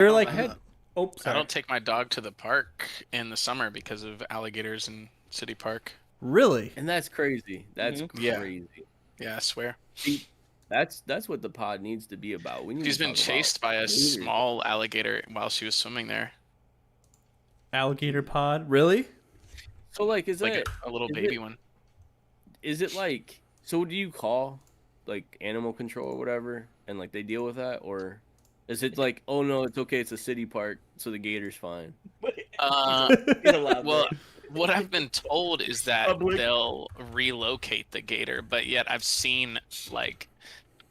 They're like, I don't take my dog to the park in the summer because of alligators in City Park. Really? And that's crazy. That's crazy. Yeah, I swear. See, that's what the pod needs to be about. We need She's to been talk chased about by a gators. small alligator while she was swimming there. Alligator pod? Really? So like, is Like that a little baby one. Is it like, so do you call like animal control or whatever, and like they deal with that, or is it like, oh no, it's okay, it's a city park, so the gator's fine? Well, what I've been told is that they'll relocate the gator, but yet I've seen like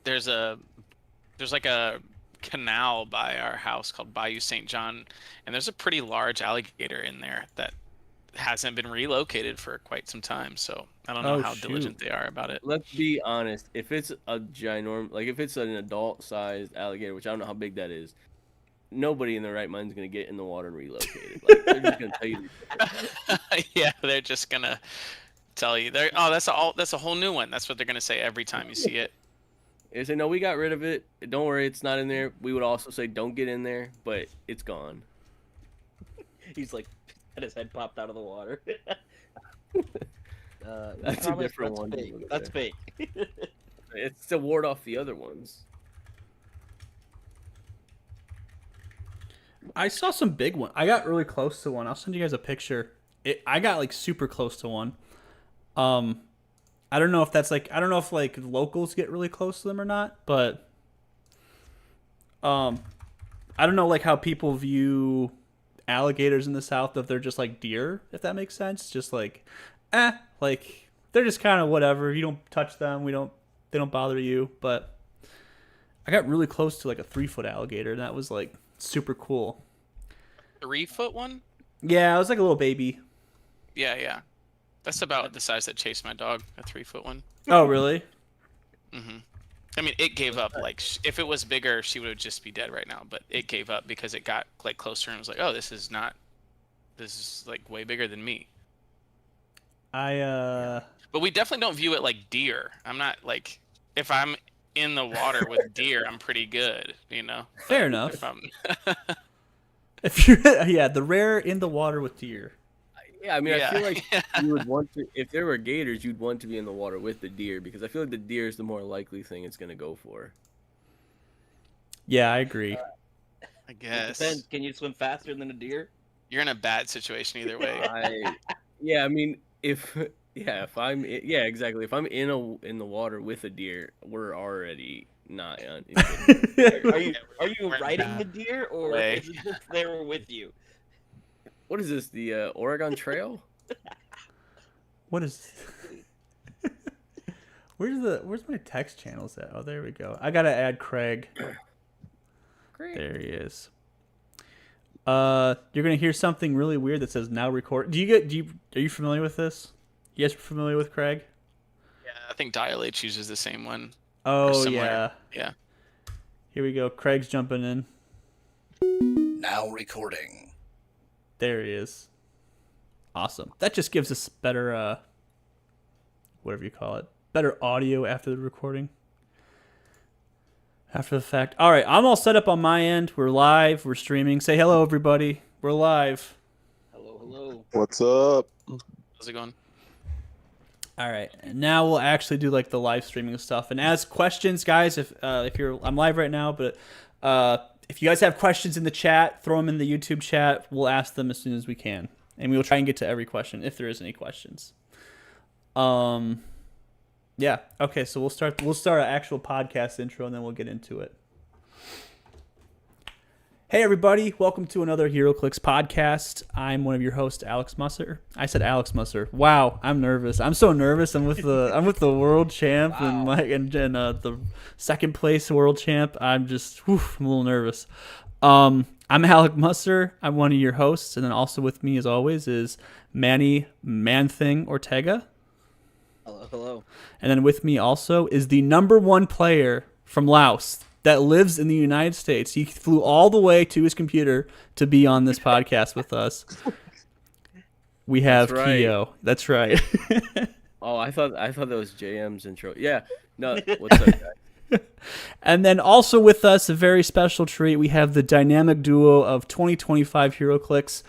there's like a canal by our house called Bayou St. John, and there's a pretty large alligator in there that hasn't been relocated for quite some time. So I don't know how diligent they are about it. Let's be honest. If it's a ginormous, like if it's an adult-sized alligator, which I don't know how big that is, nobody in their right mind is gonna get in the water and relocate it. Like, they're just gonna tell you. Yeah, they're just gonna tell you. That's a whole new one. That's what they're gonna say every time you see it. They say, no, we got rid of it. Don't worry, it's not in there. We would also say, don't get in there, but it's gone. He's like, and his head popped out of the water. That's a different one. That's fake. It's to ward off the other ones. I saw some big one. I got really close to one. I'll send you guys a picture. I got like super close to one. I don't know if that's like, I don't know if like locals get really close to them or not, but I don't know like how people view alligators in the South, if they're just like deer, if that makes sense. Just like, like they're just kind of whatever. You don't touch them. They don't bother you. But I got really close to like a 3-foot alligator, and that was like super cool. 3-foot one? Yeah, I was like a little baby. Yeah. That's about the size that chased my dog, a 3-foot one. Oh, really? Mm-hmm. I mean, it gave up. Like, if it was bigger, she would just be dead right now. But it gave up because it got like closer and was like, "Oh, this is like way bigger than me." But we definitely don't view it like deer. I'm not like, if I'm in the water with deer, I'm pretty good, you know. Fair enough. If you're the rare in the water with deer. Yeah, I mean, I feel like you would want to, if there were gators, you'd want to be in the water with the deer, because I feel like the deer is the more likely thing it's going to go for. Yeah, I agree. I guess. Depends. Can you swim faster than a deer? You're in a bad situation either way. I mean, exactly. If I'm in the water with a deer, we're already not on. Are you riding the deer, or is it just there with you? What is this? The Oregon Trail? What is? Where's my text channels at? Oh, there we go. I gotta add Craig. There he is. You're gonna hear something really weird that says now record. Are you familiar with this? You guys are familiar with Craig? Yeah, I think DiGiulio uses the same one. Oh yeah. Yeah. Here we go. Craig's jumping in. Now recording. There he is. Awesome. That just gives us better, whatever you call it, better audio after the recording. After the fact. All right, I'm all set up on my end. We're live. We're streaming. Say hello, everybody. We're live. Hello. What's up? How's it going? All right, and now we'll actually do like the live streaming stuff. And as questions, guys, if I'm live right now, but if you guys have questions in the chat, throw them in the YouTube chat. We'll ask them as soon as we can, and we will try and get to every question if there is any questions. Yeah. Okay. So we'll start our actual podcast intro, and then we'll get into it. Hey everybody, welcome to another HEROCLIX podcast. I'm one of your hosts, Alex Musser. I said Alex Musser. Wow, I'm nervous. I'm so nervous. I'm with the world champ. Wow. and the second place world champ. I'm just I'm a little nervous. I'm Alex Musser. I'm one of your hosts, and then also with me as always is Manny Manthing Ortega. Hello. And then with me also is the #1 player from Laos that lives in the United States. He flew all the way to his computer to be on this podcast with us. We have Keo. That's right. Oh, I thought that was JM's intro. Yeah. No, what's up, guys? And then also with us, a very special treat, we have the dynamic duo of 2025 HeroClix.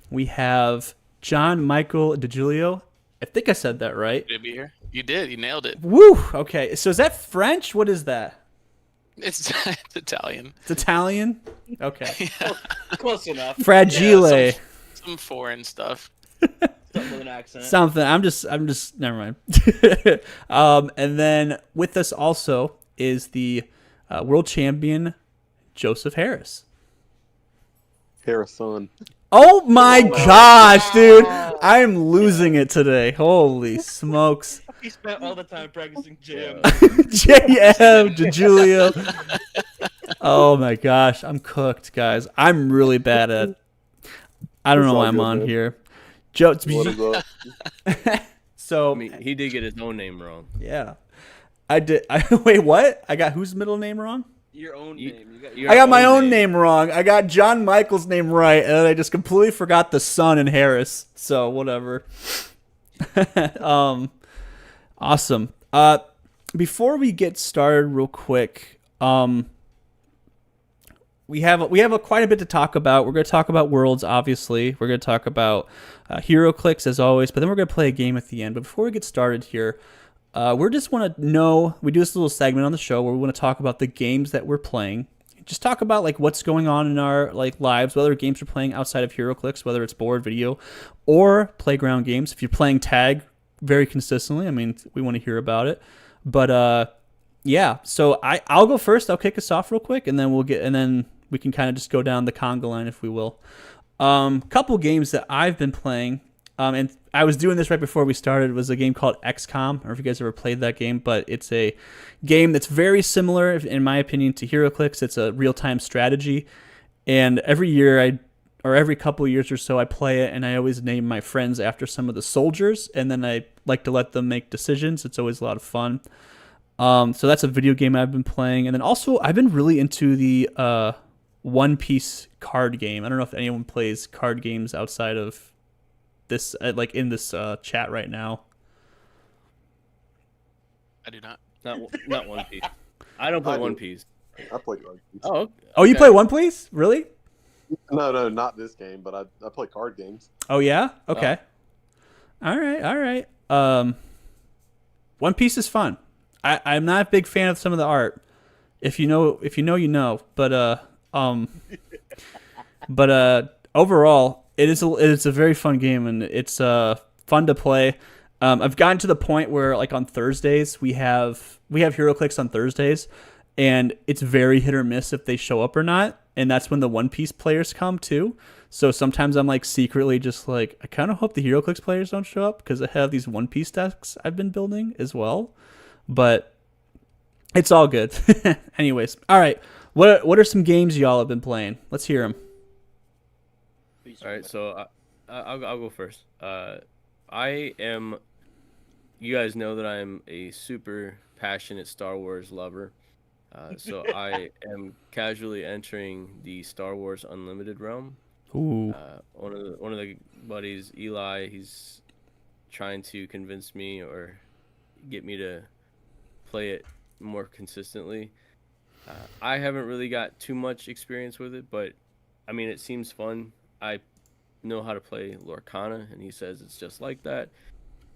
We have John Michael DiGiulio. I think I said that right. Good to be here. You did. You nailed it. Woo! Okay, so is that French? What is that? It's Italian. It's Italian? Okay. Close enough. Fragile. Yeah, some foreign stuff. Something with an accent. Something. I'm just never mind. And then with us also is the world champion Joseph Harris. Harrison. Oh my gosh, dude. I'm losing it today. Holy smokes. He spent all the time practicing jam. JM, DiGiulio. Oh my gosh, I'm cooked, guys. I'm really bad at. I don't know why I'm on here. Joe. What is up? So I mean, he did get his own name wrong. yeah, I did. Wait, what? I got whose middle name wrong? Your own name. I got my own name wrong. I got John Michael's name right, and then I just completely forgot the son in Harris. So whatever. Awesome. Before we get started, real quick, we have quite a bit to talk about. We're going to talk about Worlds, obviously. We're going to talk about HeroClix as always, but then we're going to play a game at the end. But before we get started here, we just want to know. We do this little segment on the show where we want to talk about the games that we're playing. Just talk about like what's going on in our like lives, whether games we're playing outside of HeroClix, whether it's board, video, or playground games. If you're playing tag very consistently, I mean, we want to hear about it. But yeah, so I'll go first. I'll kick us off real quick, and then we can kind of just go down the conga line, if we will. Couple games that I've been playing, and I was doing this right before we started, was a game called XCOM. I don't know if you guys ever played that game, but it's a game that's very similar, in my opinion, to HeroClix. It's a real-time strategy, and every year or every couple of years or so, I play it, and I always name my friends after some of the soldiers, and then I like to let them make decisions. It's always a lot of fun. So that's a video game I've been playing, and then also I've been really into the One Piece card game. I don't know if anyone plays card games outside of this, like in this chat right now. I do not. Not One Piece. I don't play One Piece. I play card games. Oh, okay. Oh, you play One Piece? Really? No, not this game, but I play card games. Oh yeah. Okay. All right. One Piece is fun. I'm not a big fan of some of the art. If you know, you know. But overall, it is a very fun game, and it's fun to play. I've gotten to the point where, like, on Thursdays we have HeroClix on Thursdays, and it's very hit or miss if they show up or not. And that's when the One Piece players come too. So sometimes I'm like secretly just like, I kind of hope the HeroClix players don't show up because I have these One Piece decks I've been building as well. But it's all good. Anyways, all right. What are some games y'all have been playing? Let's hear them. All right, so I'll go first. You guys know that I'm a super passionate Star Wars lover. So I am casually entering the Star Wars Unlimited realm. Ooh. One of the buddies, Eli, he's trying to convince me or get me to play it more consistently. I haven't really got too much experience with it, but I mean, it seems fun. I know how to play Lorcana, and he says it's just like that.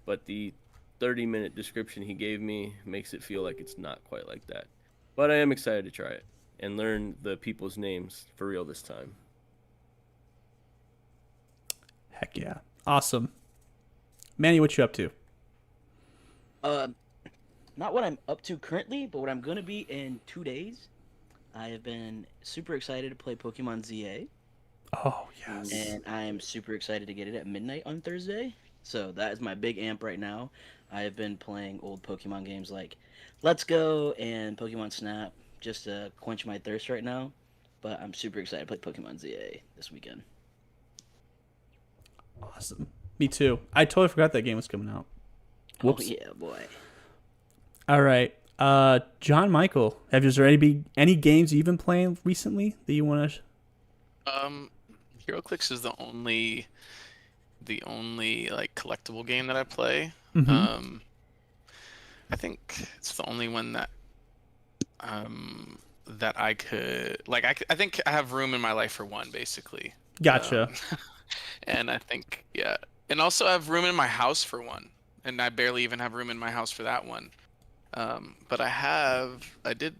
But the 30-minute description he gave me makes it feel like it's not quite like that. But I am excited to try it and learn the people's names for real this time. Heck yeah. Awesome. Manny, what you up to? Not what I'm up to currently, but what I'm going to be in 2 days. I have been super excited to play Pokemon ZA. Oh, yes. And I am super excited to get it at midnight on Thursday. So that is my big amp right now. I have been playing old Pokemon games like Let's Go and Pokemon Snap just to quench my thirst right now. But I'm super excited to play Pokemon ZA this weekend. Awesome. Me too. I totally forgot that game was coming out. Whoops. Oh, yeah, boy. All right. John Michael, is there any games you've been playing recently that you want to? HeroClix is the only like collectible game that I play. Mm-hmm. I think it's the only one that that I could like. I think I have room in my life for one, basically. Gotcha. And I think and also I have room in my house for one, and I barely even have room in my house for that one. But I did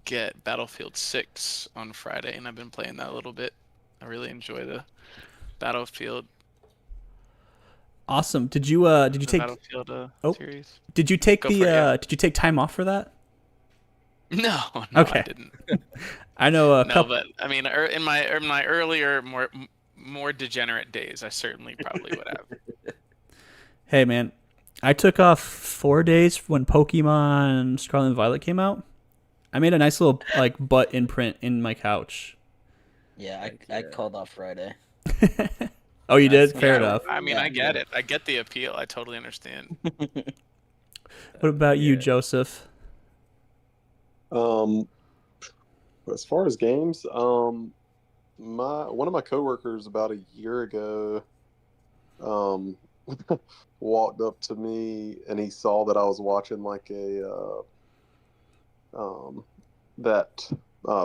get Battlefield 6 on Friday, and I've been playing that a little bit. I really enjoy the Battlefield. Awesome. Did you take Battlefield series? Did you take Go for it, yeah. did you take time off for that? No, Okay. I didn't. I know a No, couple. but I mean, in my earlier, more degenerate days, I certainly probably would have. Hey man, I took off 4 days when Pokemon Scarlet and Violet came out. I made a nice little like butt imprint in my couch. Yeah, I called off Friday. Oh, you did? That's- Fair Yeah, enough. I mean, I get it. I get the appeal. I totally understand. What about you, Yeah. Joseph? As far as games, one of my coworkers about a year ago, walked up to me and he saw that I was watching like that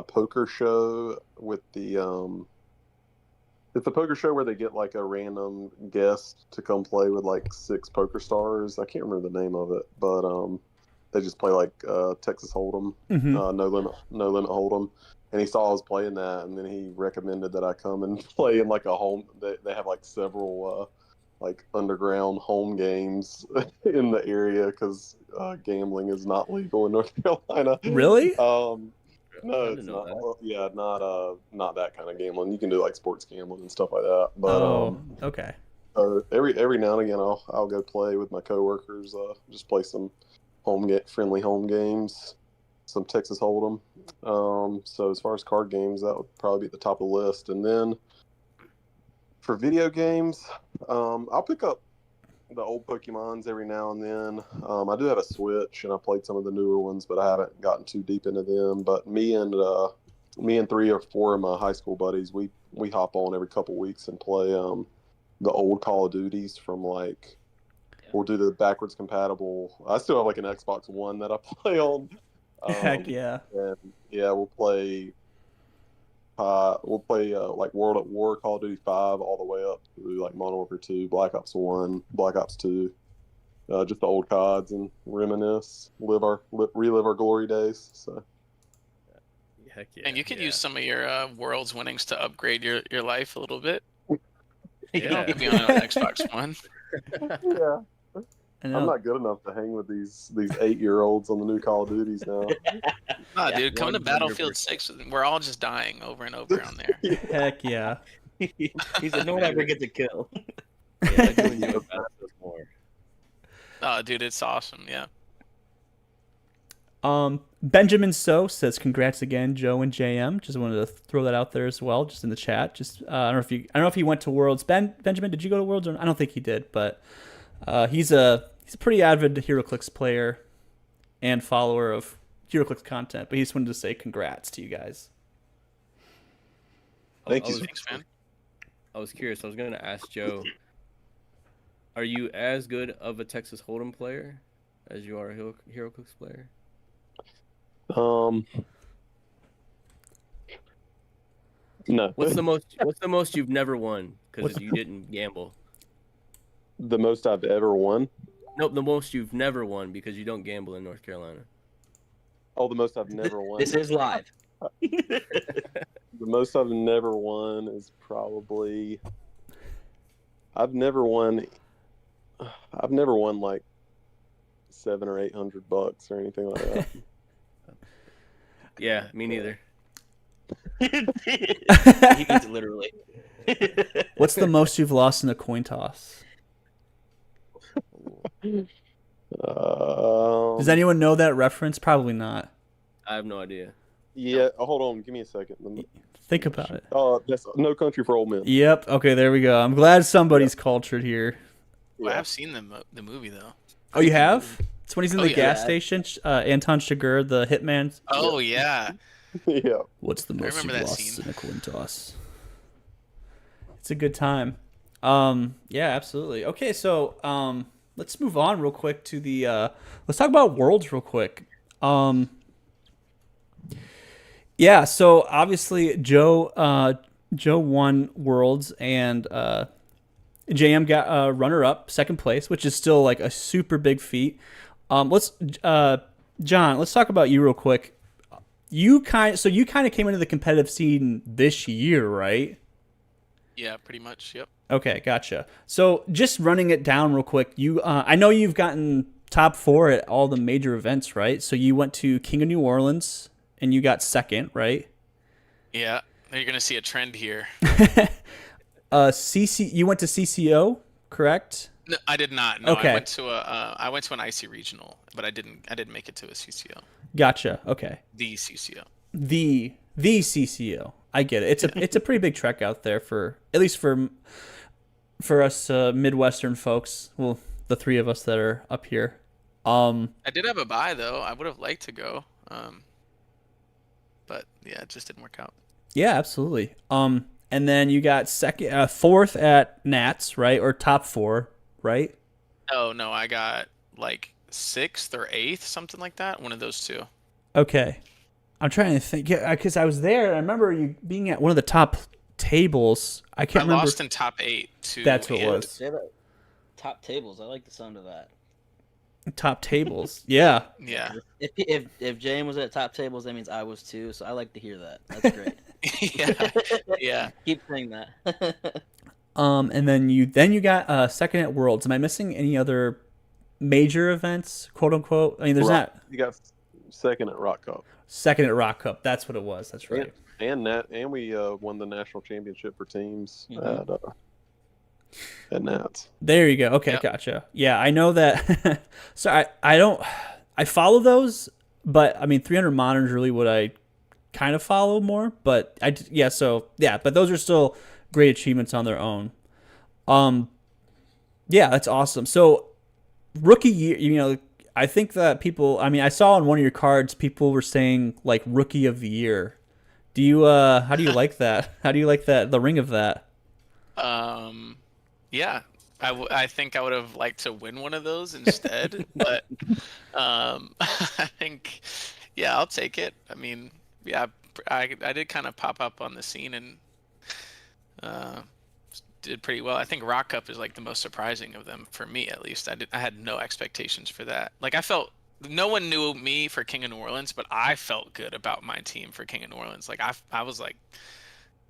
poker show with it's a poker show where they get like a random guest to come play with like 6 poker stars. I can't remember the name of it, but they just play like Texas Hold'em, Mm-hmm. no limit Hold'em. And he saw I was playing that, and then he recommended that I come and play in like a home. They have like several like underground home games in the area because gambling is not legal in North Carolina. Really? No, I it's didn't know not. that. Well, yeah, not that kind of gambling. You can do like sports gambling and stuff like that. But Oh, okay. every now and again, I'll go play with my coworkers. Just play some friendly home games, some Texas Hold'em. So as far as card games, that would probably be at the top of the list. And then for video games, I'll pick up the old Pokemons every now and then. I do have a Switch, and I played some of the newer ones, but I haven't gotten too deep into them. But me and 3 or 4 of my high school buddies, we hop on every couple weeks and play the old Call of Duties from like. We'll do the backwards compatible. I still have like an Xbox One that I play on. Heck yeah. And yeah, we'll play like World at War, Call of Duty 5, all the way up to like Modern Warfare 2, Black Ops 1, Black Ops 2. Just the old CODs and reminisce, relive our glory days. So Heck yeah. And you could use some of your World's winnings to upgrade your life a little bit. You Yeah. don't have to be on an Xbox One. yeah, I I'm know. not good enough to hang with these 8-year-olds on the new Call of Duties now. Nah, dude, come to 100%. Battlefield 6. We're all just dying over and over on there. Heck yeah. He said, "No one ever gets a kill." Yeah, doing you more. Oh, dude, it's awesome. Yeah. Benjamin So says congrats again, Joe and JM. Just wanted to throw that out there as well, just in the chat. Just I don't know if he went to Worlds. Benjamin, did you go to Worlds? I don't think he did, but he's a pretty avid HEROCLIX player and follower of HEROCLIX content. But he just wanted to say congrats to you guys. Thank you. Thanks, man. I was curious. I was going to ask Joe, are you as good of a Texas Hold'em player as you are a HEROCLIX player? No. What's the most you've never won because you didn't gamble? The most I've ever won? Nope, the most you've never won because you don't gamble in North Carolina. Oh, the most I've never won. This is live. The most I've never won is probably. I've never won like $700 or $800 or anything like that. Yeah, me neither. He means it literally. What's the most you've lost in a coin toss? Does anyone know that reference? Probably not. I have no idea. Yeah, hold on. Give me a second. Think about it. Oh, that's No Country for Old Men. Yep. Okay, there we go. I'm glad somebody's cultured here. Well, Yeah. I've seen the movie though. Oh, you have? It's when he's in the yeah. gas station. Anton Chigurh, the hitman. Oh yeah. Yeah. What's the most remember you've that lost scene. in a coin toss? It's a good time. Yeah, absolutely. Okay, so let's move on real quick to the let's talk about Worlds real quick. Yeah, so obviously Joe won Worlds, and JM got runner up, second place, which is still like a super big feat. Let's John, let's talk about you real quick. You kind of came into the competitive scene this year, right? Yeah, pretty much. Yep. Okay, gotcha. So just running it down real quick, you I know you've gotten top 4 at all the major events, right? So you went to King of New Orleans and you got second, right? Yeah. You're gonna see a trend here. You went to CCO, correct? No, I did not. No, Okay. I went to an IC regional, but I didn't make it to a CCO. Gotcha. Okay. The CCO. The CCO. I get it. It's a pretty big trek out there for at least for us Midwestern folks. Well, the 3 of us that are up here. I did have a buy though. I would have liked to go. But yeah, it just didn't work out. Yeah, absolutely. And then you got second, 4th at Nats, right? Or top 4, right? Oh no, I got like 6th or 8th, something like that. One of those two. Okay. I'm trying to think. Yeah, because I was there. And I remember you being at one of the top tables. I can't remember. I lost in top 8 to. That's what it was. Say that. Top tables. I like the sound of that. Top tables. Yeah. Yeah. If Jane was at top tables, that means I was too. So I like to hear that. That's great. Yeah. Yeah. Keep saying that. And then you got second at Worlds. Am I missing any other major events, quote unquote? I mean, there's not. You got second at Rock Cup. Second at Rock Cup. That's what it was. That's right. And we won the national championship for teams at Nats. There you go. Okay, Yep. Gotcha. Yeah, I know that. So I follow those, but I mean, 300 Modern is really what I kind of follow more. But but those are still great achievements on their own. Yeah, that's awesome. So rookie year, I think that I saw on one of your cards, people were saying like rookie of the year. Do you, how do you like that? How do you like that, the ring of that? Yeah. I think I would have liked to win one of those instead, but I think, yeah, I'll take it. I mean, yeah, I did kind of pop up on the scene and did pretty well. I think Rock Cup is like the most surprising of them for me, at least. I had no expectations for that. Like I felt no one knew me for King of New Orleans, but I felt good about my team for King of New Orleans. Like I was like,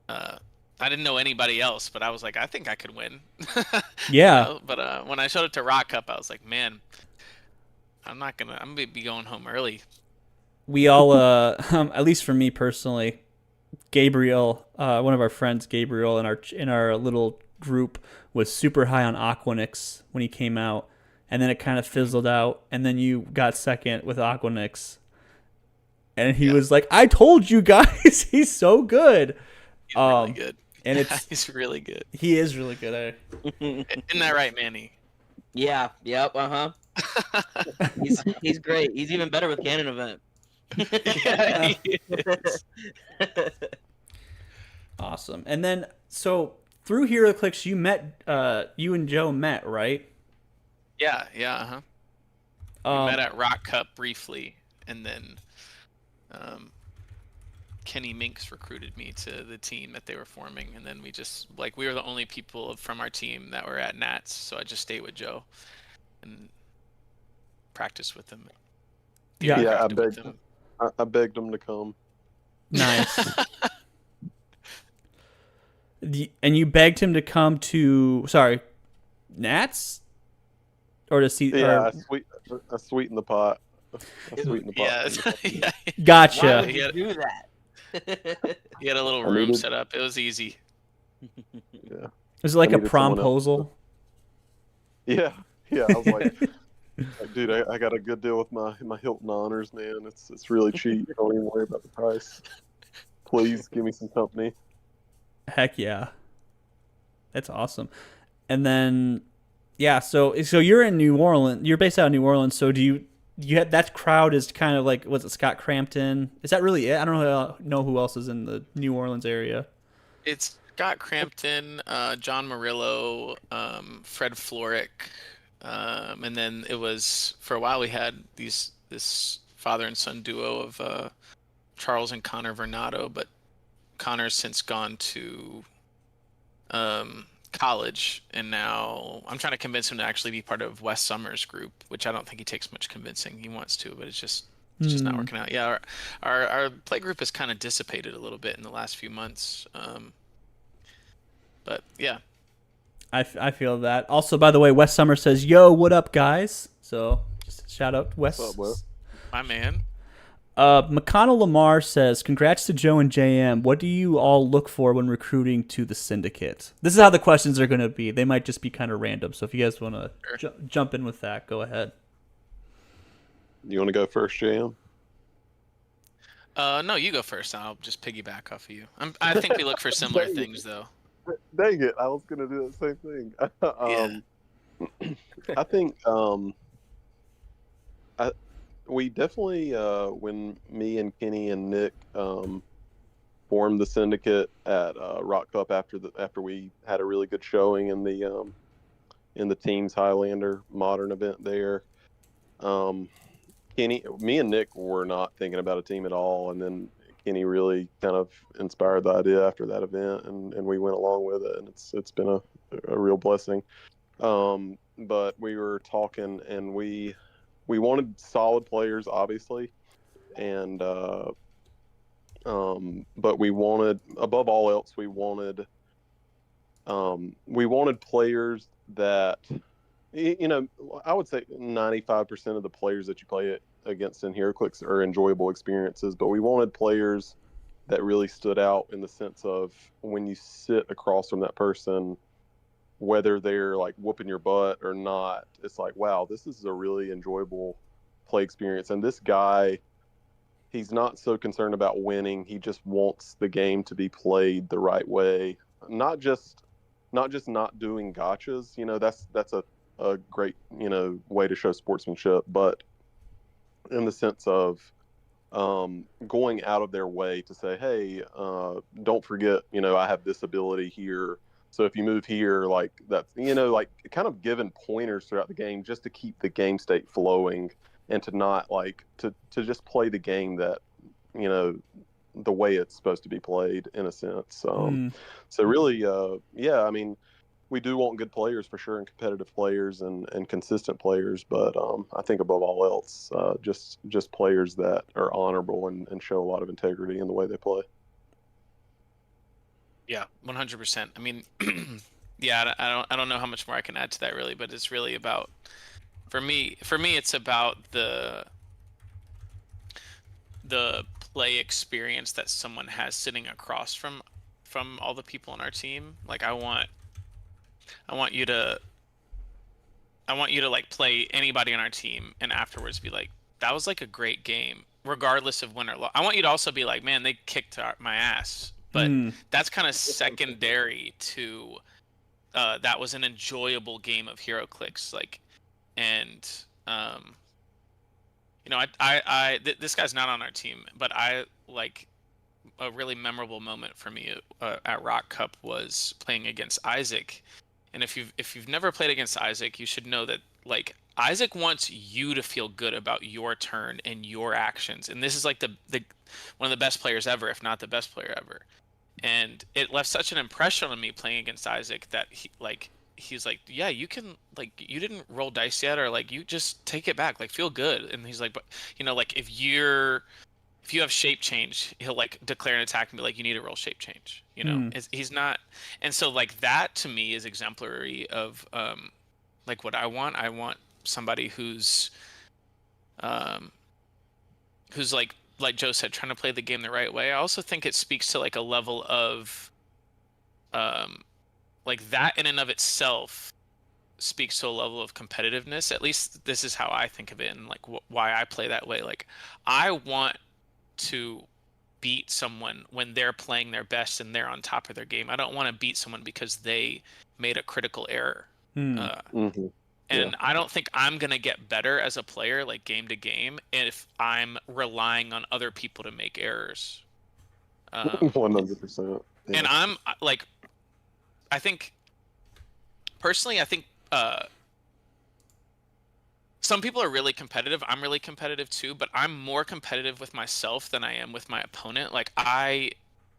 I didn't know anybody else, but I was like, I think I could win. Yeah. But when I showed it to Rock Cup, I was like, man, I'm gonna be going home early. We all, at least for me personally, Gabriel, one of our friends, Gabriel, in our little group, was super high on Aquanix when he came out, and then it kind of fizzled out, and then you got second with Aquanix, and he was like, "I told you guys, he's so good." He's really good, and he's really good. He is really good. Isn't that right, Manny? Yeah. Yep. He's great. He's even better with Canon Event. Yeah, he is. Awesome. And then so through HEROCLIX, you and Joe met, right? Yeah. We met at Rock Cup briefly, and then Kenny Minks recruited me to the team that they were forming, and then we were the only people from our team that were at Nats, so I just stayed with Joe and practiced with him. Yeah, I begged him to come. Nice. And you begged him to come to Nats, or to see? Yeah, I sweetened the pot. Yeah. Yeah. Gotcha. Why would you do that? He had a little room set up. It was easy. Yeah. Was it like a needed someone else. promposal? Yeah. I was like, dude, I got a good deal with my Hilton Honors, man. It's really cheap. Don't even worry about the price. Please give me some company. Heck yeah. That's awesome. And then, yeah, so you're in New Orleans. You're based out of New Orleans. So do you have that crowd is kind of like, was it Scott Crampton? Is that really it? I don't know who else is in the New Orleans area. It's Scott Crampton, John Murillo, Fred Florick, and then it was for a while we had this father and son duo of Charles and Connor Vernado, but Connor's since gone to college, and now I'm trying to convince him to actually be part of Wes Summers' group, which I don't think he takes much convincing. He wants to, but it's just not working out. Yeah, our play group has kind of dissipated a little bit in the last few months. But yeah, I feel that. Also, by the way, Wes Summer says, "Yo, what up, guys?" So just shout out to Wes. What's up, Wes? my man. McConnell Lamar says, "Congrats to Joe and JM. What do you all look for when recruiting to the syndicate?" This is how the questions are going to be. They might just be kind of random. So if you guys want to jump in with that, go ahead. You want to go first, JM? No, you go first. I'll just piggyback off of you. I think we look for similar things, though. Dang it! I was gonna do the same thing. I think we definitely when me and Kenny and Nick formed the syndicate at Rock Cup after we had a really good showing in the team's Highlander modern event there. Me and Nick were not thinking about a team at all, and then Kenny really kind of inspired the idea after that event, and we went along with it, and it's been a real blessing. But we were talking, and we wanted solid players, obviously, and but we wanted, above all else, we wanted players that, I would say 95% of the players that you play against in HEROCLIX are enjoyable experiences, but we wanted players that really stood out in the sense of when you sit across from that person, whether they're like whooping your butt or not, it's like, wow, this is a really enjoyable play experience. And this guy, he's not so concerned about winning. He just wants the game to be played the right way. Not just not doing gotchas. That's a great, way to show sportsmanship, but in the sense of going out of their way to say, hey, don't forget, I have this ability here. So if you move here, like that's, like kind of giving pointers throughout the game just to keep the game state flowing and to not like to just play the game that, the way it's supposed to be played in a sense. So really, yeah, I mean, we do want good players for sure, and competitive players and consistent players. But I think above all else, just players that are honorable and show a lot of integrity in the way they play. Yeah, 100%. I mean, yeah, I don't know how much more I can add to that really, but it's really about, for me, it's about the play experience that someone has sitting across from all the people on our team. Like I want you to like play anybody on our team and afterwards be like, that was like a great game, regardless of win or loss. I want you to also be like, man, they kicked my ass. But that's kind of secondary to that was an enjoyable game of HEROCLIX. Like, and this guy's not on our team, but I like a really memorable moment for me at Rock Cup was playing against Isaac. And if you've never played against Isaac, you should know that like Isaac wants you to feel good about your turn and your actions. And this is like the one of the best players ever, if not the best player ever. And it left such an impression on me playing against Isaac that he's like, yeah, you can, like, you didn't roll dice yet, or like, you just take it back, like, feel good. And he's like, but like if you have shape change, he'll like declare an attack and be like, you need to roll shape change. He's not, and so like that to me is exemplary of like what I want. I want somebody who's like Joe said, trying to play the game the right way. I also think it speaks to like a level of like that in and of itself speaks to a level of competitiveness. At least this is how I think of it, and like why I play that way. Like I want to beat someone when they're playing their best and they're on top of their game. I don't want to beat someone because they made a critical error. And I don't think I'm going to get better as a player, like game to game, if I'm relying on other people to make errors. 100%. Yeah. And I'm like, personally, I think some people are really competitive. I'm really competitive too, but I'm more competitive with myself than I am with my opponent. Like I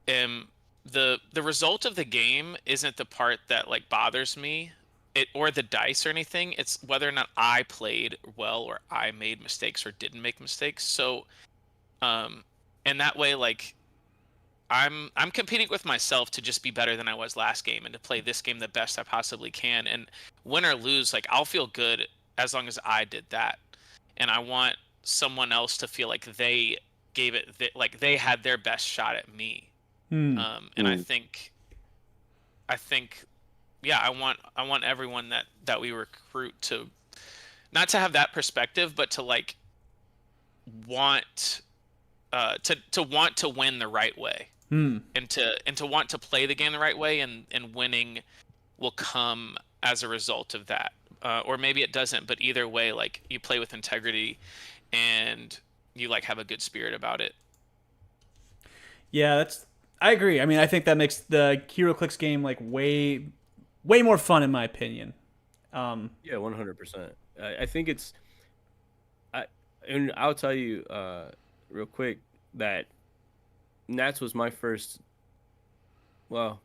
am the result of the game isn't the part that like bothers me. It or the dice or anything. It's whether or not I played well or I made mistakes or didn't make mistakes. So um and that way like I'm competing with myself to just be better than I was last game and to play this game the best I possibly can. And win or lose, like I'll feel good as long as I did that. And I want someone else to feel like they gave it like they had their best shot at me. Hmm. And I think yeah, I want everyone that we recruit to not to have that perspective, but to like want to want to win the right way. Hmm. And to want to play the game the right way, and winning will come as a result of that, or maybe it doesn't, but either way like you play with integrity and you like have a good spirit about it. Yeah, I agree. I mean, I think that makes the HeroClix game like way more fun in my opinion. Yeah, 100%. I think it's and I'll tell you real quick that Nats was my first. Well,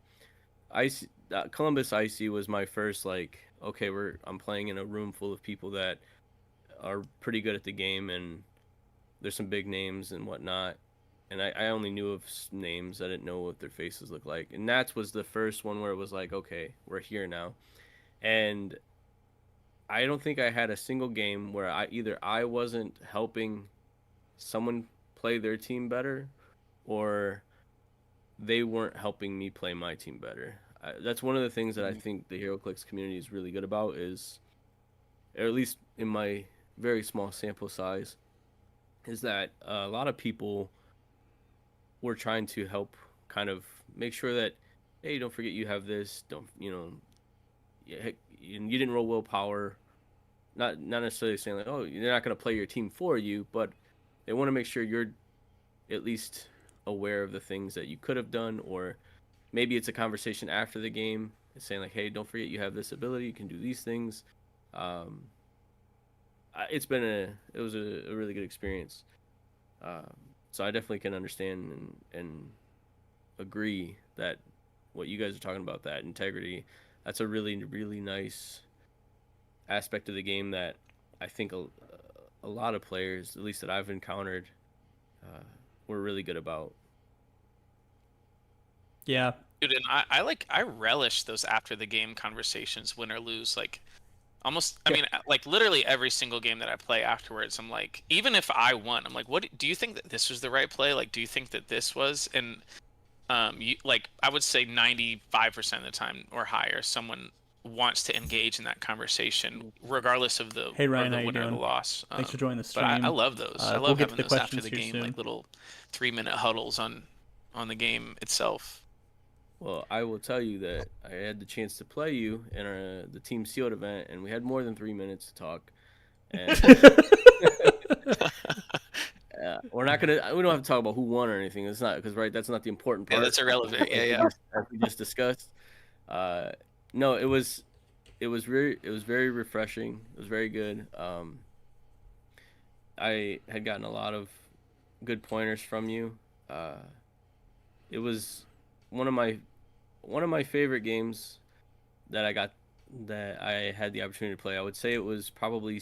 Columbus Icy was my first like. Okay, I'm playing in a room full of people that are pretty good at the game, and there's some big names and whatnot. And I only knew of names. I didn't know what their faces looked like. And Nats was the first one where it was like, okay, we're here now. And I don't think I had a single game where I wasn't helping someone play their team better, or they weren't helping me play my team better. That's one of the things that I think the HeroClix community is really good about is, or at least in my very small sample size, is that a lot of people were trying to help kind of make sure that, hey, don't forget you have this, don't, you didn't roll willpower. Not necessarily saying like, oh, they're not going to play your team for you, but they want to make sure you're at least aware of the things that you could have done, or maybe it's a conversation after the game saying like, hey, don't forget you have this ability, you can do these things. It was a really good experience. So I definitely can understand and agree that what you guys are talking about, that integrity, that's a really, really nice aspect of the game that I think a lot of players, at least that I've encountered, were really good about. Yeah. Dude, and I relish those after the game conversations, win or lose. Like almost, I mean, like literally every single game that I play afterwards, I'm like, even if I won, I'm like, what do you think that this was the right play? Like, do you think that this was? And like I would say 95% of the time or higher, someone wants to engage in that conversation, regardless of the Hey Ryan, or how the you win or doing? the loss. Thanks for joining the But I stream. love those. I We'll love get to having the those after questions the here game, soon. like little 3-minute huddles on the game itself. Well, I will tell you that I had the chance to play you in the Team Sealed event, and we had more than 3 minutes to talk. And we don't have to talk about who won or anything. It's not because that's not the important part. Yeah, that's irrelevant. Yeah. As we just discussed. No, it was very refreshing. It was very good. I had gotten a lot of good pointers from you. It was one of my favorite games that I had the opportunity to play. I would say it was probably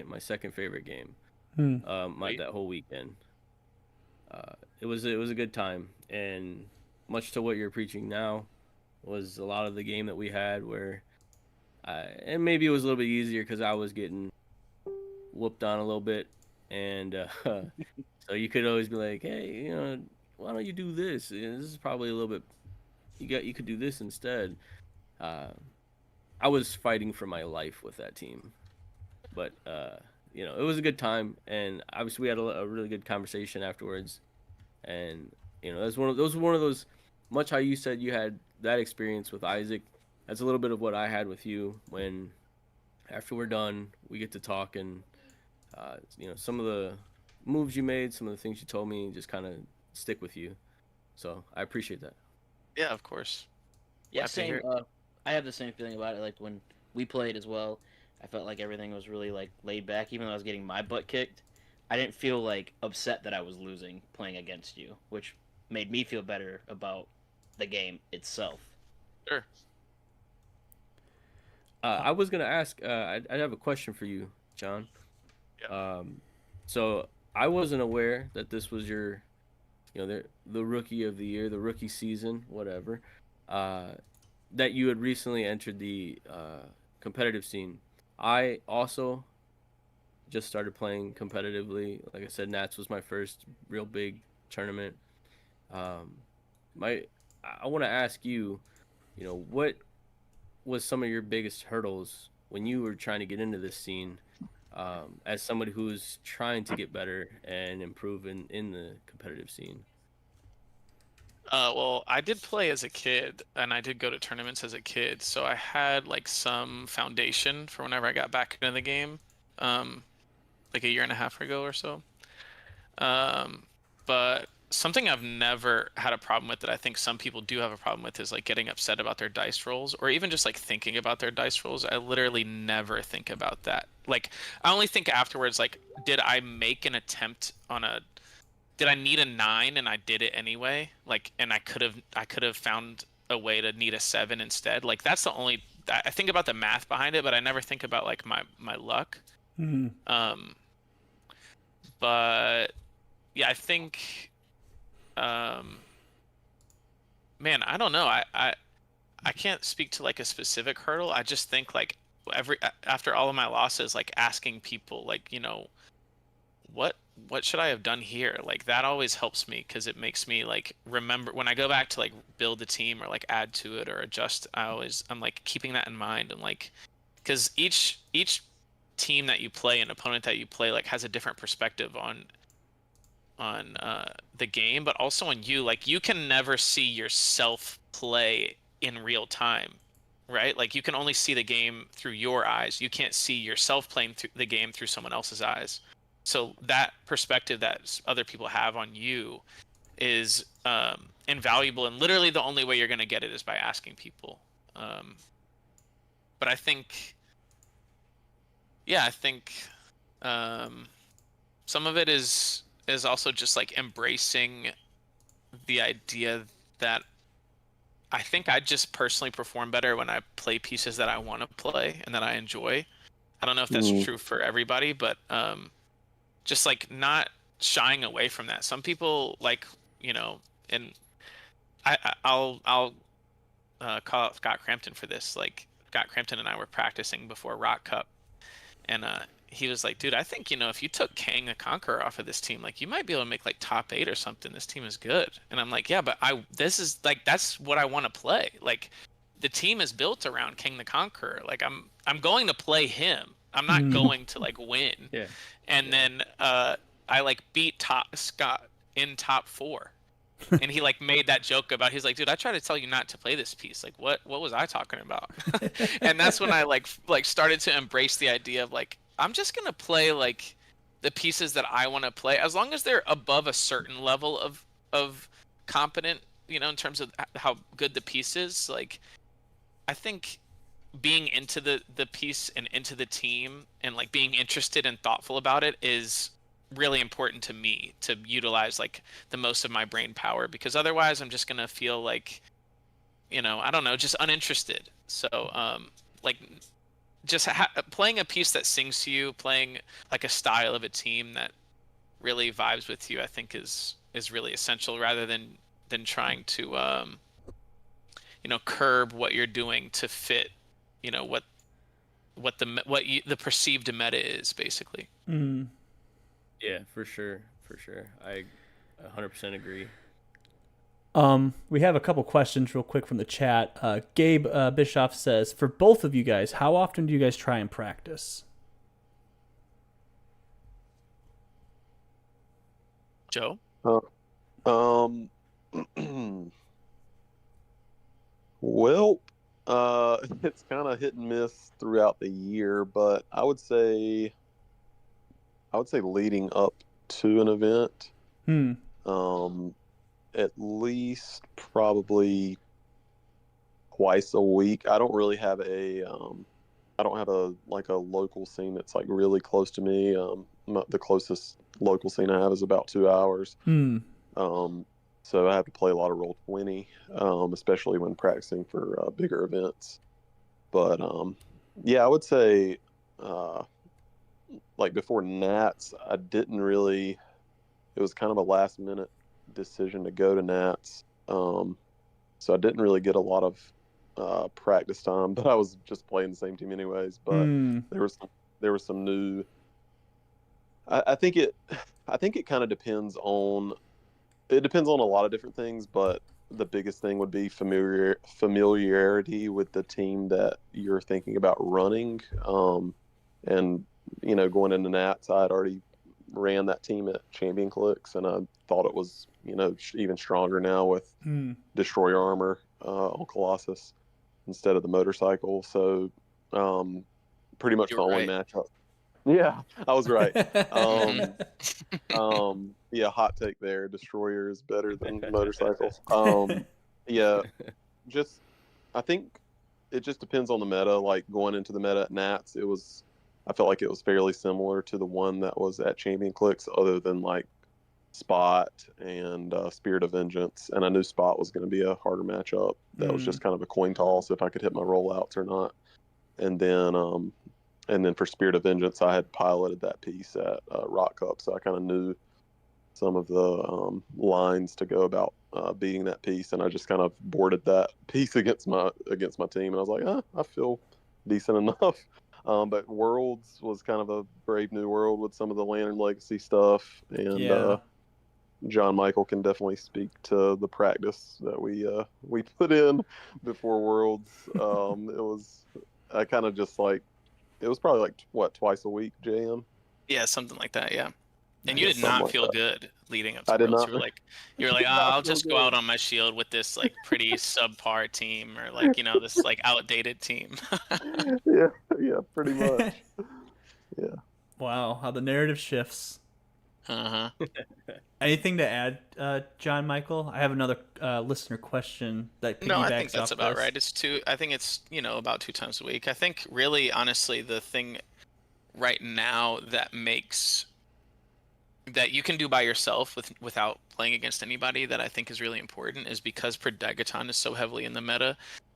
my second favorite game. That whole weekend. It was a good time, and much to what you're preaching now was a lot of the game that we had where and maybe it was a little bit easier because I was getting whooped on a little bit, and so you could always be like, hey, why don't you do this? This is probably a little bit, you could do this instead. I was fighting for my life with that team, but it was a good time, and obviously we had a really good conversation afterwards, and that's one of those, much how you said you had that experience with Isaac. That's a little bit of what I had with you. When after we're done, we get to talk, and some of the moves you made, some of the things you told me, just kind of stick with you. So I appreciate that. Yeah, of course. Yeah, same. I have the same feeling about it. Like when we played as well, I felt like everything was really like laid back, even though I was getting my butt kicked. I didn't feel like upset that I was losing playing against you, which made me feel better about the game itself. Sure. I was gonna ask. I have a question for you, John. Yeah. So I wasn't aware that this was your, the rookie of the year, the rookie season, whatever. That you had recently entered the competitive scene. I also just started playing competitively. Like I said, Nats was my first real big tournament. My, I want to ask you, what was some of your biggest hurdles when you were trying to get into this scene, as somebody who's trying to get better and improve in the competitive scene? Well, I did play as a kid, and I did go to tournaments as a kid, so I had like some foundation for whenever I got back into the game, like a year and a half ago or so. But something I've never had a problem with that I think some people do have a problem with is like getting upset about their dice rolls, or even just like thinking about their dice rolls. I literally never think about that. Like, I only think afterwards, like, did I make an attempt on a did I need a 9 and I did it anyway? Like, and I could have found a way to need a 7 instead. Like, that's the only I think about the math behind it, but I never think about like my luck. Hmm. But yeah, I think man, I don't know. I can't speak to like a specific hurdle. I just think like after all of my losses, like asking people like, what should I have done here? Like that always helps me because it makes me like remember when I go back to like build the team or like add to it or adjust. I'm like keeping that in mind, and like because each team that you play and opponent that you play like has a different perspective on the game, but also on you. Like you can never see yourself play in real time, right? Like you can only see the game through your eyes. You can't see yourself playing through the game through someone else's eyes. So that perspective that other people have on you is invaluable, and literally the only way you're going to get it is by asking people. But I think, yeah, I think some of it is also just like embracing the idea that I think I just personally perform better when I play pieces that I want to play and that I enjoy. I don't know if that's true for everybody, but just like not shying away from that. Some people like, and I'll call out Scott Crampton for this. Like Scott Crampton and I were practicing before Rock Cup, and he was like, dude, I think, if you took Kang the Conqueror off of this team, like you might be able to make like top 8 or something. This team is good. And I'm like, yeah, but this is like, that's what I want to play. Like the team is built around King the Conqueror. Like I'm going to play him. I'm not going to like win. Yeah. And then I like beat Scott in top 4. And he like made that joke about, he's like, dude, I tried to tell you not to play this piece. Like what was I talking about? And that's when I like started to embrace the idea of like, I'm just going to play like the pieces that I want to play, as long as they're above a certain level of competent, in terms of how good the piece is. Like I think being into the piece and into the team and like being interested and thoughtful about it is really important to me, to utilize like the most of my brain power, because otherwise I'm just gonna feel like, I don't know, just uninterested. So like just playing a piece that sings to you, playing like a style of a team that really vibes with you, I think is really essential, rather than trying to curb what you're doing to fit what the perceived meta is, basically. Yeah, for sure. I 100% agree. We have a couple questions real quick from the chat. Gabe Bischoff says, for both of you guys, how often do you guys try and practice? Joe? Well, it's kind of hit and miss throughout the year, but I would say leading up to an event, at least probably twice a week. I don't really have a I don't have a local scene that's like really close to me. The closest local scene I have is about 2 hours. So I have to play a lot of Roll20, especially when practicing for bigger events. But yeah, I would say like before Nats, I didn't really. It was kind of a last minute decision to go to Nats, so I didn't really get a lot of practice time. But I was just playing the same team anyways. But there was some new. I think it kind of depends on. It depends on a lot of different things, but the biggest thing would be familiarity with the team that you're thinking about running. And going into Nats, I had already ran that team at HEROCLIX, and I thought it was even stronger now with Destroyer Armor on Colossus instead of the motorcycle. So pretty much the only matchup. Yeah, I was right. Yeah, hot take there. Destroyer is better than motorcycle. Yeah, just I think it just depends on the meta. Like going into the meta at Nats, I felt like it was fairly similar to the one that was at HEROCLIX, other than like Spot and Spirit of Vengeance. And I knew Spot was going to be a harder matchup. That was just kind of a coin toss if I could hit my rollouts or not. And then for Spirit of Vengeance, I had piloted that piece at Rock Cup, so I kind of knew some of the lines to go about beating that piece, and I just kind of boarded that piece against my team, and I was like, I feel decent enough. But Worlds was kind of a brave new world with some of the Lantern Legacy stuff, and John Michael can definitely speak to the practice that we put in before Worlds. I kind of just like. It was probably like twice a week, JM. Yeah, something like that. Yeah, and you did not feel good leading up to Did Worlds. not. You were like, I'll just go out on my shield with this like pretty subpar team, or like this like outdated team. yeah, pretty much. Yeah. Wow, how the narrative shifts. Uh huh. Anything to add, John Michael? I have another listener question that piggybacks No, I think that's off about this. right. I think it's about 2 times a week. I think really, honestly, the thing right now that you can do by yourself without playing against anybody, that I think is really important, is because Predagaton is so heavily in the meta.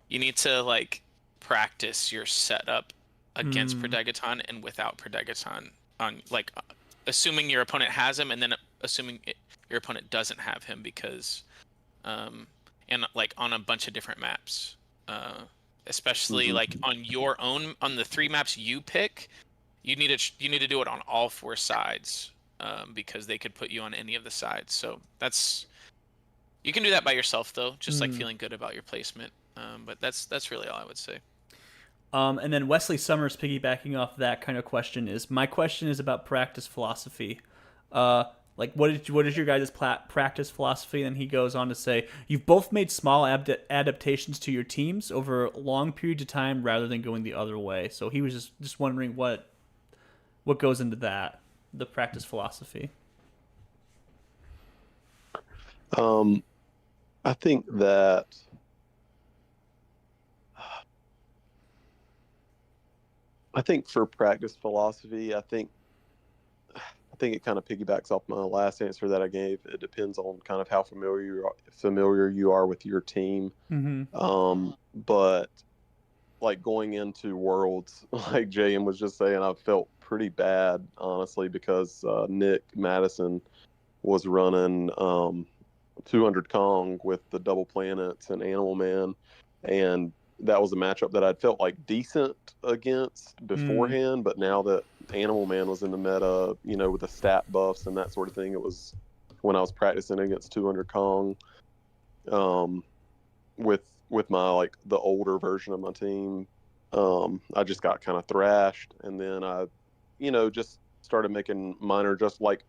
You need to like practice your setup against Predagaton and without Predagaton, on like assuming your opponent has him, and then assuming your opponent doesn't have him, because and like on a bunch of different maps, especially like on the 3 maps you pick, you need to do it on all 4 sides, because they could put you on any of the sides. So you can do that by yourself though, just like feeling good about your placement. But that's really all I would say. And then Wesley Summers, piggybacking off that kind of question, my question is about practice philosophy. Like, what is your guys' practice philosophy? And he goes on to say, you've both made small adaptations to your teams over long periods of time rather than going the other way. So he was just wondering what goes into that, the practice philosophy. I think that for practice philosophy, I think it kind of piggybacks off my last answer that I gave. It depends on kind of how familiar you are with your team. But like going into Worlds, like JM was just saying, I felt pretty bad, honestly, because Nick Madison was running 200 Kong with the double planets and Animal Man, and that was a matchup that I'd felt like decent against beforehand, but now that Animal Man was in the meta, with the stat buffs and that sort of thing, it was when I was practicing against 200 Kong, with my like the older version of my team, I just got kind of thrashed, and then I, just started making minor, just like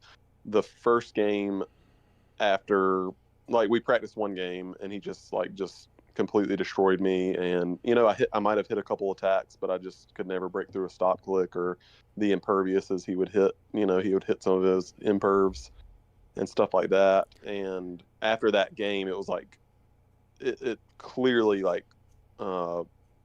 the first game after, like we practiced one game and he just completely destroyed me, and I might have hit a couple attacks, but I just could never break through a stop click or the imperviouses he would hit. He would hit some of his impervs and stuff like that. And after that game, it was like it clearly like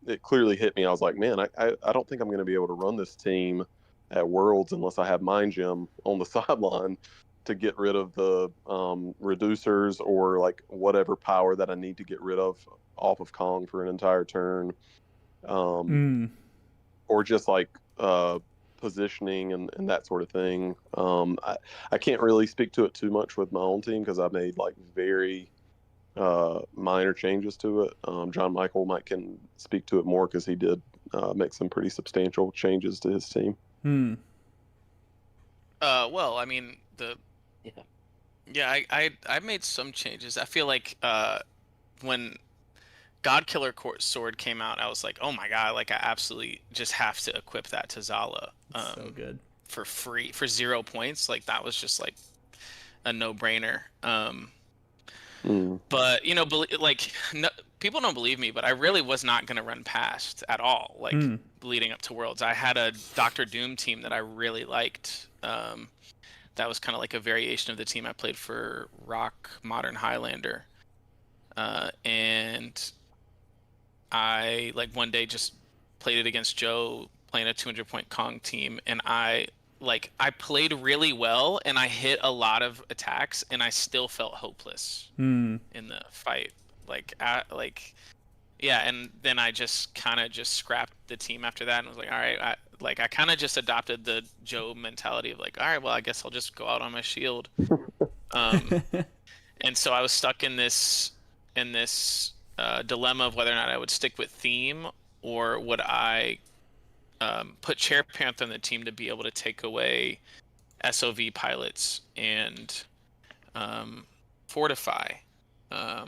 it clearly hit me. I was like, man, I don't think I'm going to be able to run this team at Worlds unless I have Mind Gem on the sideline to get rid of the reducers or like whatever power that I need to get rid of off of Kong for an entire turn, or just like positioning and that sort of thing. I can't really speak to it too much with my own team because I made like very minor changes to it. John Michael can speak to it more because he did make some pretty substantial changes to his team. Well, I mean, I made some changes. I feel like when Godkiller Sword came out, I was like, oh my god, like I absolutely just have to equip that to Zala. So good. For free, for 0 points. Like that was just like a no-brainer. But you know, like no, people don't believe me, but I really was not going to run past at all. Like leading up to Worlds, I had a Doctor Doom team that I really liked. That was kind of like a variation of the team I played for Rock Modern Highlander. And I like one day just played it against Joe playing a 200-point Kong team, and I played really well and I hit a lot of attacks and I still felt hopeless in the fight. Yeah, and then I just kind of just scrapped the team after that and was like, all right, I kind of just adopted the Joe mentality of like, all right, well, I guess I'll just go out on my shield. And so I was stuck in this dilemma of whether or not I would stick with theme or would I put Chair Panther on the team to be able to take away SOV pilots and fortify. I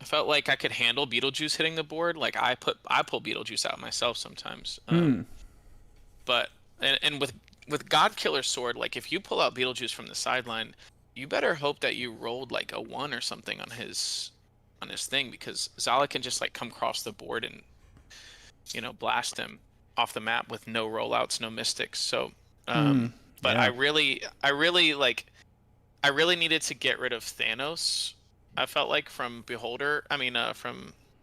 felt like I could handle Beetlejuice hitting the board. Like I pull Beetlejuice out myself sometimes. But with Godkiller Sword, like if you pull out Beetlejuice from the sideline, you better hope that you rolled like a 1 or something on his thing, because Zala can just like come across the board and, you know, blast him off the map with no rollouts, no mystics. So but I really needed to get rid of Thanos. I felt like from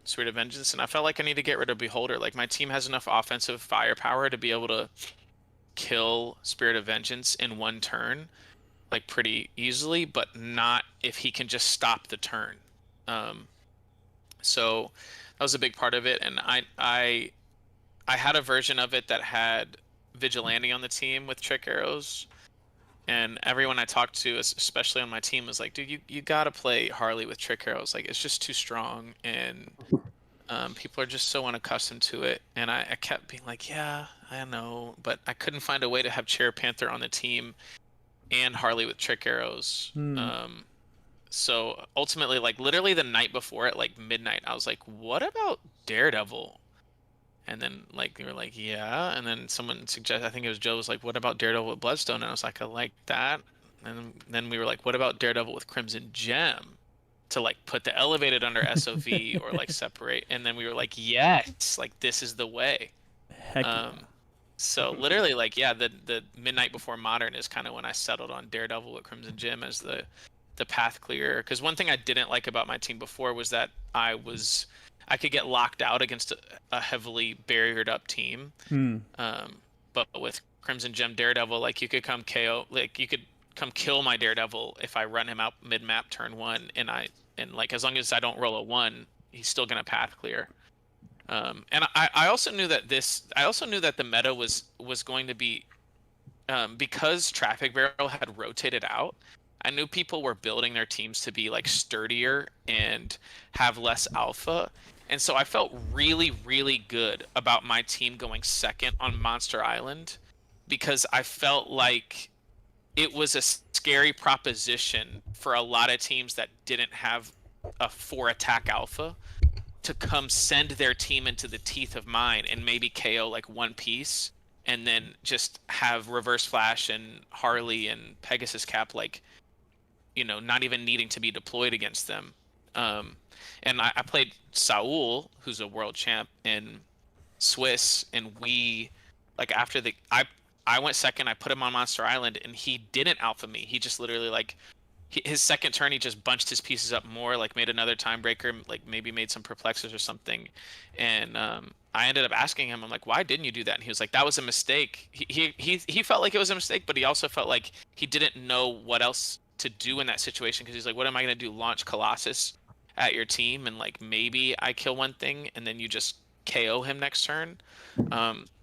Spirit of Vengeance, and I felt like I need to get rid of Beholder. Like my team has enough offensive firepower to be able to kill Spirit of Vengeance in 1 turn, like pretty easily, but not if he can just stop the turn. So that was a big part of it, and I had a version of it that had Vigilante on the team with trick arrows, and everyone I talked to, especially on my team, was like, dude, you gotta play Harley with trick arrows. Like, it's just too strong, and people are just so unaccustomed to it. And I kept being like, yeah, I know, but I couldn't find a way to have Chair Panther on the team and Harley with trick arrows. So ultimately, like literally the night before at like midnight, I was like, what about Daredevil? And then like they were like, yeah. And then someone suggested, I think it was Joe, was like, what about Daredevil with Bloodstone? And I was like, I like that. And then we were like, what about Daredevil with Crimson Gem? To like put the elevated under SOV or like separate. And then we were like, yes, like this is the way. Heck yeah. So literally like, yeah, the midnight before Modern is kind of when I settled on Daredevil with Crimson Gem as the path clearer. Because one thing I didn't like about my team before was that I could get locked out against a heavily barriered up team. But with Crimson Gem Daredevil, like you could come KO, like you could come kill my Daredevil if I run him out mid map turn 1, and like as long as I don't roll a 1, he's still gonna path clear. And I also knew that the meta was going to be because Traffic Barrel had rotated out. I knew people were building their teams to be like sturdier and have less alpha. And so I felt really, really good about my team going second on Monster Island, because I felt like it was a scary proposition for a lot of teams that didn't have a 4 attack alpha to come send their team into the teeth of mine and maybe KO like 1 piece and then just have Reverse Flash and Harley and Pegasus Cap like, you know, not even needing to be deployed against them. And I played Saul, who's a world champ in Swiss, and we, like after I went second, I put him on Monster Island, and he didn't alpha me. He just literally like his second turn he just bunched his pieces up more, like made another time breaker, like maybe made some perplexes or something, and I ended up asking him, I'm like, why didn't you do that? And he was like, that was a mistake. He felt like it was a mistake, but he also felt like he didn't know what else to do in that situation, because he's like, what am I gonna do? Launch Colossus at your team and like maybe I kill one thing and then you just KO him next turn.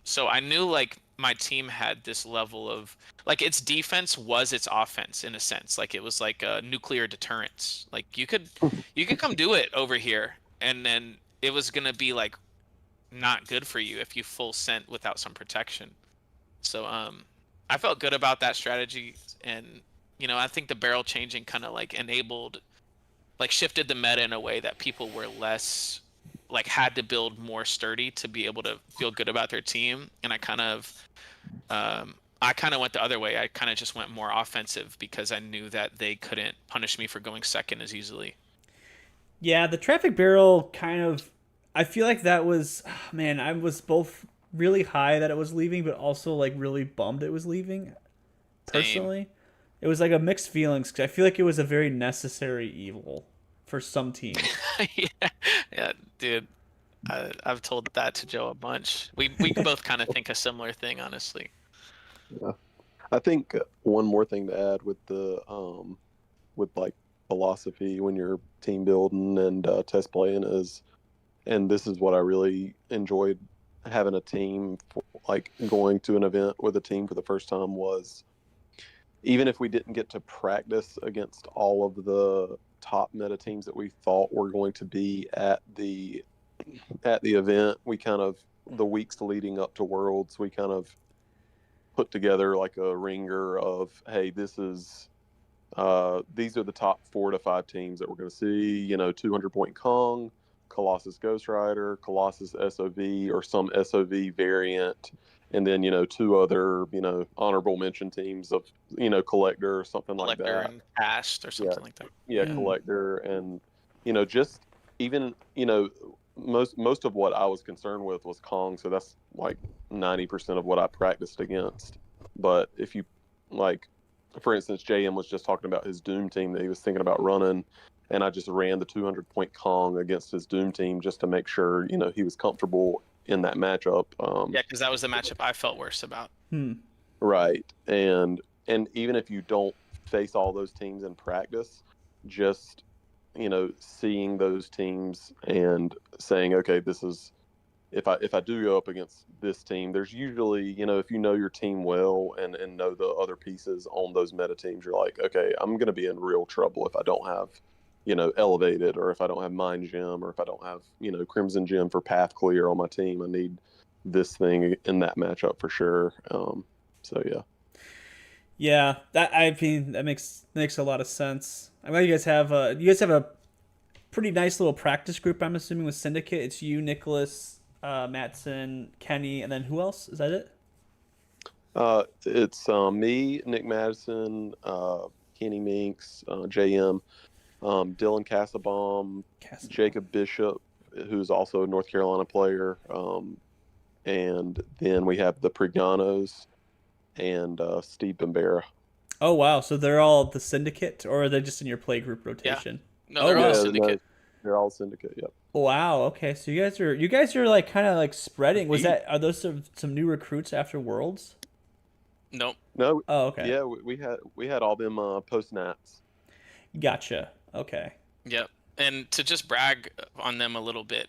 So I knew like my team had this level of like its defense was its offense in a sense. Like it was like a nuclear deterrence. Like you could come do it over here, and then it was gonna be like not good for you if you full sent without some protection. So I felt good about that strategy, and I think the barrel changing kind of like enabled, like shifted the meta in a way that people were less like had to build more sturdy to be able to feel good about their team. And I kind of went the other way. I kind of just went more offensive because I knew that they couldn't punish me for going second as easily. Yeah, the traffic barrel kind of. I feel like that was, man. I was both really high that it was leaving, but also like really bummed it was leaving. Personally, Same. it was like a mixed feelings because I feel like it was a very necessary evil for some teams. Yeah, dude. I've told that to Joe a bunch. We both kind of think a similar thing, honestly. Yeah. I think one more thing to add with the with like philosophy when you're team building and test playing is, and this is what I really enjoyed having a team for, like going to an event with a team for the first time, was even if we didn't get to practice against all of the top meta teams that we thought were going to be at the event, we kind of, the weeks leading up to Worlds, we kind of put together like a ringer of, hey, this is these are the top 4 to 5 teams that we're going to see. 200 Point Kong, Colossus Ghost Rider, Colossus SOV, or some SOV variant, and then 2 other honorable mention teams of Collector or something like Collector that, and Cast or something like that. yeah, Mm. Collector, and just even most of what I was concerned with was Kong, so that's like 90% of what I practiced against. But if you like, for instance, JM was just talking about his Doom team that he was thinking about running, and I just ran the 200 Point Kong against his Doom team just to make sure he was comfortable in that matchup. Yeah, because that was the matchup I felt worse about. Right, and even if you don't face all those teams in practice, just seeing those teams and saying, okay, this is, if I do go up against this team, there's usually, if you know your team well and know the other pieces on those meta teams, you're like, okay, I'm going to be in real trouble if I don't have, Elevated, or if I don't have Mind Gem, or if I don't have, Crimson Gem for Path Clear on my team. I need this thing in that matchup for sure. So yeah. Yeah, that makes a lot of sense. I'm glad you guys have a pretty nice little practice group. I'm assuming with Syndicate, it's you, Nicholas, Matson, Kenny, and then who else? Is that it? It's me, Nick Madison, Kenny Minks, JM, Dylan Cassabaum, Jacob Bishop, who's also a North Carolina player, and then we have the Priganos and Steve Bambera. Oh wow! So they're all the Syndicate, or are they just in your play group rotation? No, they're all Syndicate. No, they're all Syndicate. Yep. Wow. Okay. So you guys are like kind of like spreading. Are those some new recruits after Worlds? Nope. No. Oh, okay. Yeah, we had all them post nats. Gotcha. Okay. Yep. And to just brag on them a little bit,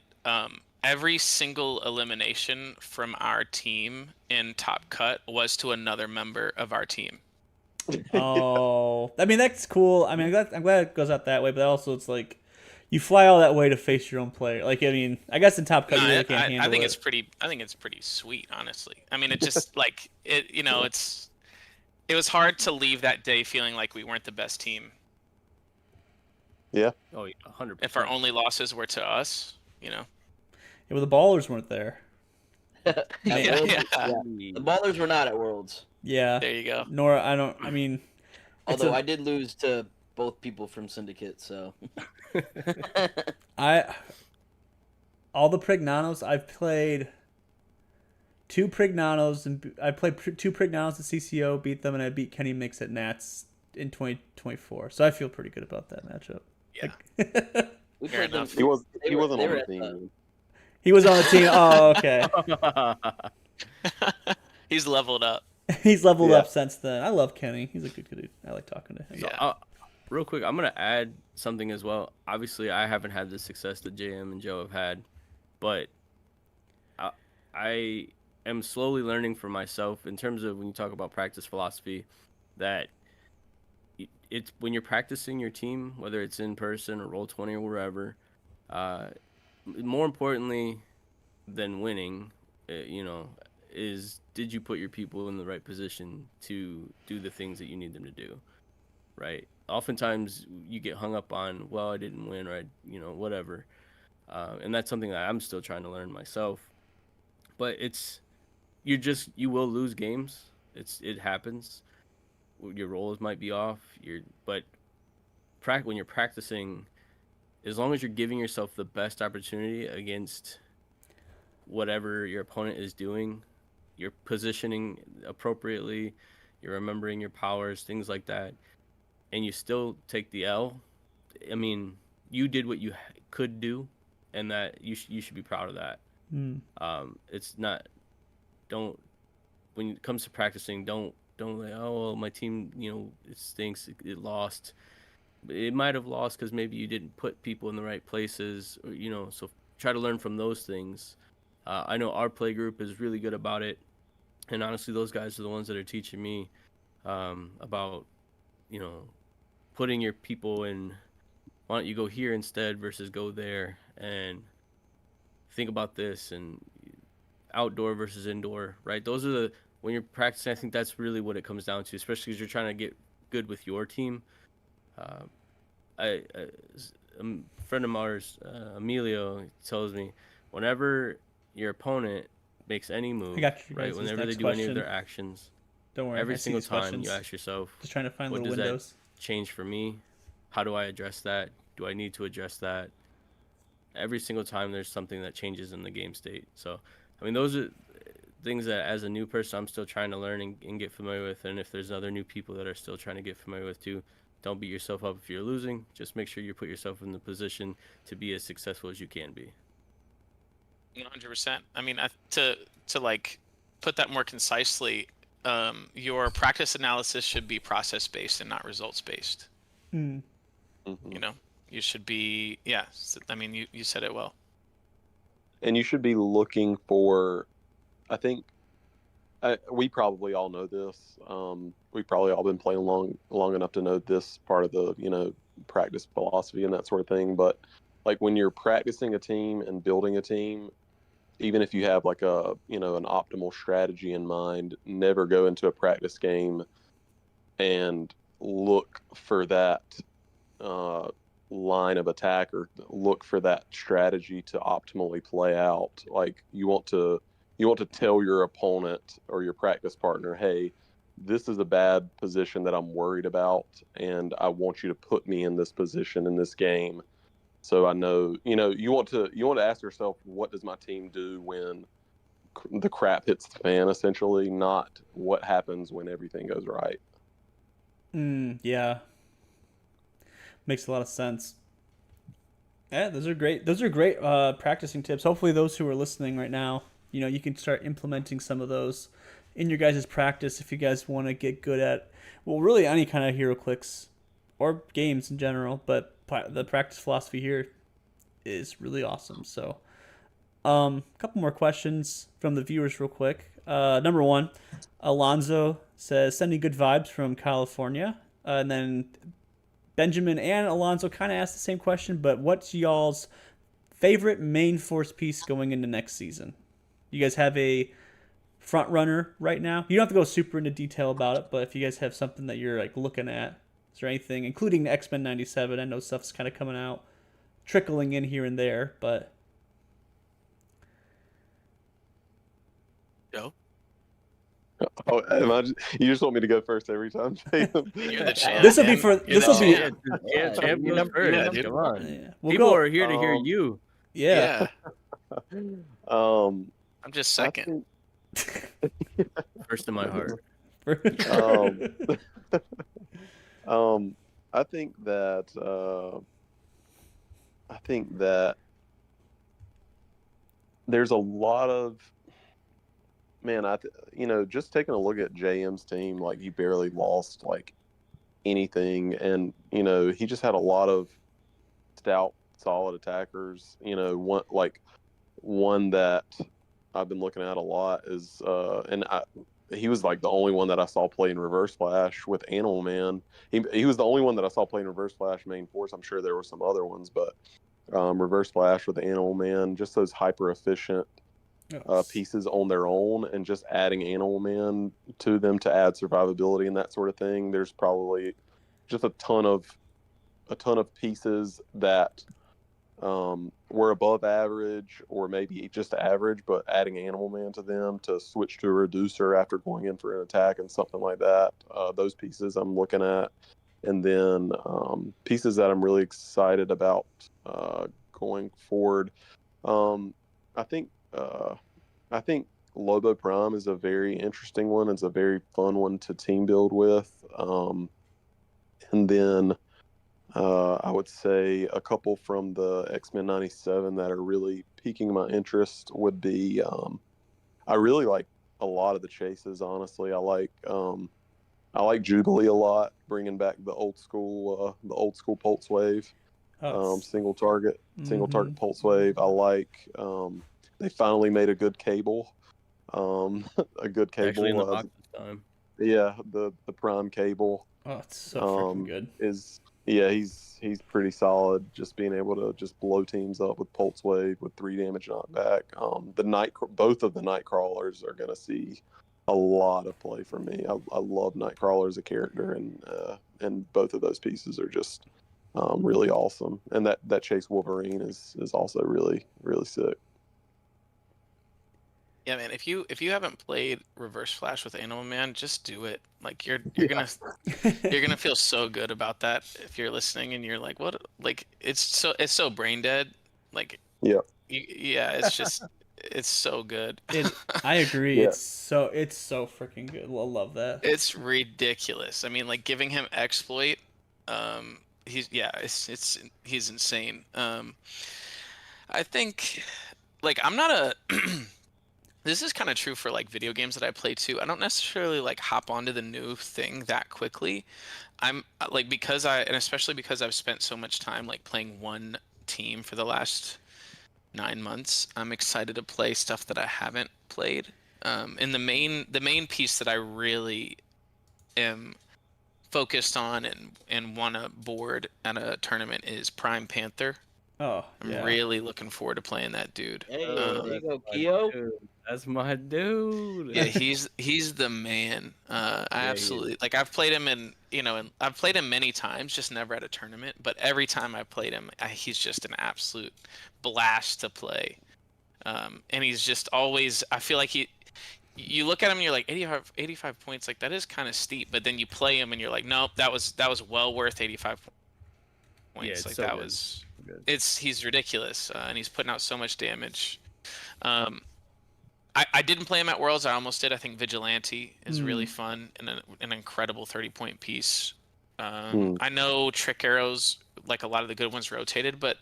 every single elimination from our team in Top Cut was to another member of our team. Oh, I mean that's cool. I mean I'm glad it goes out that way, but also it's like you fly all that way to face your own player. Like I mean, I guess in Top Cut you really can't handle it. I think it's pretty sweet, honestly. I mean, it just like it. It was hard to leave that day feeling like we weren't the best team. Yeah. Oh, 100%. If our only losses were to us, Yeah, well, the ballers weren't there. The ballers were not at Worlds. Yeah. There you go. Nor I mean, although I did lose to both people from Syndicate, so all the Prignanos I've played. 2 Prignanos, and I played 2 Prignanos at CCO, beat them, and I beat Kenny Mix at Nats in 2024. So I feel pretty good about that matchup. Yeah. We Fair played them. enough. He wasn't they on were the at team. He was on the team. Oh, okay. He's leveled up. He's leveled Yeah. up since then. I love Kenny. He's a good dude. I like talking to him. So, Yeah. real quick, I'm gonna add something as well. Obviously, I haven't had the success that JM and Joe have had, but I am slowly learning for myself in terms of when you talk about practice philosophy, that it's when you're practicing your team, whether it's in person or Roll20 or wherever, more importantly than winning, is did you put your people in the right position to do the things that you need them to do, right? Oftentimes you get hung up on, well, I didn't win, or whatever, and that's something that I'm still trying to learn myself. But you will lose games. It happens. Your roles might be off. But when you're practicing, as long as you're giving yourself the best opportunity against whatever your opponent is doing, you're positioning appropriately, you're remembering your powers, things like that, and you still take the L. I mean, you did what you could do, and that you should be proud of that. It's not. Don't, when it comes to practicing, don't like, oh, well, my team, it stinks, it lost. It might have lost because maybe you didn't put people in the right places, or, so try to learn from those things. I know our play group is really good about it, and honestly, those guys are the ones that are teaching me about, putting your people in, why don't you go here instead versus go there, and think about this, and outdoor versus indoor, right? Those are when you're practicing, I think that's really what it comes down to, especially because you're trying to get good with your team. A friend of ours, Emilio, tells me whenever your opponent makes any move, right, whenever they do any of their actions, don't worry, every single time you ask yourself, just trying to find what little does windows. that change for me? How do I address that? Do I need to address that? Every single time there's something that changes in the game state. So, I mean, those are things that as a new person I'm still trying to learn and get familiar with. And if there's other new people that are still trying to get familiar with too, don't beat yourself up if you're losing. Just make sure you put yourself in the position to be as successful as you can be. 100%. I mean, to like put that more concisely, your practice analysis should be process based and not results based. You should be, I mean, you said it well. And you should be looking for, I think, we probably all know this. We've probably all been playing long enough to know this part of the, practice philosophy and that sort of thing. But like when you're practicing a team and building a team, even if you have like an optimal strategy in mind, never go into a practice game and look for that line of attack or look for that strategy to optimally play out. Like you want to tell your opponent or your practice partner, hey, this is a bad position that I'm worried about, and I want you to put me in this position in this game. So I know, you want to ask yourself, what does my team do when the crap hits the fan, essentially, not what happens when everything goes right. Yeah. Makes a lot of sense. Yeah, those are great. Those are great practicing tips. Hopefully those who are listening right now, you can start implementing some of those in your guys' practice if you guys want to get good at, well, really any kind of HEROCLIX or games in general, but the practice philosophy here is really awesome. So a couple more questions from the viewers real quick. Number one, Alonzo says, sending good vibes from California. And then Benjamin and Alonzo kind of asked the same question, but what's y'all's favorite main force piece going into next season? You guys have a front runner right now? You don't have to go super into detail about it, but if you guys have something that you're like looking at, is there anything, including the X-Men 97? I know stuff's kind of coming out, trickling in here and there, but... Joe? Oh, you just want me to go first every time? You're the champ. This will be for... This will be... Champ goes first. Come on. Yeah. People are here to hear you. Yeah. I'm just second. First in my heart. I think that there's a lot of man. Just taking a look at JM's team, like he barely lost like anything, and he just had a lot of stout, solid attackers. One that I've been looking at a lot is he was like the only one that I saw play in Reverse Flash with Animal Man. He was the only one that I saw play in Reverse Flash main force. I'm sure there were some other ones, but Reverse Flash with Animal Man, just those hyper efficient pieces on their own, and just adding Animal Man to them to add survivability and that sort of thing. There's probably just a ton of pieces that were above average or maybe just average, but adding Animal Man to them to switch to a reducer after going in for an attack and something like that. Those pieces I'm looking at. And then pieces that I'm really excited about going forward. I think Lobo Prime is a very interesting one. It's a very fun one to team build with. And then I would say a couple from the X-Men 97 that are really piquing my interest would be I really like a lot of the chases, honestly. I like Jubilee a lot, bringing back the old school pulse wave, single target pulse wave. I like they finally made a good cable, a good cable. Actually in the box this time. Yeah, the Prime cable. Oh, it's so freaking good. He's pretty solid. Just being able to just blow teams up with pulse wave with 3 damage knockback. Both of the night crawlers are gonna see a lot of play from me. I love Nightcrawler as a character, and both of those pieces are just really awesome. And that Chase Wolverine is also really, really sick. Yeah, man. If you haven't played Reverse Flash with Animal Man, just do it. Like you're gonna feel so good about that if you're listening and you're like, what? Like it's so brain dead. Like it's just it's so good. I agree. Yeah. It's so freaking good. I love that. It's ridiculous. I mean, like giving him exploit. He's insane. I think like I'm not a. This is kind of true for like video games that I play too. I don't necessarily like hop onto the new thing that quickly. I'm like and especially because I've spent so much time like playing one team for the last 9 months. I'm excited to play stuff that I haven't played. And the main piece that I really am focused on and want to board at a tournament is Prime Panther. Oh, I'm yeah. really looking forward to playing that dude. Hey, there you go, Keo. That's my dude. Yeah, he's the man. I absolutely like. I've played him and I've played him many times, just never at a tournament. But every time I played him, he's just an absolute blast to play. And he's just always. I feel like you look at him and you're like 85 points. Like that is kind of steep. But then you play him and you're like, nope, that was well worth 85 points. Yeah, like so that good. was. Good. He's ridiculous, and he's putting out so much damage. I didn't play him at Worlds. I almost did. I think Vigilante is really fun and an incredible 30-point piece. I know Trick Arrows, like a lot of the good ones, rotated, but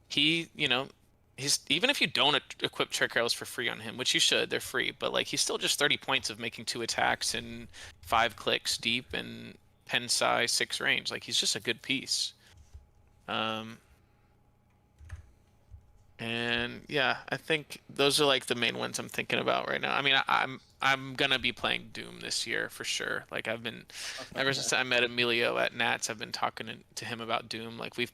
he's even if you don't equip Trick Arrows for free on him, which you should, they're free, but like he's still just 30 points of making 2 attacks and 5 clicks deep and pen size 6 range. Like he's just a good piece. And yeah, I think those are like the main ones I'm thinking about right now. I mean, I'm gonna be playing Doom this year for sure. Like I've been ever since I met Emilio at Nats, I've been talking to him about Doom. Like we've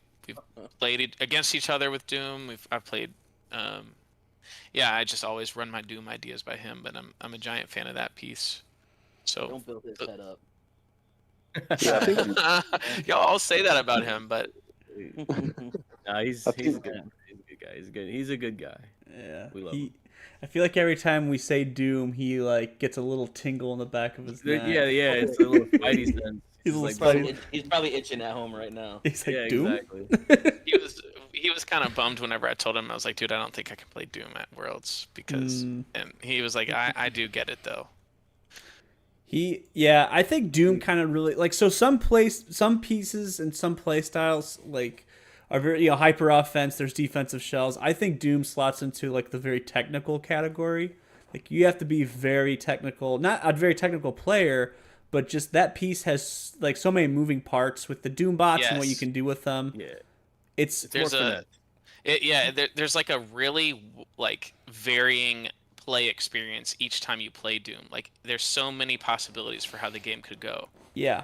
played against each other with Doom. I've played. I just always run my Doom ideas by him, but I'm a giant fan of that piece. So Don't build his head up. Y'all all say that about him, but Nah, he's good. He's a good guy. He's a good guy. Yeah. We love him. I feel like every time we say Doom, he like gets a little tingle in the back of his neck. Yeah, it's a little Spidey sense. He's He's probably itching at home right now. He's like, Yeah, Doom? exactly. he was kind of bummed whenever I told him. I was like, dude, I don't think I can play Doom at Worlds because, and he was like, I do get it though. I think Doom kind of really like so some pieces and some play styles like are very hyper offense. There's defensive shells. I think Doom slots into like the very technical category. Like you have to be very technical, not a very technical player, but just that piece has like so many moving parts with the Doom bots and what you can do with them. Yeah, It's There's there's like a really like varying play experience each time you play Doom. Like there's so many possibilities for how the game could go. Yeah,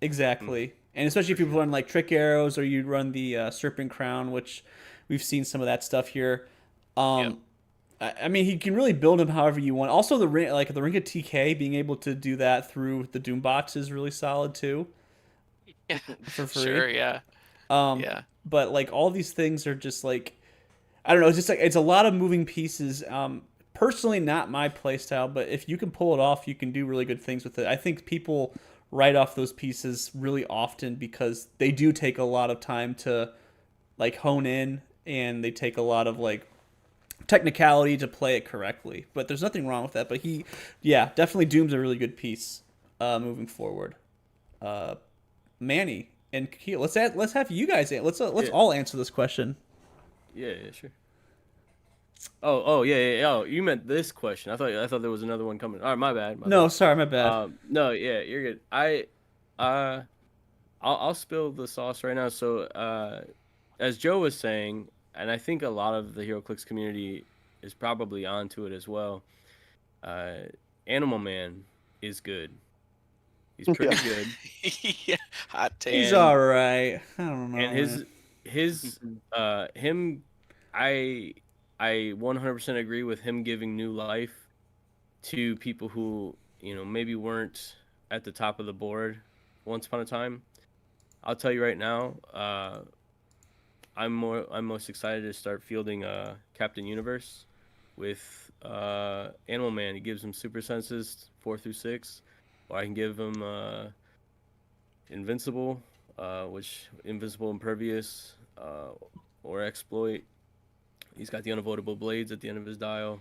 exactly. And especially if you run like trick arrows or you run the serpent crown, which we've seen some of that stuff here. Yep. I mean, he can really build him however you want. Also, the ring of TK, being able to do that through the Doom bots is really solid too. Yeah, for free. Sure, yeah. Yeah. But like all these things are just like, I don't know. It's just like it's a lot of moving pieces. Personally, not my playstyle, but if you can pull it off, you can do really good things with it. I think people write off those pieces really often because they do take a lot of time to like hone in, and they take a lot of like technicality to play it correctly. But there's nothing wrong with that. But definitely Doom's a really good piece moving forward. Manny and Keel, let's have you guys all answer this question. Yeah, sure. Oh, yeah. Oh, you meant this question. I thought there was another one coming. All right, my bad. Sorry, my bad. No, yeah, you're good. I'll spill the sauce right now. So, as Joe was saying, and I think a lot of the HEROCLIX community is probably onto it as well. Animal Man is good. He's pretty good. Yeah, hot take. He's all right. I don't know. And him, I 100% agree with him giving new life to people who maybe weren't at the top of the board once upon a time. I'll tell you right now, I'm most excited to start fielding Captain Universe with Animal Man. He gives him super senses 4 through 6, or I can give him Invincible, which Invincible Impervious, or Exploit. He's got the unavoidable blades at the end of his dial.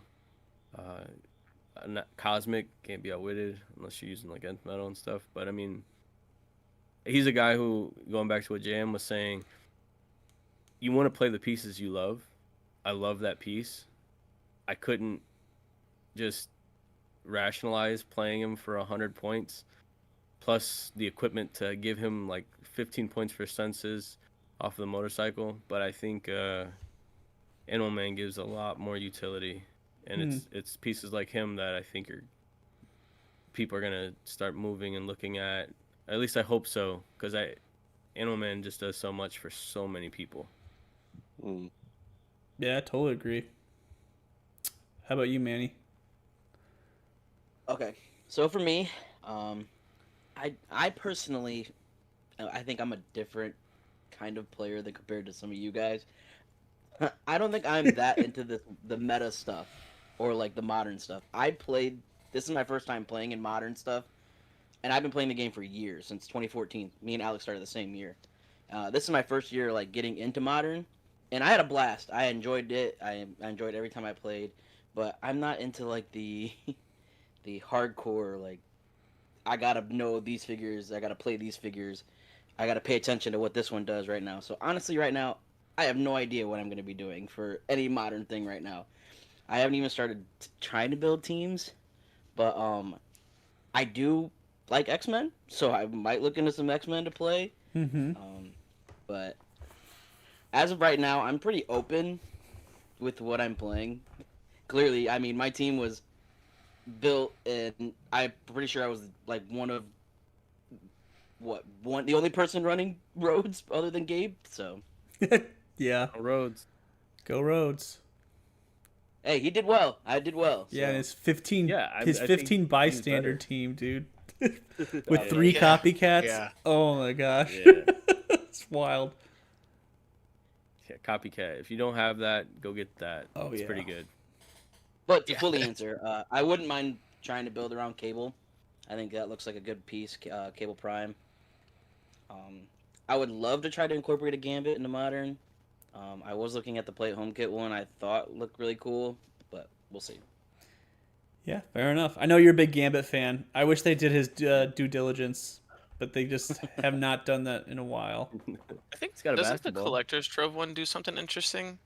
Cosmic can't be outwitted unless you're using like nth metal and stuff. But I mean, he's a guy who, going back to what JM was saying, you want to play the pieces you love. I love that piece. I couldn't just rationalize playing him for 100 points, plus the equipment to give him like 15 points for senses off of the motorcycle. But I think Animal Man gives a lot more utility, and it's pieces like him that I think people are gonna start moving and looking at. At least I hope so, because Animal Man just does so much for so many people. Yeah, I totally agree. How about you, Manny? Okay, so for me, I personally, I think I'm a different kind of player than compared to some of you guys. I don't think I'm that into the meta stuff or like the modern stuff. This is my first time playing in modern stuff, and I've been playing the game for years, since 2014. Me and Alex started the same year. This is my first year like getting into modern, and I had a blast. I enjoyed it. I enjoyed every time I played, but I'm not into like the hardcore, like I gotta know these figures, I gotta play these figures, I gotta pay attention to what this one does right now. So honestly, right now, I have no idea what I'm gonna be doing for any modern thing right now. I haven't even started trying to build teams, but I do like X-Men, so I might look into some X-Men to play. But as of right now, I'm pretty open with what I'm playing. Clearly, I mean, my team was built, and I'm pretty sure I was like the only person running roads other than Gabe. So yeah, go roads. Hey, he did well. I did well. Yeah, and his 15 15 bystander team, dude, with 3 copycats. Yeah. Oh my gosh, Yeah. it's wild. Yeah, copycat. If you don't have that, go get that. Oh, it's yeah. pretty good. But to fully answer, I wouldn't mind trying to build around Cable. I think that looks like a good piece, Cable Prime. I would love to try to incorporate a Gambit into Modern. I was looking at the Play at Home Kit one. I thought looked really cool, but we'll see. Yeah, fair enough. I know you're a big Gambit fan. I wish they did his due diligence, but they just have not done that in a while. I think He's got a doesn't the basketball. Collector's Trove one do something interesting,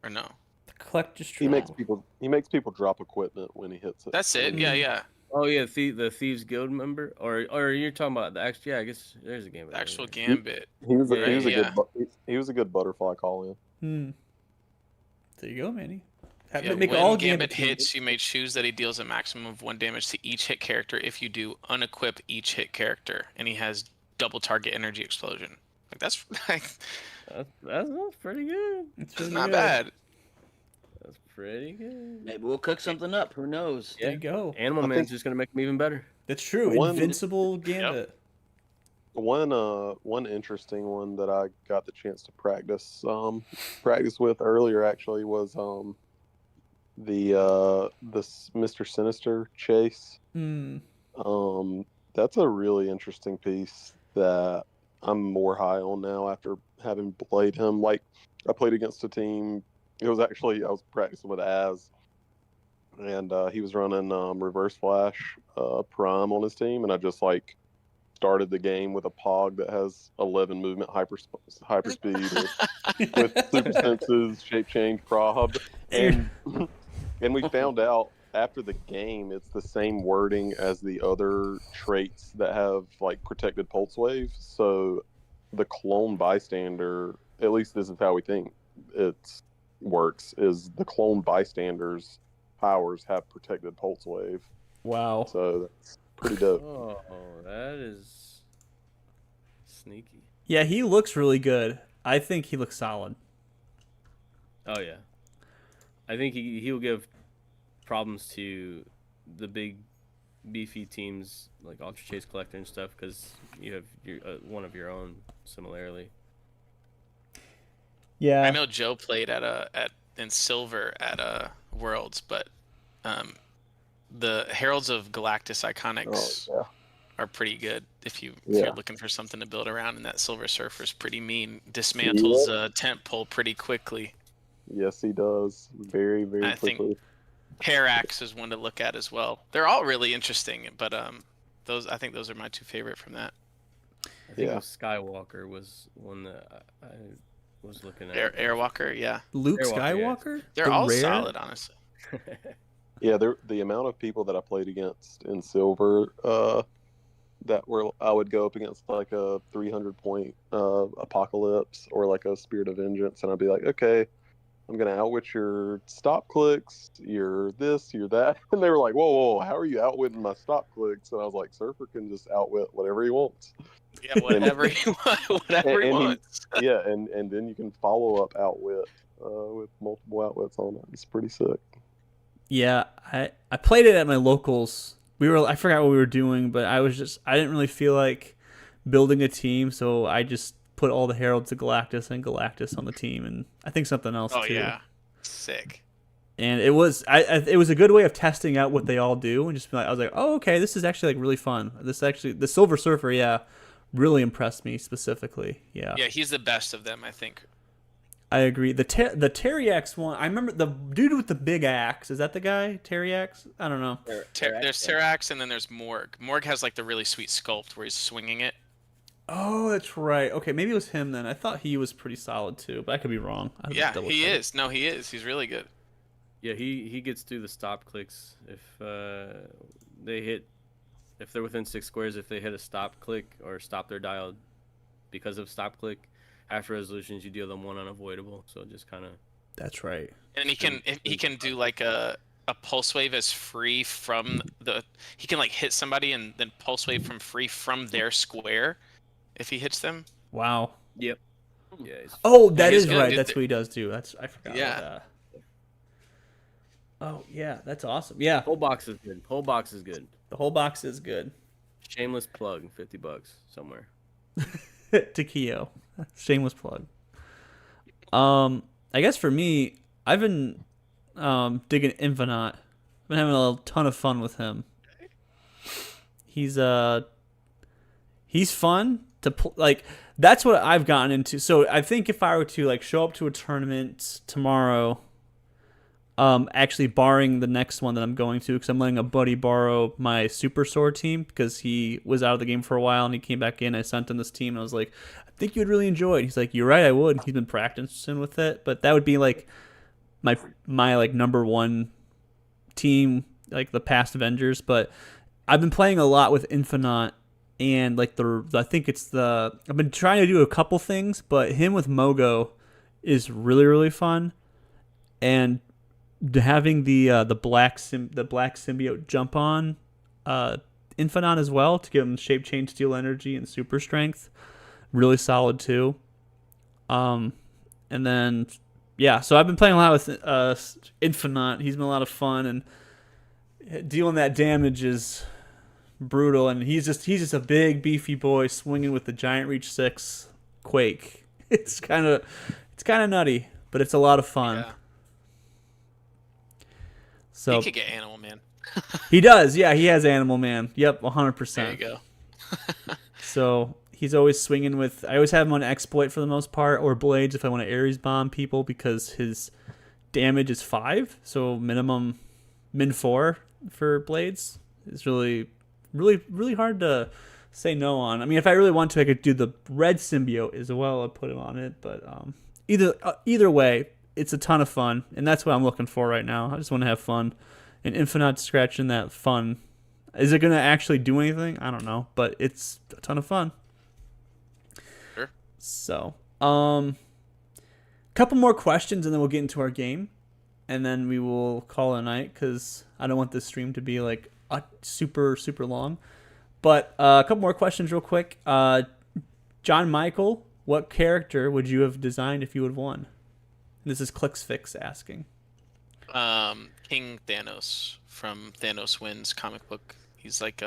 or no? The Collector's He makes Trove. people drop equipment when he hits it. That's it. Yeah, yeah. Oh yeah, the Thieves Guild member, or you're talking about the actual? Yeah, I guess there's a game. The actual Gambit. He was a, Yeah, he was a yeah. he was a good butterfly call in. There you go, Manny. Yeah, Make when all Gambit teams- hits, you may choose that he deals a maximum of 1 damage to each hit character. If you do, unequip each hit character, and he has double target energy explosion. Like that's That's pretty good. It's that's really not good. bad. That's pretty good. Maybe we'll cook something up. Who knows? There you go. Animal I Man's think- just gonna make him even better. That's true. One- Invincible Gambit. One interesting one that I got the chance to practice with earlier actually was this Mr. Sinister chase. That's a really interesting piece that I'm more high on now after having played him. Like I played against a team. I was practicing with Az, and he was running Reverse Flash Prime on his team, and I just like started the game with a Pog that has 11 movement hyperspeed with super senses, shape change, prob, and we found out after the game it's the same wording as the other traits that have like protected pulse wave. So the clone bystander, at least this is how we think it works, is the clone bystander's powers have protected pulse wave. Wow. So that's pretty dope. Oh, that is sneaky. Yeah, he looks really good. I think he looks solid. Oh yeah, I think he'll give problems to the big beefy teams like Ultra Chase Collector and stuff because you have one of your own similarly. Yeah. I know Joe played in silver at Worlds, but the Heralds of Galactus Iconics Oh, yeah. are pretty good if you're Yeah. looking for something to build around, and that Silver Surfer's pretty mean. Dismantles tent pole pretty quickly. Yes, he does. Very, very I think- quickly. Parax is one to look at as well. They're all really interesting, but I think those are my two favorite from that. I think Yeah. Skywalker was one that I was looking at. Airwalker, yeah. Luke Airwalker, yeah. Skywalker? They're The all rare? solid, honestly. Yeah, the amount of people that I played against in silver I would go up against like a 300 point apocalypse or like a Spirit of Vengeance, and I'd be like, okay, I'm gonna outwit your stop clicks, your this, your that, and they were like, whoa, how are you outwitting my stop clicks? And I was like, Surfer can just outwit whatever he wants. Yeah, whatever he wants. Yeah, and then you can follow up outwit with multiple outwits on it. It's pretty sick. Yeah, I played it at my locals. I forgot what we were doing, but I didn't really feel like building a team, so I just put all the Heralds of Galactus and Galactus on the team, and I think something else Oh too. yeah, sick. And it was it was a good way of testing out what they all do, and just be like, I was like, oh okay, this is actually like really fun. The Silver Surfer, yeah, really impressed me specifically. Yeah, Yeah, he's the best of them, I think. I agree. The Teriax one, I remember the dude with the big axe. Is that the guy? Teriax? I don't know. There's Terax, and then there's Morg. Morg has like the really sweet sculpt where he's swinging it. Oh, that's right. Okay, maybe it was him then. I thought he was pretty solid too, but I could be wrong. I Yeah, he is. No, he is. He's really good. Yeah, he gets through the stop clicks if they're within 6 squares. If they hit a stop click or stop their dial because of stop click, after resolutions you deal them 1 unavoidable. So just kind of. That's right. And he can do like a pulse wave as free from the. He can like hit somebody and then pulse wave from free from their square, if he hits them. Wow. Yep. Yeah. Oh, that he's is gonna right. do That's what he does too. I forgot Yeah. about that. Oh yeah, that's awesome. Yeah, Whole box is good. Whole box is good. the whole box is good. Shameless plug. $50 somewhere. To Keo. Shameless plug. I guess for me, I've been digging Infinite. I've been having a ton of fun with him. He's fun to like. That's what I've gotten into. So I think if I were to like show up to a tournament tomorrow, Actually, barring the next one that I'm going to, because I'm letting a buddy borrow my Super Sword team because he was out of the game for a while and he came back in. I sent him this team and I was like, I think you would really enjoy it. He's like, you're right, I would. He's been practicing with it, but that would be like my like number one team, like the past Avengers. But I've been playing a lot with Infinite and like I think it's I've been trying to do a couple things, but him with Mogo is really really fun, and having the black symbiote jump on Infinite as well to give him shape change, steal energy, and super strength, really solid too. And then yeah, so I've been playing a lot with Infinite. He's been a lot of fun, and dealing that damage is brutal. And he's just a big beefy boy swinging with the giant reach 6 Quake. It's kind of nutty, but it's a lot of fun. Yeah. So he could get Animal Man. He does, yeah. He has Animal Man. Yep, 100%. There you go. So he's always swinging with. I always have him on exploit for the most part, or blades if I want to Ares bomb people, because his damage is 5, so minimum min 4 for blades. It's really, really, really hard to say no on. I mean, if I really want to, I could do the red symbiote as well. I'd put him on it, but either way, it's a ton of fun, and that's what I'm looking for right now. I just want to have fun, and Infinite scratching that fun. Is it going to actually do anything? I don't know, but it's a ton of fun. Sure. So, couple more questions, and then we'll get into our game, and then we will call it a night, because I don't want this stream to be like super, super long. But a couple more questions real quick. John Michael, what character would you have designed if you would have won? This is ClicksFix asking. King Thanos from Thanos Wins comic book. He's like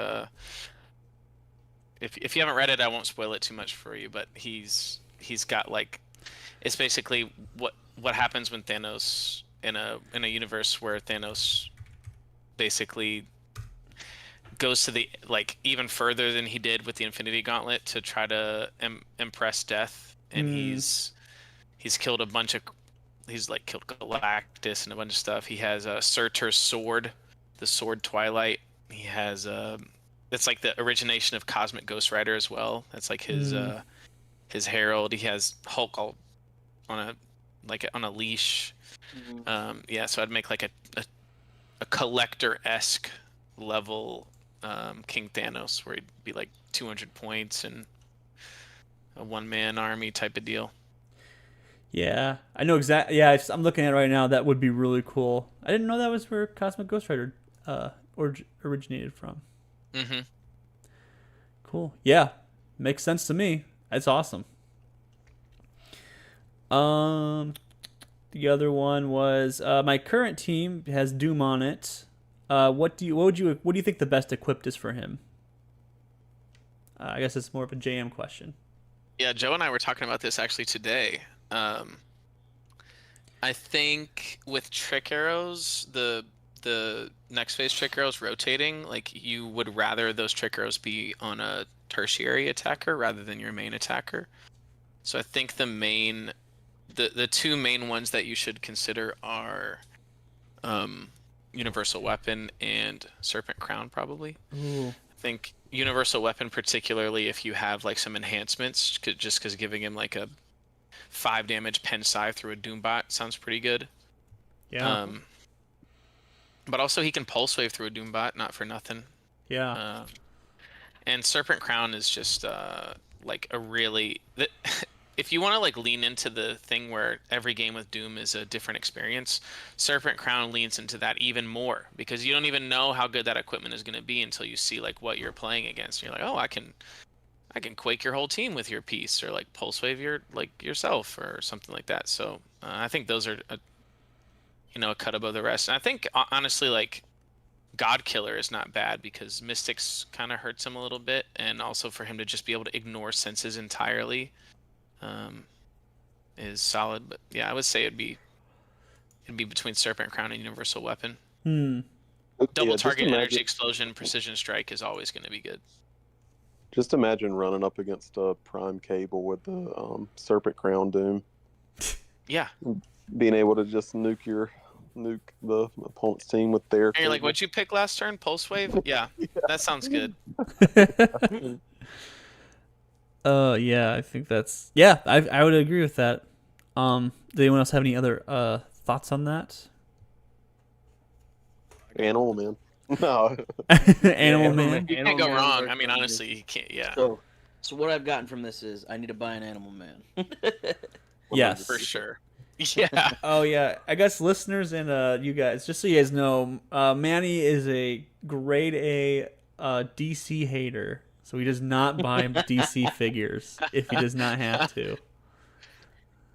if you haven't read it, I won't spoil it too much for you, but he's got like, it's basically what happens when Thanos in a universe where Thanos basically goes to the like even further than he did with the Infinity Gauntlet to try to impress Death, and he's killed a bunch of. He's like killed Galactus and a bunch of stuff. He has Surtur's sword, the sword Twilight. He has it's like the origination of Cosmic Ghost Rider as well. That's like his herald. He has Hulk all on a leash. Yeah, so I'd make like a collector-esque level King Thanos, where he'd be like 200 points and a one-man army type of deal. Yeah, I know exactly. Yeah, I'm looking at it right now. That would be really cool. I didn't know that was where Cosmic Ghost Rider originated from. Mm-hmm. Cool. Yeah, makes sense to me. That's awesome. The other one was my current team has Doom on it. What do you think the best equipped is for him? I guess it's more of a JM question. Yeah, Joe and I were talking about this actually today. I think with trick arrows, the next phase trick arrows rotating, like you would rather those trick arrows be on a tertiary attacker rather than your main attacker. So I think the two main ones that you should consider are Universal Weapon and Serpent Crown probably. Ooh. I think Universal Weapon, particularly if you have like some enhancements, just because giving him like a 5 damage pen scythe through a Doombot sounds pretty good. Yeah. But also he can pulse wave through a Doombot, not for nothing. Yeah. And Serpent Crown is just like a really if you want to like lean into the thing where every game with Doom is a different experience, Serpent Crown leans into that even more, because you don't even know how good that equipment is going to be until you see like what you're playing against. And you're like, oh, I can quake your whole team with your piece, or like pulse wave yourself or something like that. So I think those are a cut above the rest. And I think honestly, like God Killer is not bad, because Mystics kind of hurts him a little bit, and also for him to just be able to ignore senses entirely is solid. But yeah, I would say it'd be between Serpent Crown and Universal Weapon. Double target energy explosion, precision strike is always going to be good. Just imagine running up against a Prime Cable with the Serpent Crown Doom. Yeah. Being able to just nuke nuke the opponent's team with their. And you're like, what'd you pick last turn? Pulse wave? Yeah, that sounds good. Yeah, I think that's I would agree with that. Does anyone else have any other thoughts on that? Animal Man. No. Animal Man. You can't go wrong. I mean, honestly, you can't. Yeah. So what I've gotten from this is I need to buy an Animal Man. Yes, for sure. Yeah. Oh yeah. I guess listeners and you guys, just so you guys know, Manny is a grade A DC hater. So he does not buy DC figures if he does not have to.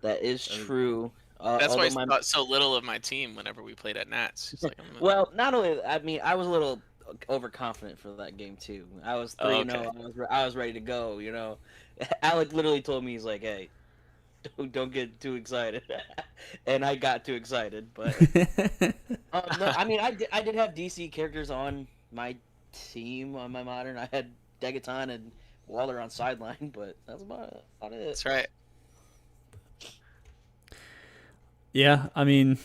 That is true. That's why I thought so little of my team whenever we played at Nats. It's like, well, not only I mean, I was a little overconfident for that game too. I was 3-0. I was ready to go. You know, Alec literally told me, he's like, "Hey, don't get too excited," and I got too excited. But no, I mean, I did have DC characters on my team on my modern. I had Degaton and Waller on sideline, but that's about it. That's right. Yeah, I mean,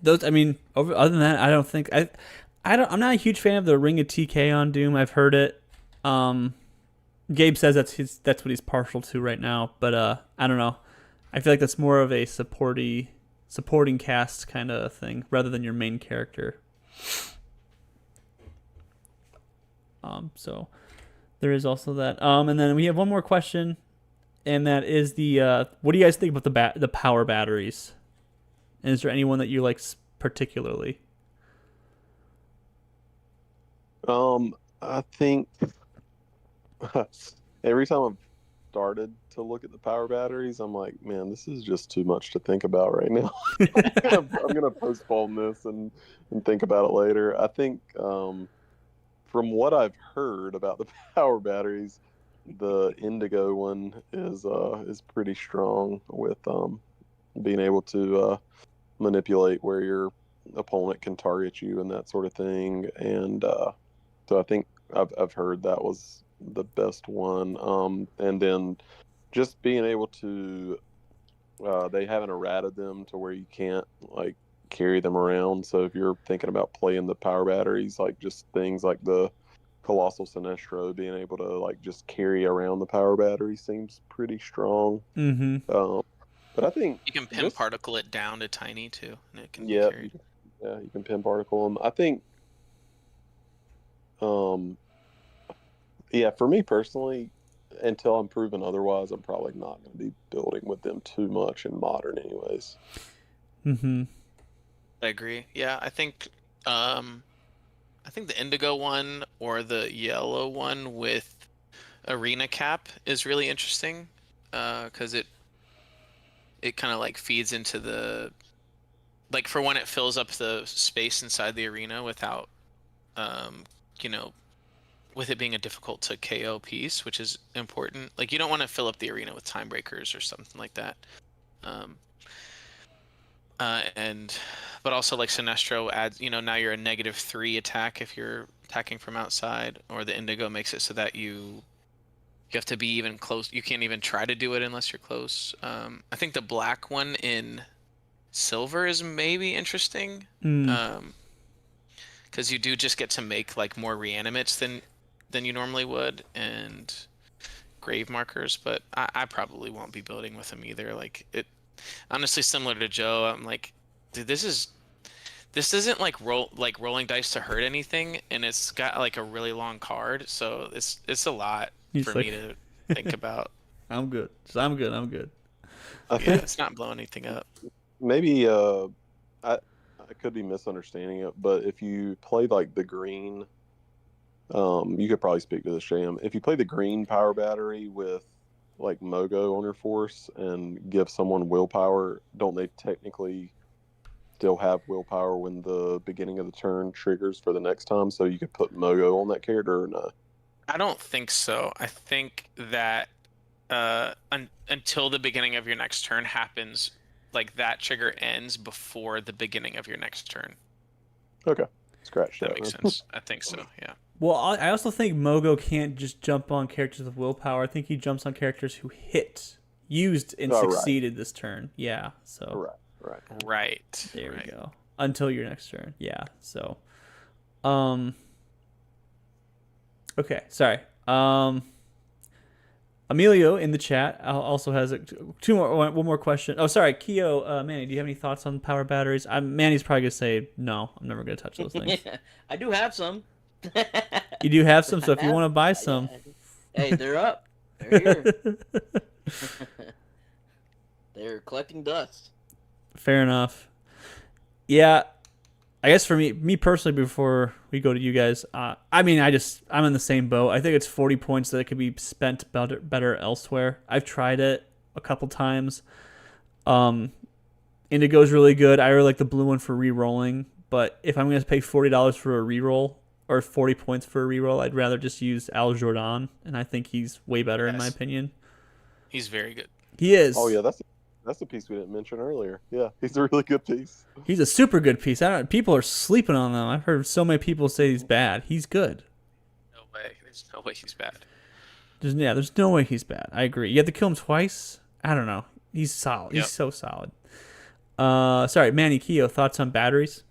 those. I mean, other than that, I don't think I'm not a huge fan of the Ring of TK on Doom. I've heard it. Gabe says that's what he's partial to right now, but I don't know. I feel like that's more of a supporting cast kind of thing rather than your main character. So there is also that. And then we have one more question, and that is what do you guys think about the power batteries? And is there anyone that you like particularly? I think every time I've started to look at the power batteries, I'm like, man, this is just too much to think about right now. I'm gonna postpone this and think about it later. I think from what I've heard about the power batteries, the Indigo one is pretty strong with being able to manipulate where your opponent can target you and that sort of thing. And so I think I've heard that was the best one. And then just being able to they haven't errated them to where you can't like carry them around. So if you're thinking about playing the power batteries, like just things like the Colossal Sinestro, being able to like just carry around the power battery seems pretty strong. Mm-hmm. But I think you can pin particle it down to tiny too, and it can be yeah, carried. Yeah, you can pin particle them. I think, yeah, for me personally, until I'm proven otherwise, I'm probably not going to be building with them too much in modern, anyways. Mm-hmm. I agree. Yeah, I think the Indigo one or the yellow one with Arena Cap is really interesting, because it kind of like feeds into the, like, for when it fills up the space inside the arena without with it being a difficult to KO piece, which is important. Like, you don't want to fill up the arena with time breakers or something like that. But also, like, Sinestro adds, now you're a -3 attack if you're attacking from outside, or the Indigo makes it so that you have to be even close. You can't even try to do it unless you're close. I think the black one in silver is maybe interesting, because you do just get to make like more reanimates than you normally would, and grave markers. But I probably won't be building with them either. Like, it honestly, similar to Joe, I'm like, dude, this isn't like rolling dice to hurt anything, and it's got like a really long card, so it's a lot for me to think about. I'm good. I'm good. I think it's not blowing anything up. Maybe I could be misunderstanding it, but if you play like the green, you could probably speak to the Sham. If you play the green power battery with like Mogo on your force and give someone willpower, don't they technically still have willpower when the beginning of the turn triggers for the next time? So you could put Mogo on that character or not? I don't think so. I think that until the beginning of your next turn happens, like, that trigger ends before the beginning of your next turn. Okay. Scratch that. That makes sense. I think so, yeah. Well, I also think Mogo can't just jump on characters with willpower. I think he jumps on characters who used and succeeded this turn. Yeah, so. Right. Right. There we go. Until your next turn. Yeah. So, okay. Sorry. Emilio in the chat also has one more question. Oh, sorry, Keo, Manny, do you have any thoughts on power batteries? Manny's probably gonna say no. I'm never gonna touch those things. I do have some. You do have some, so if you want to buy some, hey, they're up. They're here. They're collecting dust. Fair enough. Yeah, I guess for me personally, before we go to you guys, I'm in the same boat. I think it's 40 points that could be spent better elsewhere. I've tried it a couple times. Indigo's really good. I really like the blue one for re-rolling, but if I'm going to pay $40 for a re-roll or 40 points for a re-roll, I'd rather just use Al Jordan, and I think he's way better in my opinion. He's very good. He is. Oh yeah, that's the piece we didn't mention earlier. Yeah, he's a really good piece. He's a super good piece. People are sleeping on them. I've heard so many people say he's bad. He's good. No way. There's no way he's bad. There's no way he's bad. I agree. You have to kill him twice? I don't know. He's solid. Yep. He's so solid. Sorry, Manny, Keo, thoughts on batteries?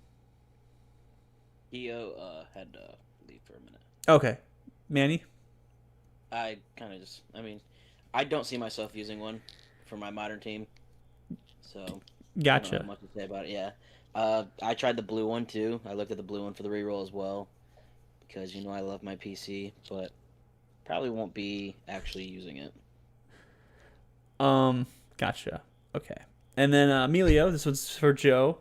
Keo had to leave for a minute. Okay. Manny? I don't see myself using one for my modern team. So Gotcha. I don't have much to say about it. Yeah. I tried the blue one too. I looked at the blue one for the reroll as well because I love my PC, but probably won't be actually using it. Gotcha. Okay. And then Emilio, this one's for Joe.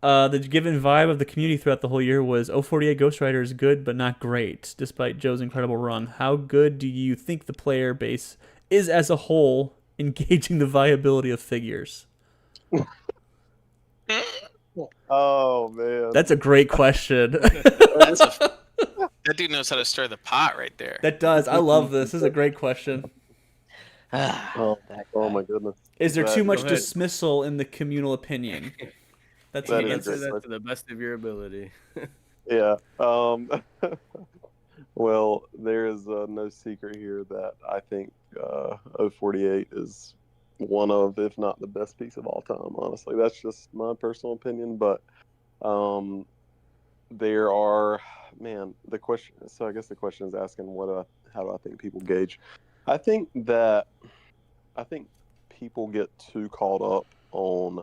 The given vibe of the community throughout the whole year was 048 Ghost Rider is good but not great, despite Joe's incredible run. How good do you think the player base is as a whole in gauging the viability of figures? Oh man, That's a great question. That dude knows how to stir the pot right there. That does. I love this. This is a great question. oh my goodness. Is there too much dismissal in the communal opinion? That's That an is answer. Answer that to the best of your ability. Yeah. Well, there is no secret here that I think 048 is one of, if not the best piece of all time. Honestly, that's just my personal opinion. But there are, the question. So I guess the question is asking, how do I think people gauge? I think people get too caught up on.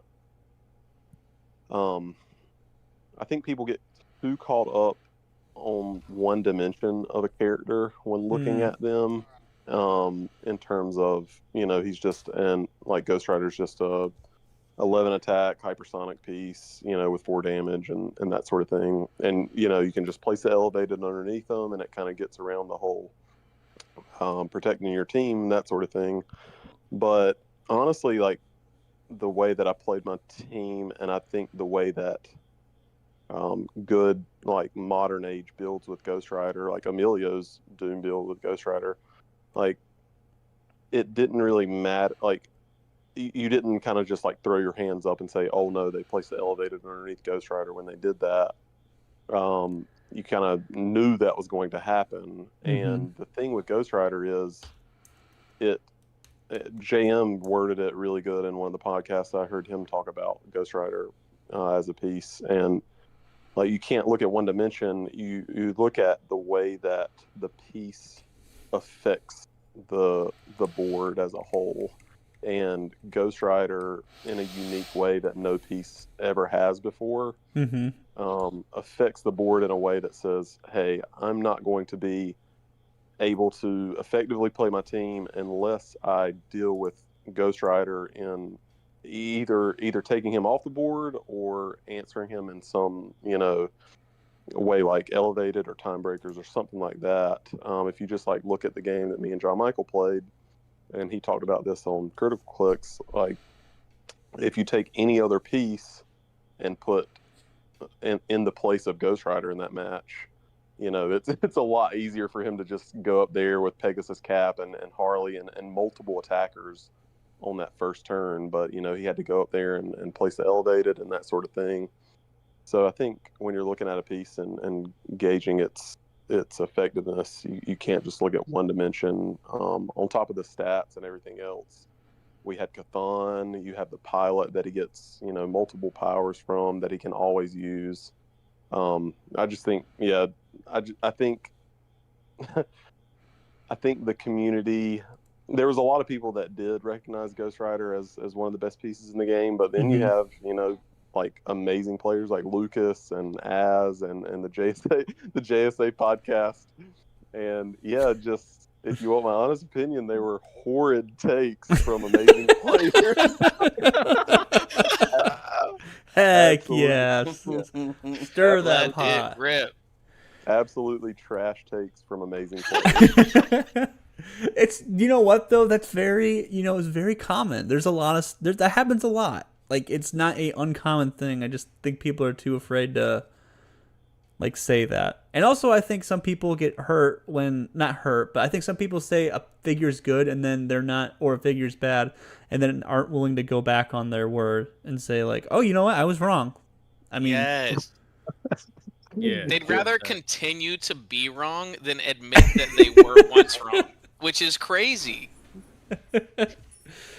I think people get too caught up on one dimension of a character when looking at them. In terms of, he's just, and like Ghost Rider's just a 11 attack hypersonic piece, with 4 damage and that sort of thing. And, you can just place it elevated underneath them and it kind of gets around the whole protecting your team, that sort of thing. But honestly, like the way that I played my team, and I think the way that good like modern age builds with Ghost Rider, like Emilio's Doom build with Ghost Rider, like it didn't really matter. Like you didn't kind of just like throw your hands up and say, oh no, they placed the elevated underneath Ghost Rider when they did that. You kind of knew that was going to happen. And the thing with Ghost Rider is JM worded it really good in one of the podcasts. I heard him talk about Ghost Rider as a piece, and like you can't look at one dimension. You look at the way that the piece affects the board as a whole, and Ghost Rider in a unique way that no piece ever has before affects the board in a way that says, "Hey, I'm not going to be able to effectively play my team unless I deal with Ghost Rider in either taking him off the board or answering him in some way like elevated or time breakers or something like that." If you just like look at the game that me and John Michael played, and he talked about this on HEROCLIX, like if you take any other piece and put in the place of Ghost Rider in that match, it's a lot easier for him to just go up there with Pegasus Cap and Harley and multiple attackers on that first turn. But, he had to go up there and place the elevated and that sort of thing. So I think when you're looking at a piece and gauging its effectiveness, you can't just look at one dimension on top of the stats and everything else. We had Chthon. You have the pilot that he gets, multiple powers from that he can always use. I just think, yeah, I think, I think the community. There was a lot of people that did recognize Ghost Rider as one of the best pieces in the game, but then you have, like amazing players like Lucas and Az and the JSA podcast. And yeah, just if you want my honest opinion, they were horrid takes from amazing players. Heck yes. Stir that Let pot. it rip. Absolutely trash takes from amazing players. It's, you know what though, that's very, it's very common. There's a lot of that happens a lot. Like, it's not a uncommon thing. I just think people are too afraid to like say that. And also I think some people get hurt when, not hurt, but I think some people say a figure's good and then they're not, or a figure's bad, and then aren't willing to go back on their word and say like, oh, you know what, I was wrong. I mean, Yes. Yeah. They'd rather continue to be wrong than admit that they were once wrong, which is crazy.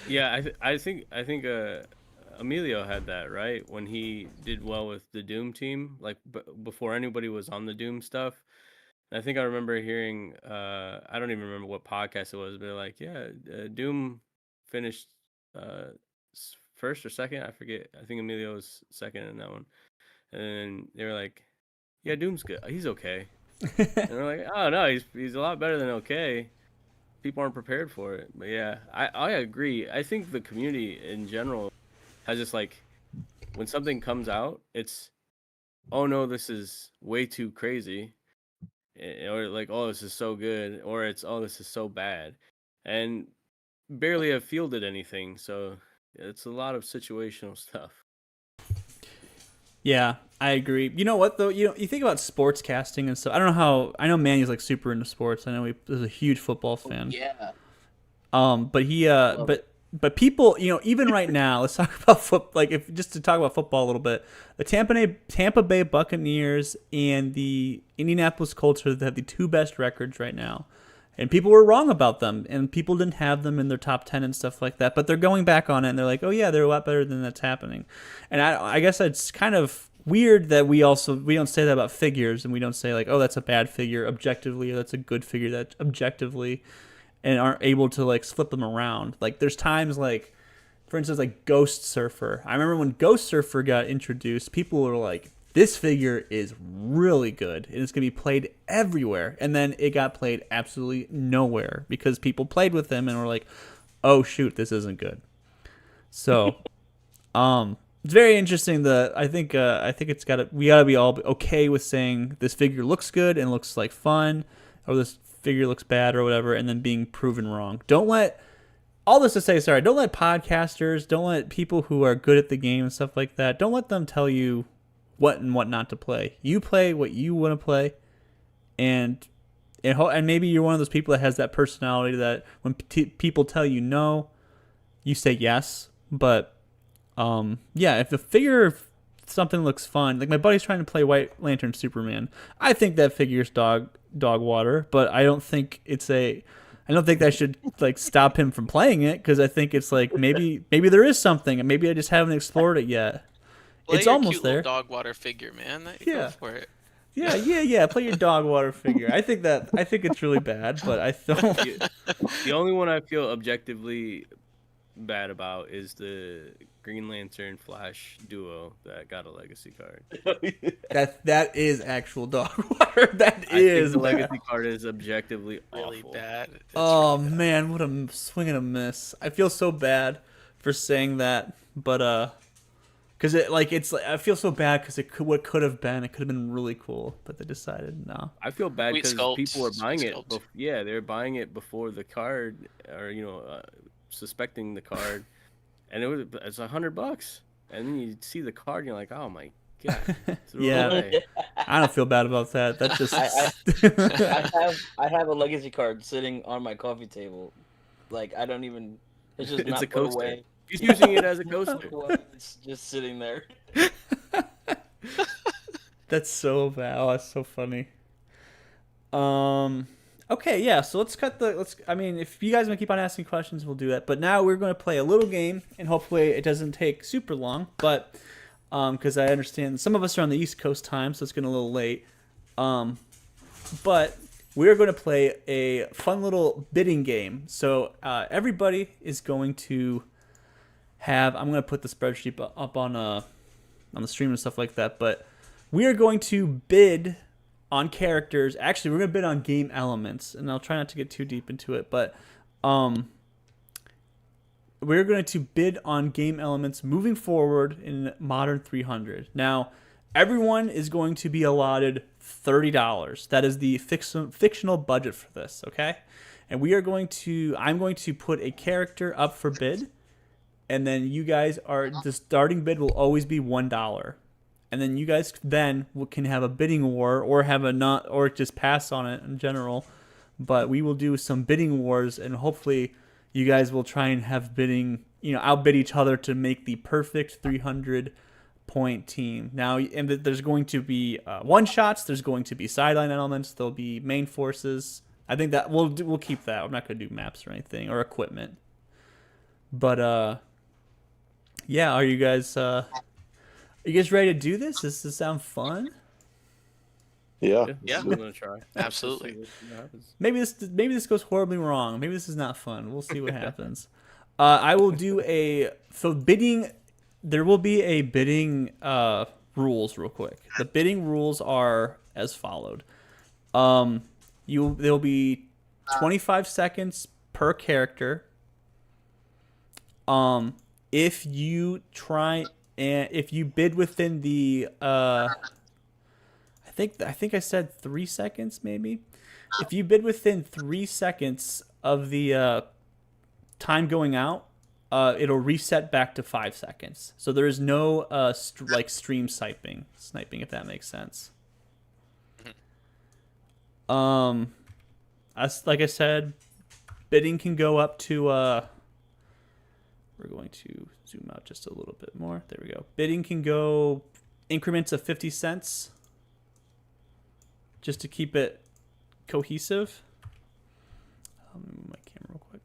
Yeah, I think Emilio had that, right? When he did well with the Doom team, like before anybody was on the Doom stuff. And I think I remember hearing, I don't even remember what podcast it was, but like, yeah, Doom finished first or second, I forget. I think Emilio was second in that one. And then they were like, yeah, Doom's good. He's okay. And we're like, oh no, he's a lot better than okay. People aren't prepared for it. But yeah, I agree. I think the community in general has just like, when something comes out, it's, oh no, this is way too crazy, or like, oh, this is so good, or it's, oh, this is so bad, and barely have fielded anything. So it's a lot of situational stuff. yeah, I agree. You know what though? You think about sports casting and stuff. I don't know how. I know Manny's like super into sports. I know he's a huge football fan. Yeah. But he but people, even right now, let's talk about like, if just to talk about football a little bit, the Tampa Bay Buccaneers and the Indianapolis Colts have the two best records right now. And people were wrong about them, and people didn't have them in their top 10 and stuff like that. But they're going back on it, and they're like, oh, yeah, they're a lot better than that's happening. And I guess it's kind of weird that we don't say that about figures, and we don't say, like, oh, that's a bad figure objectively, or that's a good figure that objectively, and aren't able to, like, flip them around. Like, there's times, like, for instance, like Ghost Surfer. I remember when Ghost Surfer got introduced, people were like, this figure is really good, and it's going to be played everywhere. And then it got played absolutely nowhere because people played with him and were like, oh, shoot, this isn't good. So, it's very interesting. I think we got to be all okay with saying this figure looks good and looks like fun, or this figure looks bad or whatever, and then being proven wrong. Don't let podcasters, don't let people who are good at the game and stuff like that, don't let them tell you what and what not to play. You play what you want to play, and maybe you're one of those people that has that personality that when people tell you no, you say yes. But yeah, if the figure something looks fun, like my buddy's trying to play White Lantern Superman, I think that figure's dog water, but I don't think that should like stop him from playing it, because I think it's like maybe there is something, and maybe I just haven't explored it yet. Play it's your almost cute there. Little dog water figure, man. Yeah. Go for it. Yeah. Play your dog water figure. I think it's really bad, but I don't. The only one I feel objectively bad about is the Green Lantern Flash duo that got a legacy card. That is actual dog water. I think the legacy card is objectively Really awful. bad. It's Oh really bad. man, what a swing and a miss. I feel so bad for saying that, but because I feel so bad because what could have been. It could have been really cool, but they decided no. I feel bad Sweet because sculpt, people were buying sweet it. sculpt. They're buying it before the card, or suspecting the card, and it's $100, and then you see the card, and you're like, oh my god, throw it Yeah. away. I don't feel bad about that. That's just. I have a legacy card sitting on my coffee table. Like, I don't even. It's just It's not a put coaster. away. He's using it as a coaster. It's just sitting there. That's so bad. Oh, that's so funny. Okay, yeah. So let's cut the. I mean, if you guys want to keep on asking questions, we'll do that. But now we're going to play a little game, and hopefully it doesn't take super long. But because I understand some of us are on the East Coast time, so it's getting a little late. But we're going to play a fun little bidding game. So everybody is going to have. I'm going to put the spreadsheet up on the stream and stuff like that. But we are going to bid on characters. Actually, we're going to bid on game elements, and I'll try not to get too deep into it, but we're going to bid on game elements moving forward in Modern 300. Now, everyone is going to be allotted $30. That is the fictional budget for this, okay? And I'm going to put a character up for bid, and then the starting bid will always be $1. And then you guys can have a bidding war or just pass on it in general. But we will do some bidding wars, and hopefully you guys will try and have bidding, outbid each other to make the perfect 300-point team. Now, and there's going to be one-shots, there's going to be sideline elements, there'll be main forces. I think that we'll keep that. I'm not going to do maps or anything or equipment. But yeah, are you guys ready to do this? Does this sound fun? Yeah. Yeah. I'm gonna try. Absolutely. Maybe this goes horribly wrong. Maybe this is not fun. We'll see what happens. I will do bidding. There will be a bidding rules real quick. The bidding rules are as followed. There'll be 25 seconds per character. If you bid within the I think I said 3 seconds maybe. If you bid within 3 seconds of the time going out, it'll reset back to 5 seconds. So there is no stream sniping, if that makes sense. Like I said, bidding can go up to we're going to zoom out just a little bit more. There we go. Bidding can go increments of 50 cents just to keep it cohesive. I'll move my camera real quick.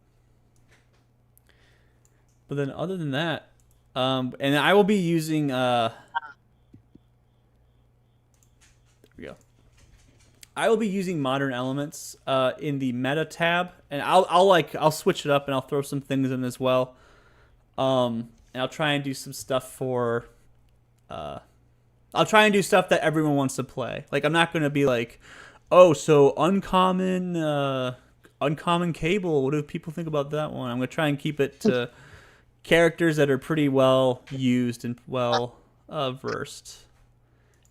But then other than that, and I will be using there we go. I will be using modern elements in the meta tab, and I'll switch it up and I'll throw some things in as well. And I'll try and do some stuff for I'll try and do stuff that everyone wants to play. Like, I'm not going to be like, oh, so uncommon cable. What do people think about that one? I'm going to try and keep it to characters that are pretty well used and well versed.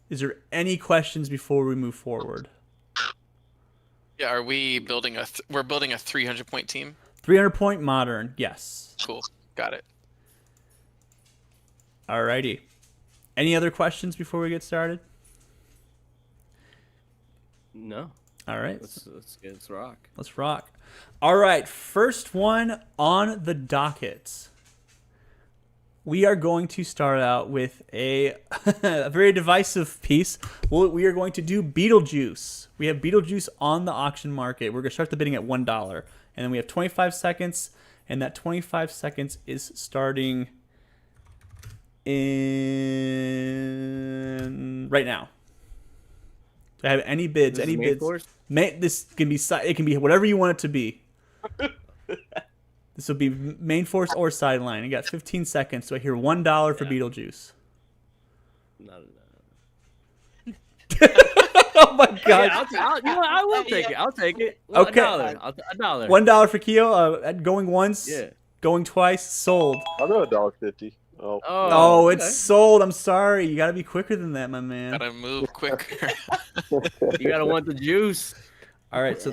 Is there any questions before we move forward? Yeah, are we building we're building a 300-point team? 300-point modern, yes. Cool, got it. Alrighty. Any other questions before we get started? No. All right. Let's rock. Let's rock. All right. First one on the docket. We are going to start out with a very divisive piece. We are going to do Beetlejuice. We have Beetlejuice on the auction market. We're going to start the bidding at $1. And then we have 25 seconds. And that 25 seconds is starting in right now. Do I have any bids? Any bids? This can be. It can be whatever you want it to be. This will be main force or sideline. You got 15 seconds. So I hear $1 for Beetlejuice. No. Oh my god! Yeah, I will take it. I'll take it. Okay. $1. $1 for Keo. Going once. Yeah. Going twice. Sold. I'll go $1.50. Oh, it's sold. I'm sorry. You gotta be quicker than that, my man. Gotta move quicker. You gotta want the juice. All right, so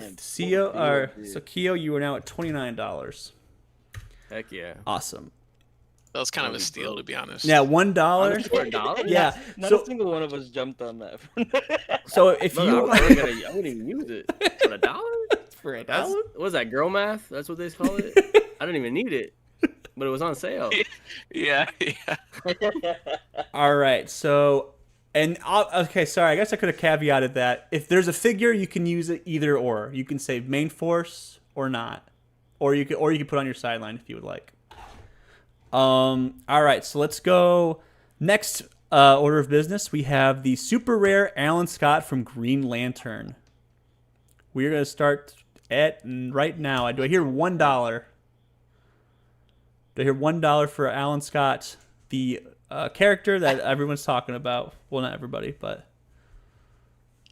Keo, you are now at $29. Heck yeah. Awesome. That was kind of a steal, to be honest. Yeah, $1. $1? Yeah. Not a single one of us jumped on that. So if I wouldn't even use it. For $1? For $1? What was that, girl math? That's what they call it? I didn't even need it. But it was on sale. Yeah. All right, so And okay, sorry. I guess I could have caveated that. If there's a figure, you can use it either or. You can say main force or not, or you could put on your sideline if you would like. All right, so let's go next. Order of business. We have the super rare Alan Scott from Green Lantern. We're gonna start at right now. Do I hear $1? Do I hear $1 for Alan Scott, the character that everyone's talking about? Well, not everybody, but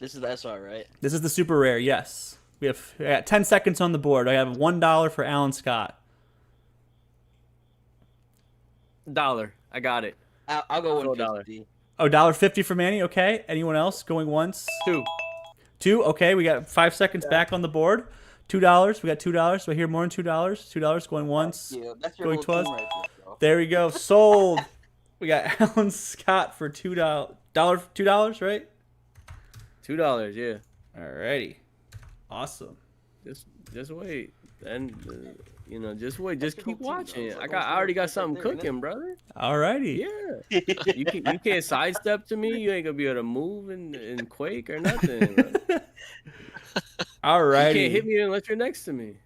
This is the SR, right? this is the super rare. Yes, I got 10 seconds on the board. I have $1 for Alan Scott. $1. I got it. I'll go $1. Oh, $1.50 for Manny. Okay. Anyone else going once? 2. 2. Okay, we got 5 seconds back on the board. $2. We got $2. So I hear more than $2. $2 going once. Yeah, that's your Going whole team twice. right there, bro. There we go. Sold. We got Alan Scott for $2. $2, right? $2. Yeah. Alrighty. Awesome. Just wait, and just wait. Just That's your keep whole team, watching. bro. I already got Right something there, man. cooking, brother. Alrighty. Yeah. You can't sidestep to me. You ain't gonna be able to move and quake or nothing. Bro. Alrighty. You can't hit me unless you're next to me.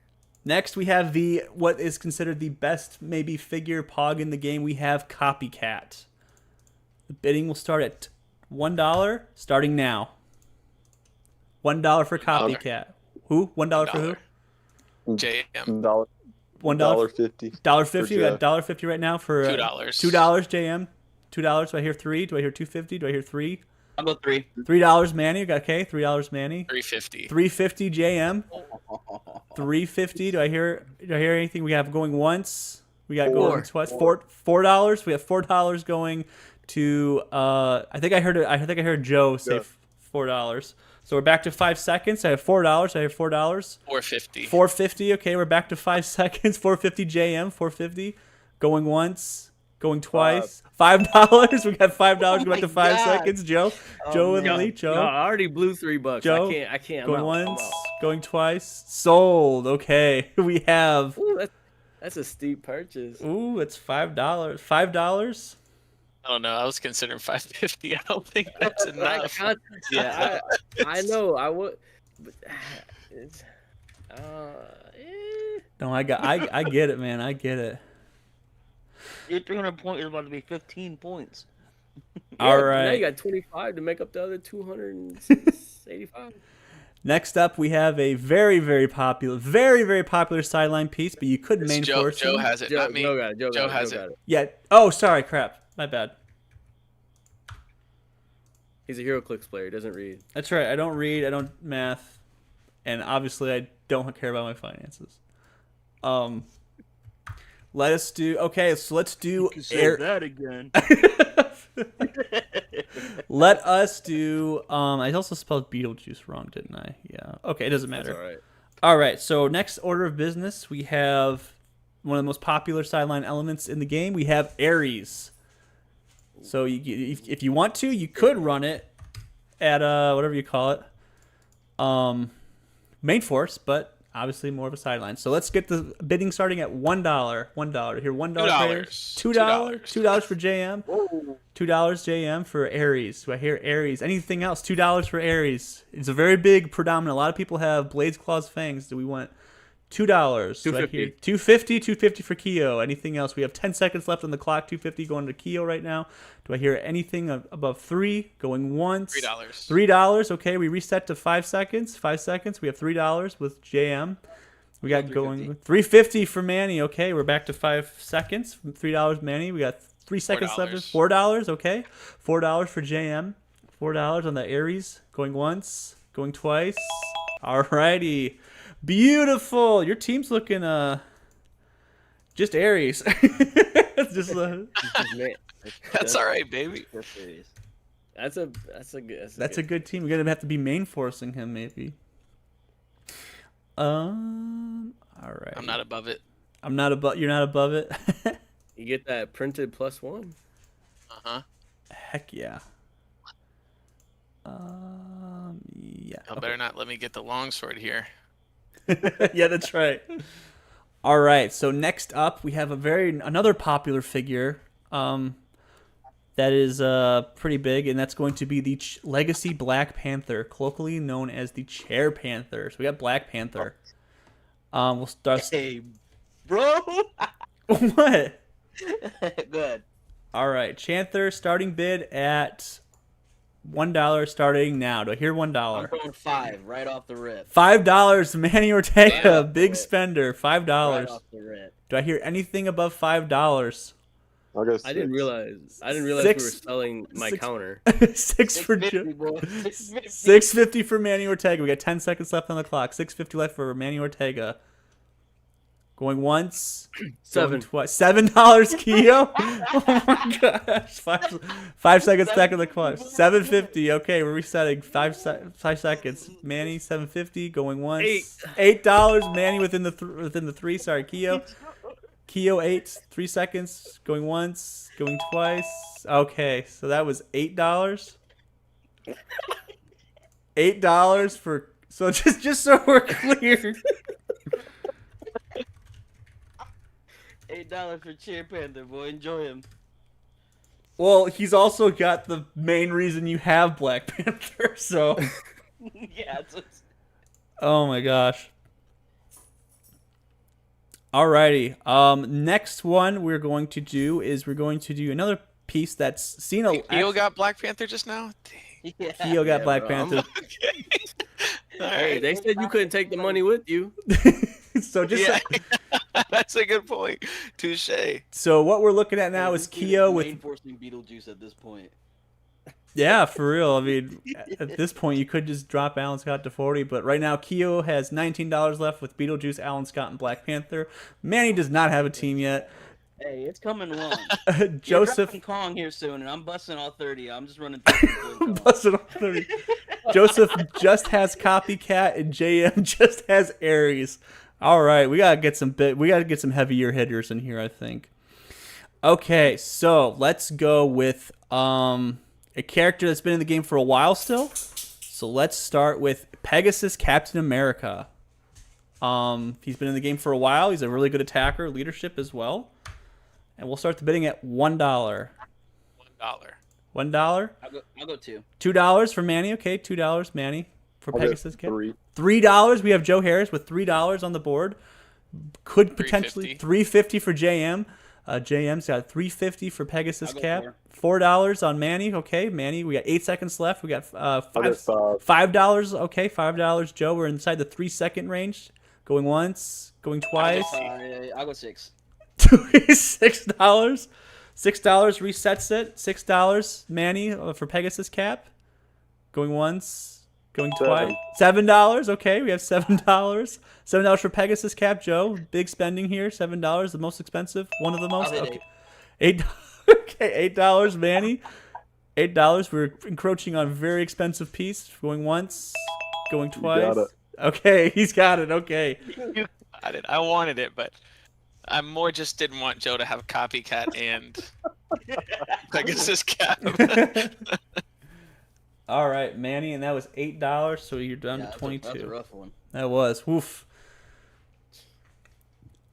Next, we have what is considered the best maybe figure pog in the game. We have Copycat. The bidding will start at $1 starting now. $1 for Copycat. Who? $1 for who? JM. $1.50. $1.50. We got $1.50 right now for $2. $2 JM. $2. Do I hear 3? Do I hear 250? Do I hear 3? I'll go 3. $3 Manny. Okay, $3 Manny. 350. $3.50 JM. $3.50. Do I hear anything? We have going once. We got going twice. $4. We have $4 going to. I think I heard Joe say $4. So we're back to 5 seconds. I have $4. I have $4. 450. $4.50. Okay, we're back to 5 seconds. $4.50 JM. $4.50. Going once. Going twice. $5. We got $5. Go back to 5 seconds. Joe. Joe in the lead. Joe. No, I already blew $3. Joe. I can't. Going I'm once. out. Going twice. Sold. Okay. We have. Ooh, that's a steep purchase. Ooh, it's $5. $5. I don't know. I was considering 550. I don't think that's enough. Yeah, I know. I would. But it's, No, I get it, man. I get it. Your 300 point is about to be 15 points. All Now right. you got 25 to make up the other 285. Next up, we have a very, very popular sideline piece, but you could main Joe, force Joe him. has it, not me. Joe got it. Joe has it. Yeah. Oh, sorry, crap. My bad. He's a HEROCLIX player. He doesn't read. That's right. I don't read. I don't math, and obviously, I don't care about my finances. Let's do. Okay, so let's do. that again. Let us do. I also spelled Beetlejuice wrong, didn't I? Yeah. Okay, it doesn't matter. That's all right. All right. So next order of business, we have one of the most popular sideline elements in the game. We have Ares. So if you want to, you could run it at whatever you call it, main force, but obviously more of a sideline. So let's get the bidding starting at $1. $1. Here, $1 $2. $2 for JM. $2 JM for Ares. Do I hear Ares? Anything else? $2 for Ares. It's a very big predominant. A lot of people have Blades, Claws, Fangs. Do we want $2? $2.50. $2.50 for Keo. Anything else? We have 10 seconds left on the clock. $2.50 going to Keo right now. Do I hear anything above 3? Going once. $3. $3. Okay, we reset to 5 seconds. 5 seconds. We have $3 with JM. We got going $3.50 for Manny. Okay, we're back to 5 seconds. $3 Manny. We got 3 seconds left. $4. Okay, $4 for JM. $4 on the Ares. Going once. Going twice. Alrighty. Beautiful. Your team's looking just Ares. just That's all right, baby. That's a good team. We're gonna have to be main forcing him maybe. All right. I'm not above it. I'm not above. You're not above it. You get that printed +1. Heck yeah. Yeah. Y'all better not let me get the longsword here. Yeah, that's right. All right. So next up, we have another popular figure. That is pretty big, and that's going to be the Legacy Black Panther, colloquially known as the Chair Panther. So we got Black Panther. We'll start. Hey, bro. What? Good. All right, Chanther starting bid at $1 starting now. Do I hear $1? I'm going 5 right off the rip. $5, Manny Ortega, Right off big the rip. spender, $5. Right off the rip. Do I hear anything above $5? I'll go I didn't 6. realize we were Six- selling my six- counter. 6 for Joe. 650, bro. 650. 650 for Manny Ortega. We got 10 seconds left on the clock. 650 left for Manny Ortega. Going once. Seven. Going twice. $7, Keo. Oh my gosh. 5 seconds back on the clock. 750. Okay, we're resetting. 5 seconds. Manny 750. Going once. $8. Manny within the 3. Sorry, Keo. Keo 8. 3 seconds. Going once. Going twice. Okay, so that was $8. $8 for. So just so we're clear. $8 for Cheer Panther, boy. Enjoy him. Well, he's also got the main reason you have Black Panther, so. Yeah. It's... Oh my gosh. Alrighty. Next one we're going to do another piece that's seen a. Keo got Black Panther just now? Dang. Yeah. Keo got Black bro, Panther. Okay. Hey, they said you couldn't take the money with you. So just Yeah. That's a good point. Touche. so what we're looking at now is Keo with. reinforcing Beetlejuice at this point. Yeah, for real. I mean, at this point, you could just drop Alan Scott to 40, but right now, Keo has $19 left with Beetlejuice, Alan Scott, and Black Panther. Manny does not have a team yet. Hey, it's coming along. Joseph. You're dropping Kong here soon, and I'm busting all 30. I'm just running 30. Busted on 30. Joseph just has Copycat, and JM just has Aries. All right, we gotta get some heavier hitters in here, I think. Okay, so let's go with a character that's been in the game for a while still. So let's start with Pegasus Captain America. He's been in the game for a while. He's a really good attacker, leadership as well. And we'll start the bidding at $1. $1. $1. I'll go 2. $2 for Manny. Okay, $2 Manny for I'll go Pegasus Cap. 3. $3. We have Joe Harris with $3 on the board. Could potentially $350 for JM. JM's got $350 for Pegasus I'll go Cap. $4 on Manny. Okay, Manny. We got 8 seconds left. We got $5. Okay, $5. Joe, we're inside the 3-second range. Going once. Going twice. I'll go 6. $6. $6 resets it. $6 Manny for Pegasus Cap. Going once. Going twice. $7. Okay, we have $7. $7 for Pegasus Cap, Joe. Big spending here. $7, the most expensive. One of the most. Okay. $8. Okay, $8 Manny. $8. We're encroaching on a very expensive piece. Going once. Going twice. got it. Okay, he's got it. Okay. You got it. I wanted it, but I more just didn't want Joe to have Copycat and Pegasus Cap. All right, Manny, and that was $8, so you're down to 22. That's a rough one. That was. Woof.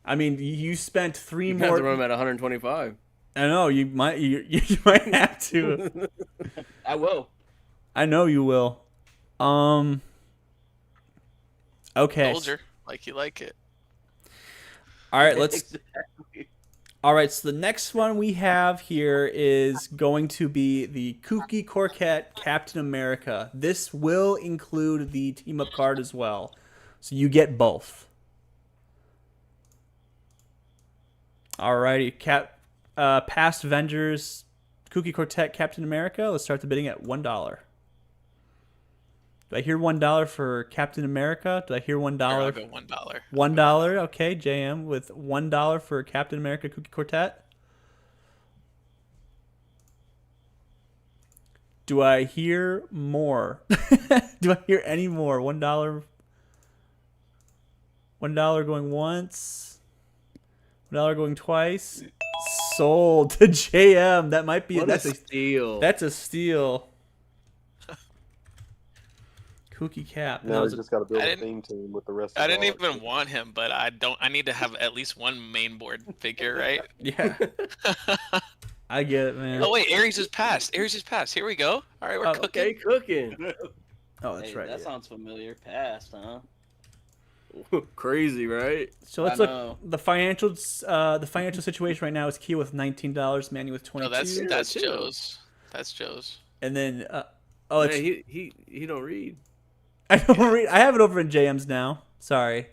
I mean, you spent 3 You more. have to run them at 125. I know you might. You might have to. I will. I know you will. Okay. Soldier, like you like it. All right. Let's. Exactly. All right. So the next one we have here is going to be the Kooky Corket Captain America. This will include the team up card as well, so you get both. All righty. Past Avengers, Kooky Quartet, Captain America. Let's start the bidding at $1. Do I hear $1 for Captain America? Do I hear $1? I'll go $1. $1. Okay, JM with $1 for Captain America, Kooky Quartet. Do I hear more? Do I hear any more? $1. $1 going once. $1 going twice. Sold to JM. That might be That's a steal. That's a steal. Kooky Cap. Now we just got to build I a didn't- theme with the rest. I of didn't our- even want him, but I need to have at least one main board figure, right? Yeah. I get it, man. Oh wait, Aries is passed. Aries is passed. Here we go. All right, we're cooking. Okay, cooking. Oh, that's Hey, right. that yeah. sounds familiar. Past, huh? Crazy, right? So let's I look. know. The financial situation right now is Keo with $19, Manny with 22. No, that's chill. Joe's. That's Joe's. And then Man, it's he don't read. I don't read. I have it over in JM's now. Sorry.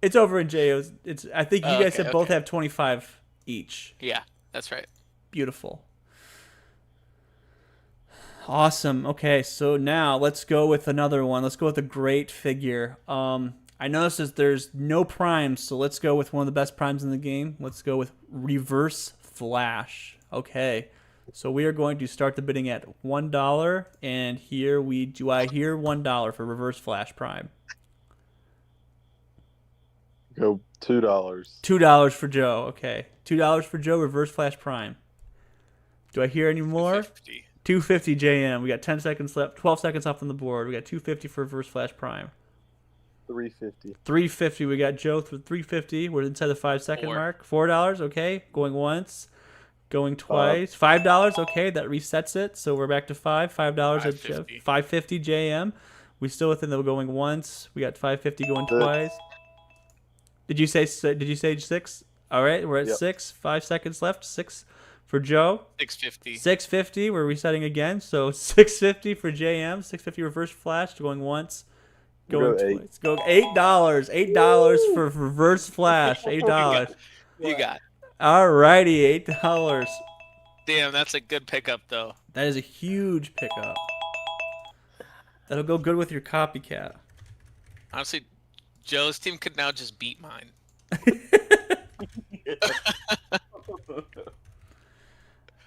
It's over in JO's. It's. I think you guys Okay, both okay. have 25 each. Yeah, that's right. Beautiful. Awesome. Okay, so now let's go with another one. Let's go with a great figure. I noticed that there's no primes, so let's go with one of the best primes in the game. Let's go with Reverse Flash. Okay, so we are going to start the bidding at $1, and here I hear $1 for Reverse Flash Prime. Go $2. $2 for Joe. Okay, $2 for Joe. Reverse Flash Prime. Do I hear any more? 50. 250 JM. We got 10 seconds left. 12 seconds off on the board. We got 250 for Reverse Flash Prime. 350. 350. We got Joe for 350. We're inside the 5-second Four. mark. $4. Okay. Going once. Going twice. $5. Okay. That resets it. So we're back to $5. $5 at Joe. 550. 550 JM. We still within the going once. We got 550 going twice. Did you say 6? All right. We're at 6. 5 seconds left. 6 for Joe. 650. 650. We're resetting again. So 650 for JM. 650 Reverse Flash. Going once. Going Go twice. Go $8. $8 for Reverse Flash. $8. You got. Alrighty, $8. Damn, that's a good pickup though. That is a huge pickup. That'll go good with your copycat. Honestly, Joe's team could now just beat mine.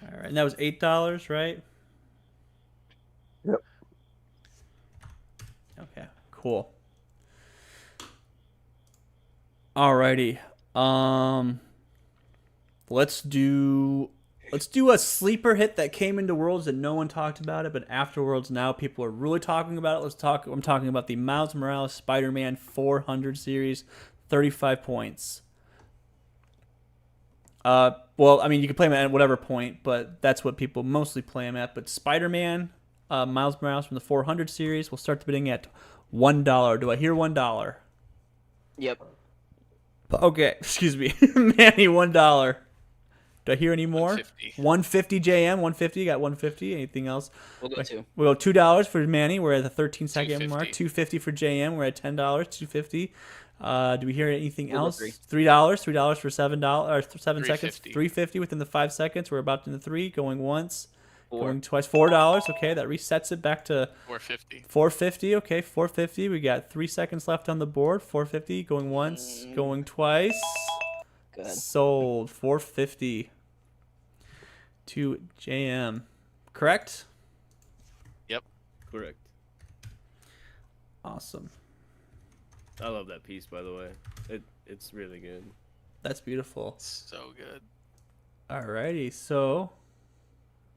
All right, and that was $8, right? Yep. Okay, cool. Alrighty. Let's do a sleeper hit that came into Worlds that no one talked about it, but after Worlds now people are really talking about it. I'm talking about the Miles Morales Spider-Man 400 series, 35 points. Well, I mean, you can play him at whatever point, but that's what people mostly play him at. But Spider-Man, Miles Morales from the 400 series, will start the bidding at $1. Do I hear $1? Yep. Okay, excuse me. Manny, $1. Do I hear any more? 150. 150 JM, 150. You got 150. Anything else? We'll go 2. We'll go $2 for Manny. We're at the 13-second mark. 250. $250 for JM. We're at $10. $250. Do we hear anything We'll go else? 3. $3 for $7 or 7 seconds. 350. $350 within the 5 seconds. We're about in the 3. Going once. 4. Going twice. $4. Okay, that resets it back to 450. $450. Okay, $450. We got 3 seconds left on the board. $450. Going once. Going twice. Good. Sold. $450 to JM. Correct? Correct. Awesome. I love that piece, by the way. It's really good. That's beautiful. So good. Alrighty, so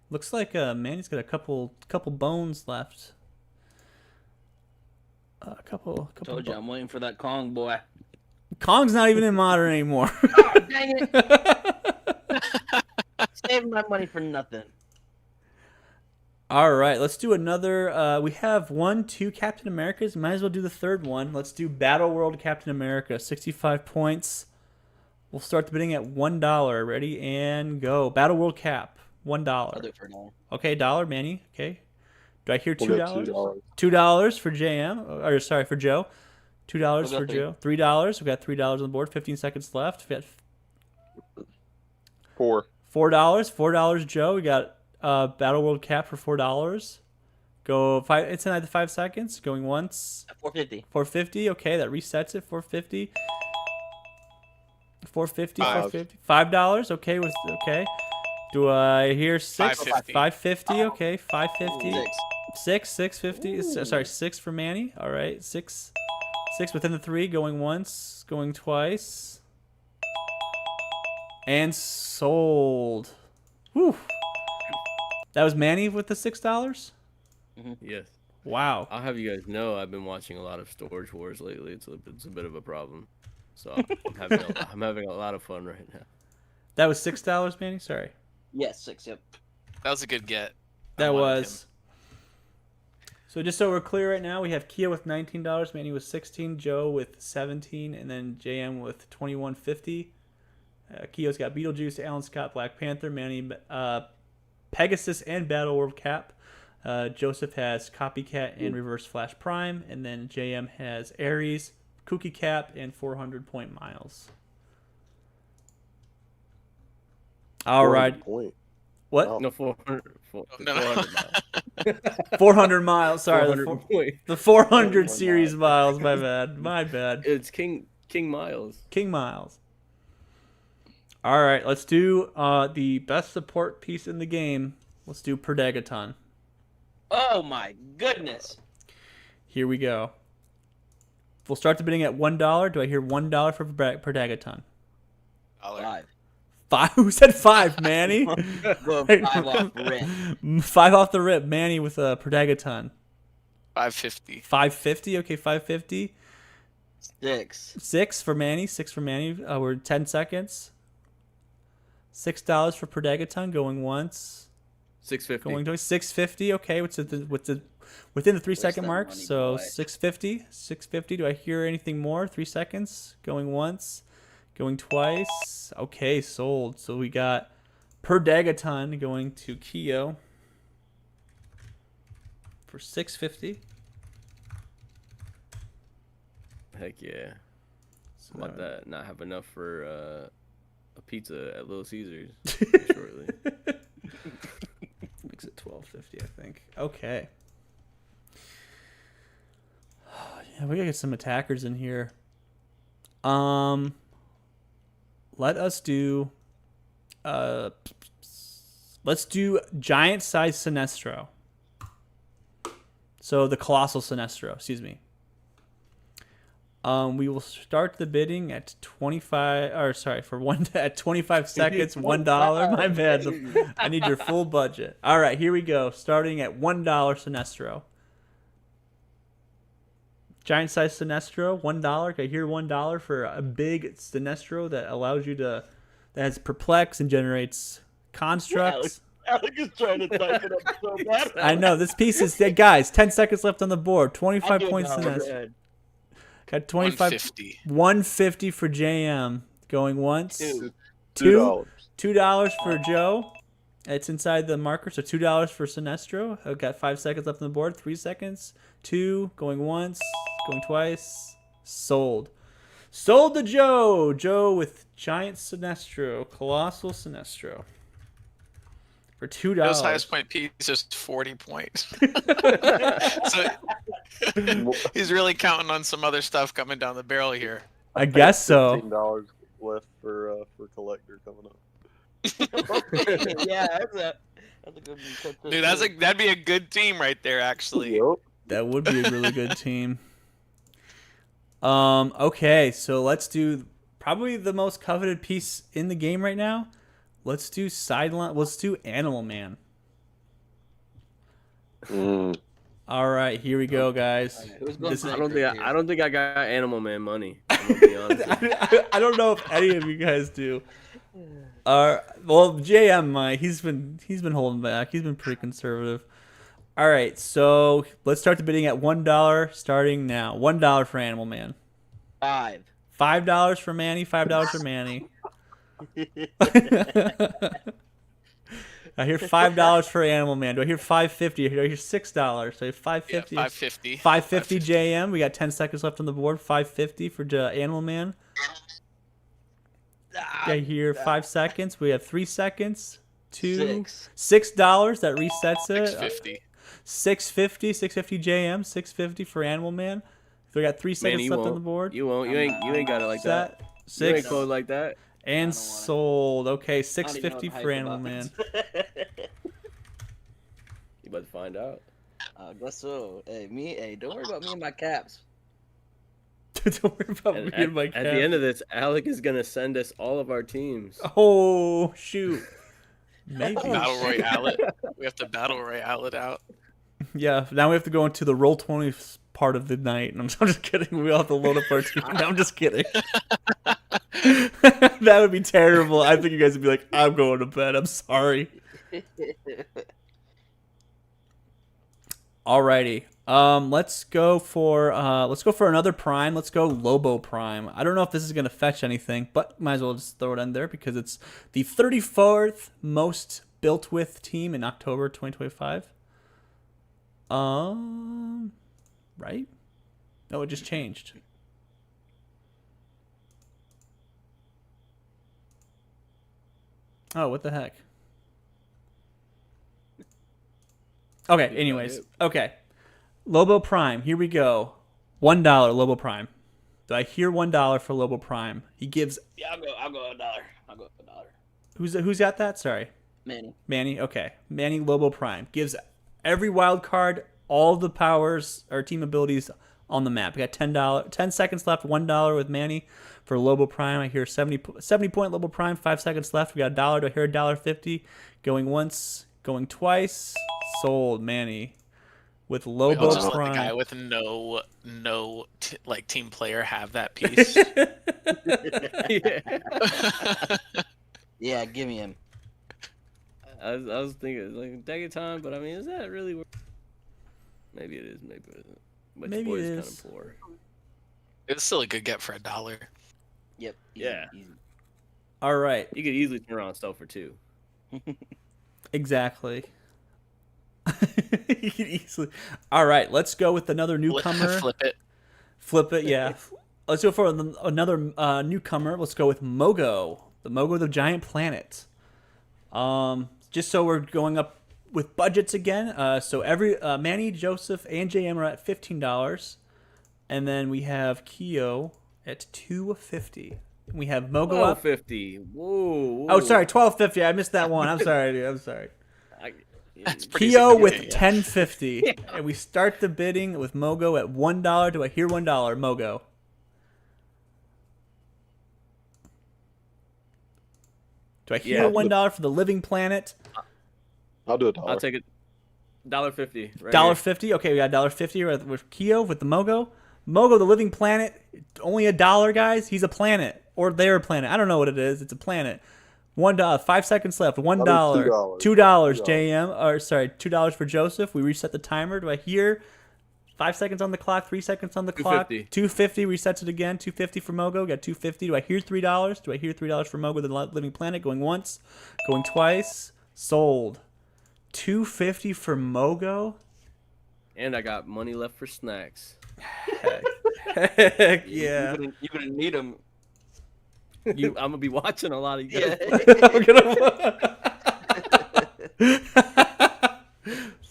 looks like Manny's got a couple bones left. A couple. Told you, I'm waiting for that Kong boy. Kong's not even in modern anymore. Oh, dang it! Saving my money for nothing. All right, let's do another. We have 1, 2 Captain Americas. Might as well do the third one. Let's do Battle World Captain America. 65 points. We'll start the bidding at $1. Ready and go. Battle World Cap. $1. I'll do it for $1. Okay, $1, Manny. Okay. Do I hear $2? We'll go $2. $2 for JM. Or sorry, for Joe. $2 We'll for go Joe. $3. We got $3 on the board. 15 seconds left. We got 4. $4. Joe. We got Battle World Cap for $4. Go 5. It's inside the 5 seconds. Going once. 450. 450. Okay, that resets it. 450. 450. Five. 450. $5. Okay, okay. Do I hear 6? 550. 550. Okay, 550. 6. 650. Sorry, 6 for Manny. All right, 6 within the 3. Going once. Going twice. And sold. Whew. That was Manny with the $6? Yes. Wow. I'll have you guys know I've been watching a lot of Storage Wars lately. It's a bit of a problem. So I'm having a lot of fun right now. That was $6, Manny. Sorry. Yes, 6. Yep. That was a good get. That was. So just so we're clear right now, we have Kia with $19, Manny with 16, Joe with 17, and then JM with 21.50. Kio's got Beetlejuice, Alan Scott, Black Panther, Manny, Pegasus, and Battle Orb Cap. Joseph has Copycat and Reverse Flash Prime, and then JM has Ares, Kooky Cap, and 400 Point Miles. All right. Point. What? Wow. No, 400. No. 400 miles. 400 miles. Sorry, 400 point. the 400 series miles. My bad. My bad. It's King Miles. King Miles. All right, let's do the best support piece in the game. Let's do Perdegaton. Oh my goodness. Here we go. We'll start the bidding at $1. Do I hear $1 for Perdegaton? $5. 5? Who said 5, Manny? Boom, 5 off rip. 5 off the rip. Manny with a Perdegaton. $5.50. $5.50. Okay, $5.50. 6. 6 for Manny. 6 for Manny. We're 10 seconds. $6 for Perdegaton going once. 650. Going twice. $6.50. Okay, within the 3-second that mark. money, So boy? $6.50. $6.50. Do I hear anything more? 3 seconds. Going once. Going twice. Okay, sold. So we got Perdegaton going to Keo for $6.50. Heck yeah. So, About that. Not have enough for a pizza at Little Caesars shortly. makes it $12.50, I think. Okay. Yeah, we gotta get some attackers in here. Let us do. Let's do giant size Sinestro. So the colossal Sinestro, excuse me. We will start the bidding at 25. Or sorry, at 25 seconds, $1. My bad. I need your full budget. All right, here we go. Starting at $1 Sinestro. Giant size Sinestro, $1. I hear $1 for a big Sinestro that allows you that has perplex and generates constructs. Alec is trying to type it up so bad. I know this piece is guys. 10 seconds left on the board. 25 points Sinestro. Got 25. 150. 150 for JM. Going once. $2. $2 for Joe. It's inside the marker, so $2 for Sinestro. I've got 5 seconds left on the board. 3 seconds. 2. Going once. Going twice. Sold. Sold to Joe. Joe with giant Sinestro. Colossal Sinestro. For $2. Joe's highest point piece is 40 points. So he's really counting on some other stuff coming down the barrel here. I guess so. $15 left for collector coming up. Yeah, that's a good one. Dude, that'd be a good team right there, actually. Yep. That would be a really good team. Okay, so let's do probably the most coveted piece in the game right now. Let's do sideline. Let's do Animal Man. All right, here we go, guys. I don't think I got Animal Man money. I'm gonna be honest. I don't know if any of you guys do. Well, JM might. He's been holding back. He's been pretty conservative. All right, so let's start the bidding at $1 starting now. $1 for Animal Man. 5. $5 for Manny. $5 for Manny. I hear $5 for Animal Man. Do I hear $5.50? Do I hear $6? So I hear $5.50. Yeah, $5.50. $5.50 JM. We got 10 seconds left on the board. $5.50 for Animal Man. I hear 5 seconds. We have 3 seconds. 2. $6. That resets it. $6.50. $6.50 JM. $6.50 for Animal Man. We got 3 seconds left on the board. You won't. You ain't got it like that. You ain't code like that. And sold. Okay, $6.50 for Animal Man. You about to find out. I guess so. Hey, don't worry about me and my caps. Don't worry about me and my At the end of this, Alec is gonna send us all of our teams. Oh shoot. Maybe. Battle Royale it. We have to Battle Royale it out. Yeah, now we have to go into the Roll20 part of the night. I'm just kidding. We all have to load up our team. No, I'm just kidding. That would be terrible. I think you guys would be like, I'm going to bed. I'm sorry. Alrighty. Let's go for another prime. Let's go Lobo Prime. I don't know if this is gonna fetch anything, but might as well just throw it in there because it's the 34th most built with team in October 2025. Right? No, it just changed. Oh, what the heck? Okay, anyways. Okay. Lobo Prime, here we go. $1 Lobo Prime. Do I hear $1 for Lobo Prime? He gives. Yeah, I'll go $1. I'll go $1. Who's got that? Sorry. Manny. Okay. Manny Lobo Prime gives every wild card all the powers or team abilities on the map. We got $10, 10 seconds left. $1 with Manny for Lobo Prime. I hear 70 point Lobo Prime. 5 seconds left. We got $1. Do I hear $1.50? Going once, going twice. Sold Manny. With Lobo just Prime. let the guy with no team player have that piece. Yeah, give me him. I was thinking like Dagger time, but I mean, is that really? Maybe it is. Maybe it isn't. But Maybe boy it is is. kind of poor. It's still a good get for $1. Yep. Yeah. Easy. All right. You could easily turn around and sell for 2. Exactly. You could easily. All right, let's go with another newcomer. Flip it, yeah. Let's go for another newcomer. Let's go with Mogo, the giant planet. Just so we're going up with budgets again. So every Manny, Joseph, and JM are at $15, and then we have Keo at $2.50. We have Mogo up $12.50. Whoa. Oh, sorry, $12.50. I missed that one. I'm sorry, dude. I'm sorry. That's pretty Keo with significant, $10.50, and we start the bidding with Mogo at $1. Do I hear $1, Mogo? Do I hear $1 for the living planet? I'll do $1. I'll take it. $1.50. Right $1.50. Okay, we got $1.50 with Keo with the Mogo. Mogo, the living planet, only $1, guys. He's a planet, or they're a planet. I don't know what it is. It's a planet. $1. 5 seconds left. $1. $2. JM. Or sorry, $2 for Joseph. We reset the timer. Do I hear 5 seconds on the clock? 3 seconds on the clock. $2.50. Resets it again. $2.50 for Mogo. Got $2.50. Do I hear $3? Do I hear $3 for Mogo, the living planet? Going once. Going twice. Sold. $2.50 for Mogo. And I got money left for snacks. Heck yeah. You're gonna need them. I'm gonna be watching a lot of you guys.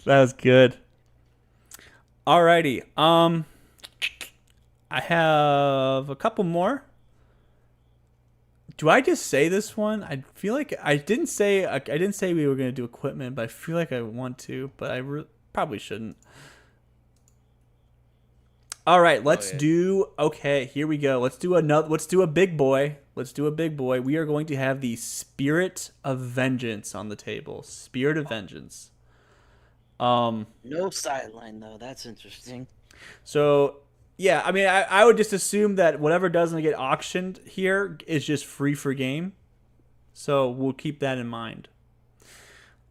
That was good. Alrighty. I have a couple more. Do I just say this one? I feel like I didn't say we were gonna do equipment, but I feel like I want to, but I probably shouldn't. All right, let's do. Okay, here we go. Let's do a big boy. We are going to have the Spirit of Vengeance on the table. Spirit of Vengeance. No sideline though. That's interesting. So yeah, I mean, I would just assume that whatever doesn't get auctioned here is just free for game. So we'll keep that in mind.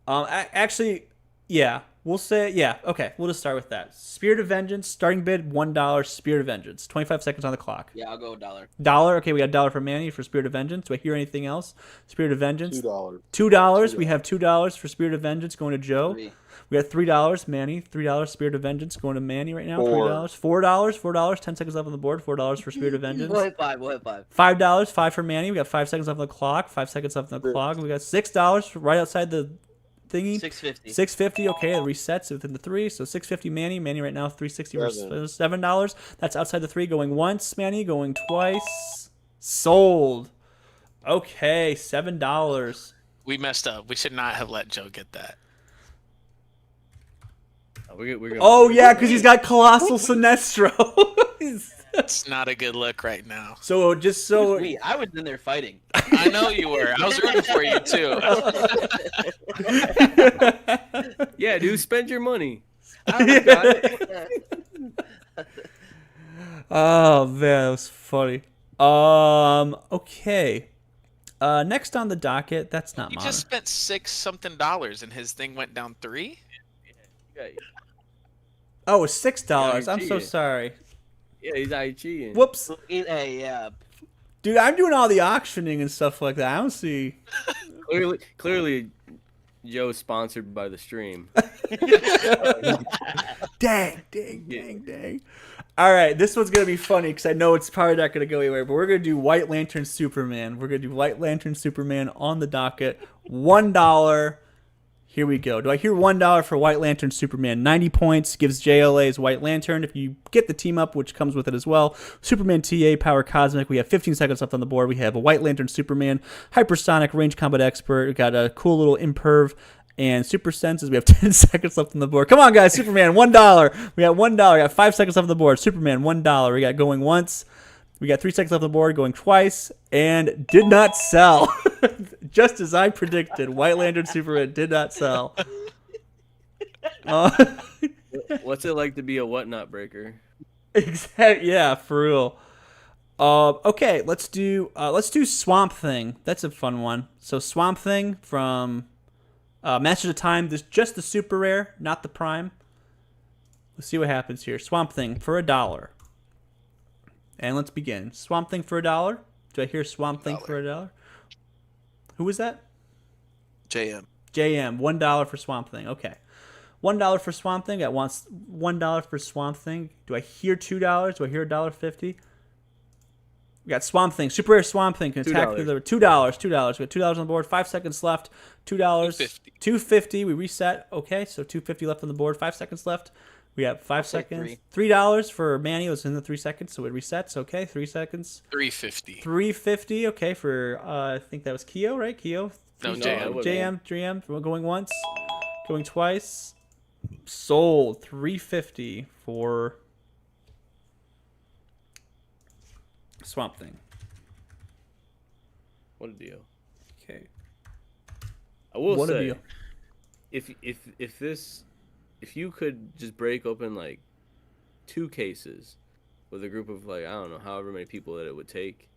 Actually, yeah. We'll say, yeah, okay, we'll just start with that. Spirit of Vengeance, starting bid, $1, Spirit of Vengeance. 25 seconds on the clock. Yeah, I'll go $1. $1, okay, we got $1 for Manny for Spirit of Vengeance. Do I hear anything else? Spirit of Vengeance. $2. $2, we have $2 for Spirit of Vengeance going to Joe. 3. We got $3, Manny. $3, Spirit of Vengeance going to Manny right now. $3. $4, 10 seconds left on the board. $4 for Spirit of Vengeance. We'll hit 5. $5, $5 for Manny. We got 5 seconds left on the clock. 5 seconds left on the clock. We got $6 right outside the thingy. $6.50. Okay, it resets within the 3. So $6.50 Manny. Manny right now $3.60 $7. That's outside the 3. Going once, Manny. Going twice. Sold. Okay, $7. We messed up. We should not have let Joe get that. Oh yeah, because he's got Colossal Sinestro. It's not a good look right now. So just so I was in there fighting. I know you were. I was rooting for you too. Yeah, dude, spend your money. Oh man, that was funny. Okay. Next on the docket, that's not He mine. just spent $6 something and his thing went down 3. Yeah, Oh, it's $6. Yeah, I'm so cheating. sorry. yeah, he's out cheating. Whoops. Hey, yeah. Dude, I'm doing all the auctioning and stuff like that. I don't see. Clearly, Joe's sponsored by the stream. Dang. All right, this one's going to be funny because I know it's probably not going to go anywhere, but we're going to do White Lantern Superman. We're going to do White Lantern Superman on the docket. $1. Here we go. Do I hear $1 for White Lantern Superman? 90 points gives JLA's White Lantern. If you get the team up, which comes with it as well, Superman TA, Power Cosmic. We have 15 seconds left on the board. We have a White Lantern Superman, Hypersonic, Range Combat Expert. We got a cool little imperv and Super Senses. We have 10 seconds left on the board. Come on, guys. Superman, $1. We got $1. We got 5 seconds left on the board. Superman, $1. We got going once. We got 3 seconds left on the board, going twice, and did not sell. Just as I predicted, White Lantern Superman did not sell. What's it like to be a whatnot breaker? Exactly. Yeah, for real. Okay, let's do Swamp Thing. That's a fun one. So Swamp Thing from Masters of Time. This just the super rare, not the prime. Let's see what happens here. Swamp Thing for $1. And let's begin. Swamp Thing for $1. Do I hear Swamp Thing for $1? Who was that? JM. JM. $1 for Swamp Thing. Okay. $1 for Swamp Thing. Got $1 for Swamp Thing. Do I hear $2? Do I hear $1.50? We got Swamp Thing. Super rare Swamp Thing can attack through the $2. We got $2 on the board. 5 seconds left. $2. $2.50. We reset. Okay, so $2.50 left on the board. 5 seconds left. We have 5 seconds. $3 for Manny. It was in the 3 seconds, so it resets. Okay, 3 seconds. $3.50. $3.50. Okay, for I think that was Keo, right? Keo. No, JM. JM. We're going once, going twice. Sold. $3.50 for Swamp Thing. What a deal. Okay. I will What a say, deal. if you could just break open like 2 cases with a group of like, I don't know, however many people that it would take,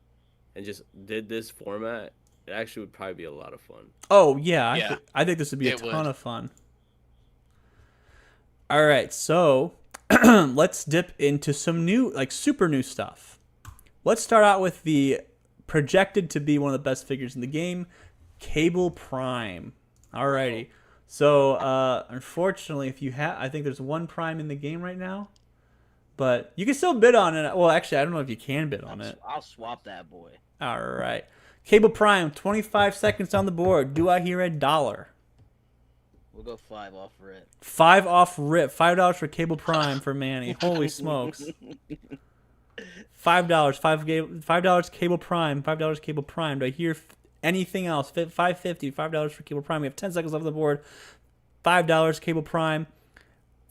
and just did this format, it actually would probably be a lot of fun. Oh yeah, I think this would be a ton of fun. All right, so let's dip into some new, like super new stuff. Let's start out with the projected to be one of the best figures in the game, Cable Prime. Alrighty. So, unfortunately, if you have, I think there's 1 Prime in the game right now, but you can still bid on it. Well, actually, I don't know if you can bid on it. I'll swap that boy. All right. Cable Prime, 25 seconds on the board. Do I hear $1? We'll go 5 off rip. 5 off rip. $5 for Cable Prime for Manny. Holy smokes. $5. $5 Cable Prime. $5 Cable Prime. Do I hear anything else? $5.50. $5 for Cable Prime. We have 10 seconds left on the board. $5 Cable Prime.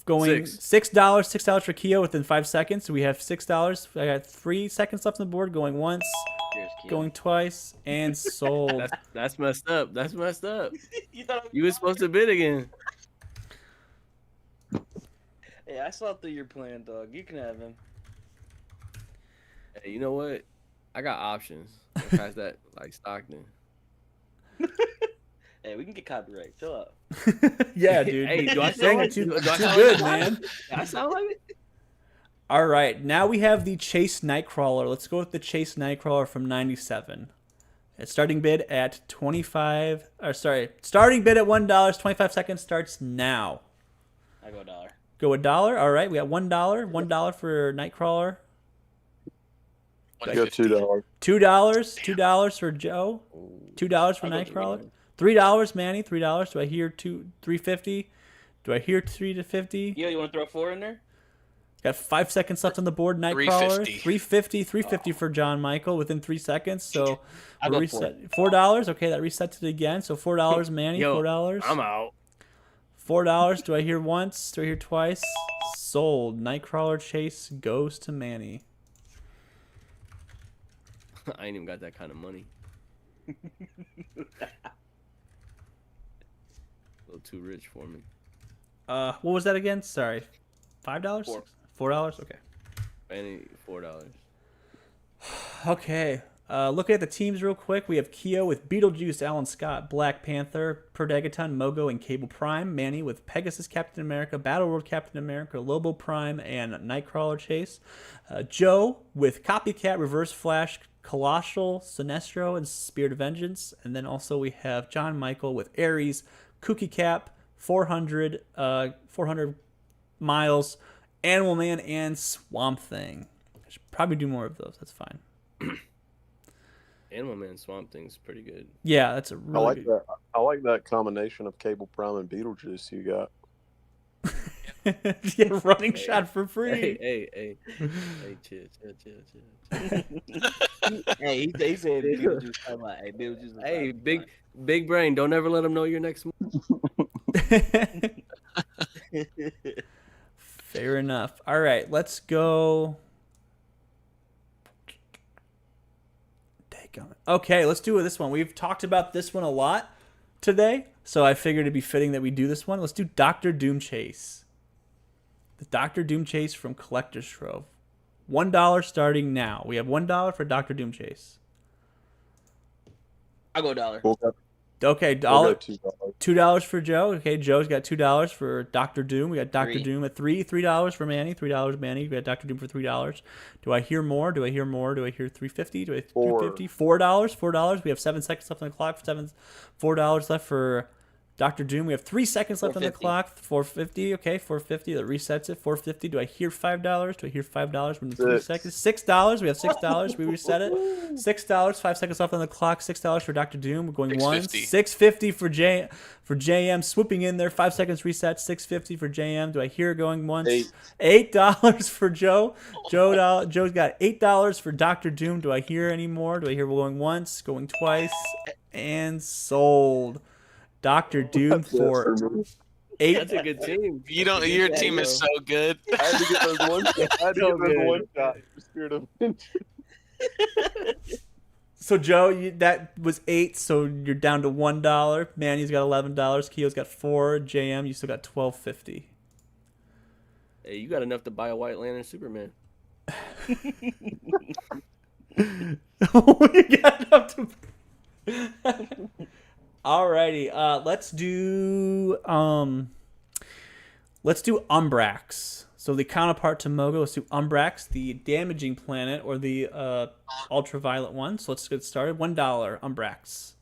Going $6. $6 for Keo within 5 seconds. So we have $6. I got 3 seconds left on the board. Going once. Cheers, Keo. Going twice. And sold. That's messed up. That's messed up. You were supposed to bid again. Hey, I saw through your plan, dog. You can have him. Hey, you know what? I got options. Past that, like Stockton. Hey, we can get copyright. Chill out. Yeah, dude. Hey, do I Saying sound like too do I sound good, like man? I sound like it? All right, now we have the Chase Nightcrawler. Let's go with the Chase Nightcrawler from 97. Starting bid at 25. Or sorry, starting bid at $1. 25 seconds starts now. I go $1. Go $1. All right, we got $1. $1 for Nightcrawler. I go $2. $2. $2 for Joe. $2 for Nightcrawler. $3, Manny. $3. Do I hear $3.50? Do I hear $3.50? Yo, you want to throw 4 in there? Got 5 seconds left on the board. Nightcrawler. $3.50 for John Michael within 3 seconds. So I'll go reset. $4. Okay, that resets it again. So $4, Manny. Yo, $4. I'm out. $4. Do I hear once? Do I hear twice? Sold. Nightcrawler Chase goes to Manny. I ain't even got that kind of money. A little too rich for me. What was that again? Sorry. $5? $4. $4? Okay. $4. Okay. Looking at the teams real quick, we have Keo with Beetlejuice, Alan Scott, Black Panther, Perdegaton, Mogo, and Cable Prime. Manny with Pegasus, Captain America, Battleworld, Captain America, Lobo Prime, and Nightcrawler Chase. Joe with Copycat, Reverse Flash, Colossal, Sinestro, and Spirit of Vengeance. And then also we have John Michael with Ares, Kooky Cap, 400 Miles, Animal Man, and Swamp Thing. I should probably do more of those. That's fine. Animal Man Swamp Thing's pretty good. Yeah, that's a really good... I like that combination of Cable Prime and Beetlejuice you got. Yeah, running shot for free. Hey, chill. Hey, he said Beetlejuice. Hey, Beetlejuice. Hey, big brain. Don't ever let them know your next move. Fair enough. All right, let's go. Okay, let's do this one. We've talked about this one a lot today, so I figured it'd be fitting that we do this one. Let's do Dr. Doom Chase. The Dr. Doom Chase from Collector's Trove. $1 starting now. We have $1 for Dr. Doom Chase. I'll go $1. Okay, $2 for Joe. Okay, Joe's got $2 for Dr. Doom. We got Dr. Doom at $3 for Manny. $3 Manny. We got Dr. Doom for $3. Do I hear more? Do I hear $3.50? Do I hear $3.50? $4. We have 7 seconds left on the clock. $4 left for Dr. Doom. We have 3 seconds left on the clock. $4.50. Okay, $4.50. That resets it. $4.50. Do I hear $5? Do I hear $5 from the 3 seconds? $6. We have $6. We reset it. $6. 5 seconds left on the clock. $6 for Dr. Doom. We're going once. $6.50 for JM. Swooping in there. 5 seconds reset. $6.50 for JM. Do I hear it going once? $8 for Joe. Joe's got $8 for Dr. Doom. Do I hear any more? Do I hear we're going once? Going twice? And sold. Dr. Doom for $8. That's a good team. Your team is so good. I had to get those one shot for Spirit of Vengeance. So Joe, that was 8, so you're down to $1. Manny's got $11. Keo's got $4. JM, you still got $12.50. Hey, you got enough to buy a White Lantern Superman. You got enough to. Alrighty, let's do Umbrax. So the counterpart to Mogo, let's do Umbrax, the damaging planet, or the ultraviolet one. So let's get started. $1, Umbrax.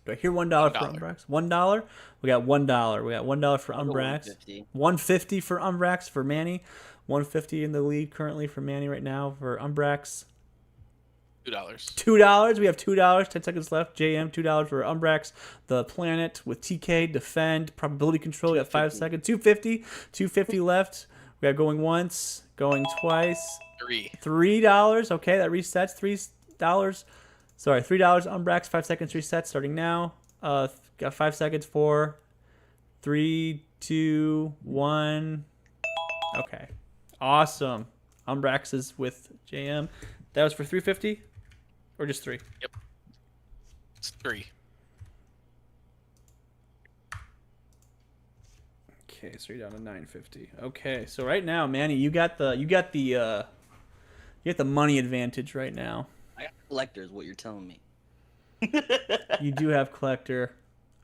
Do I hear $1 for Umbrax? $1. We got $1. We got $1 for Umbrax. $1.50 for Umbrax for Manny. $1.50 in the lead currently for Manny right now for Umbrax. $2. We have $2. 10 seconds left. JM, $2 for Umbrax. The planet with TK, defend, probability control. We got 5 seconds. $2.50. $2.50 left. We got going once, going twice. $3. Okay, that resets. $3. Sorry, $3 Umbrax. 5 seconds reset. Starting now. Got 5 seconds. 4, 3, 2, 1. Okay, awesome. Umbrax is with JM. That was for $3.50. Or just 3? Yep. It's 3. Okay, so you're down to $9.50. Okay, so right now, Manny, you got the money advantage right now. I got Collector is what you're telling me. You do have Collector.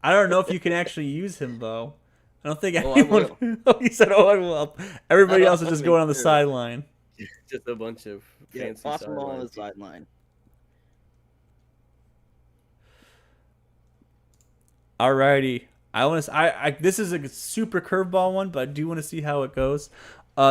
I don't know if you can actually use him though. I don't think anyone. Oh, he said, "Oh, I will." Everybody else is just going on the sideline. Just a bunch of fancy possible on the sideline. Alrighty, this is a super curveball one, but I do want to see how it goes.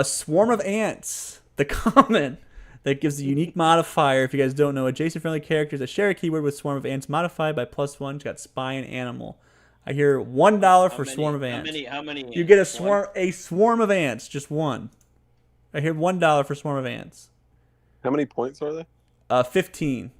Swarm of Ants, the common that gives a unique modifier. If you guys don't know, adjacent friendly characters that share a keyword with Swarm of Ants modified by +1. It's got Spy and Animal. I hear $1 for Swarm of Ants. How many? You get a swarm of ants, just one. I hear $1 for Swarm of Ants. How many points are they? 15.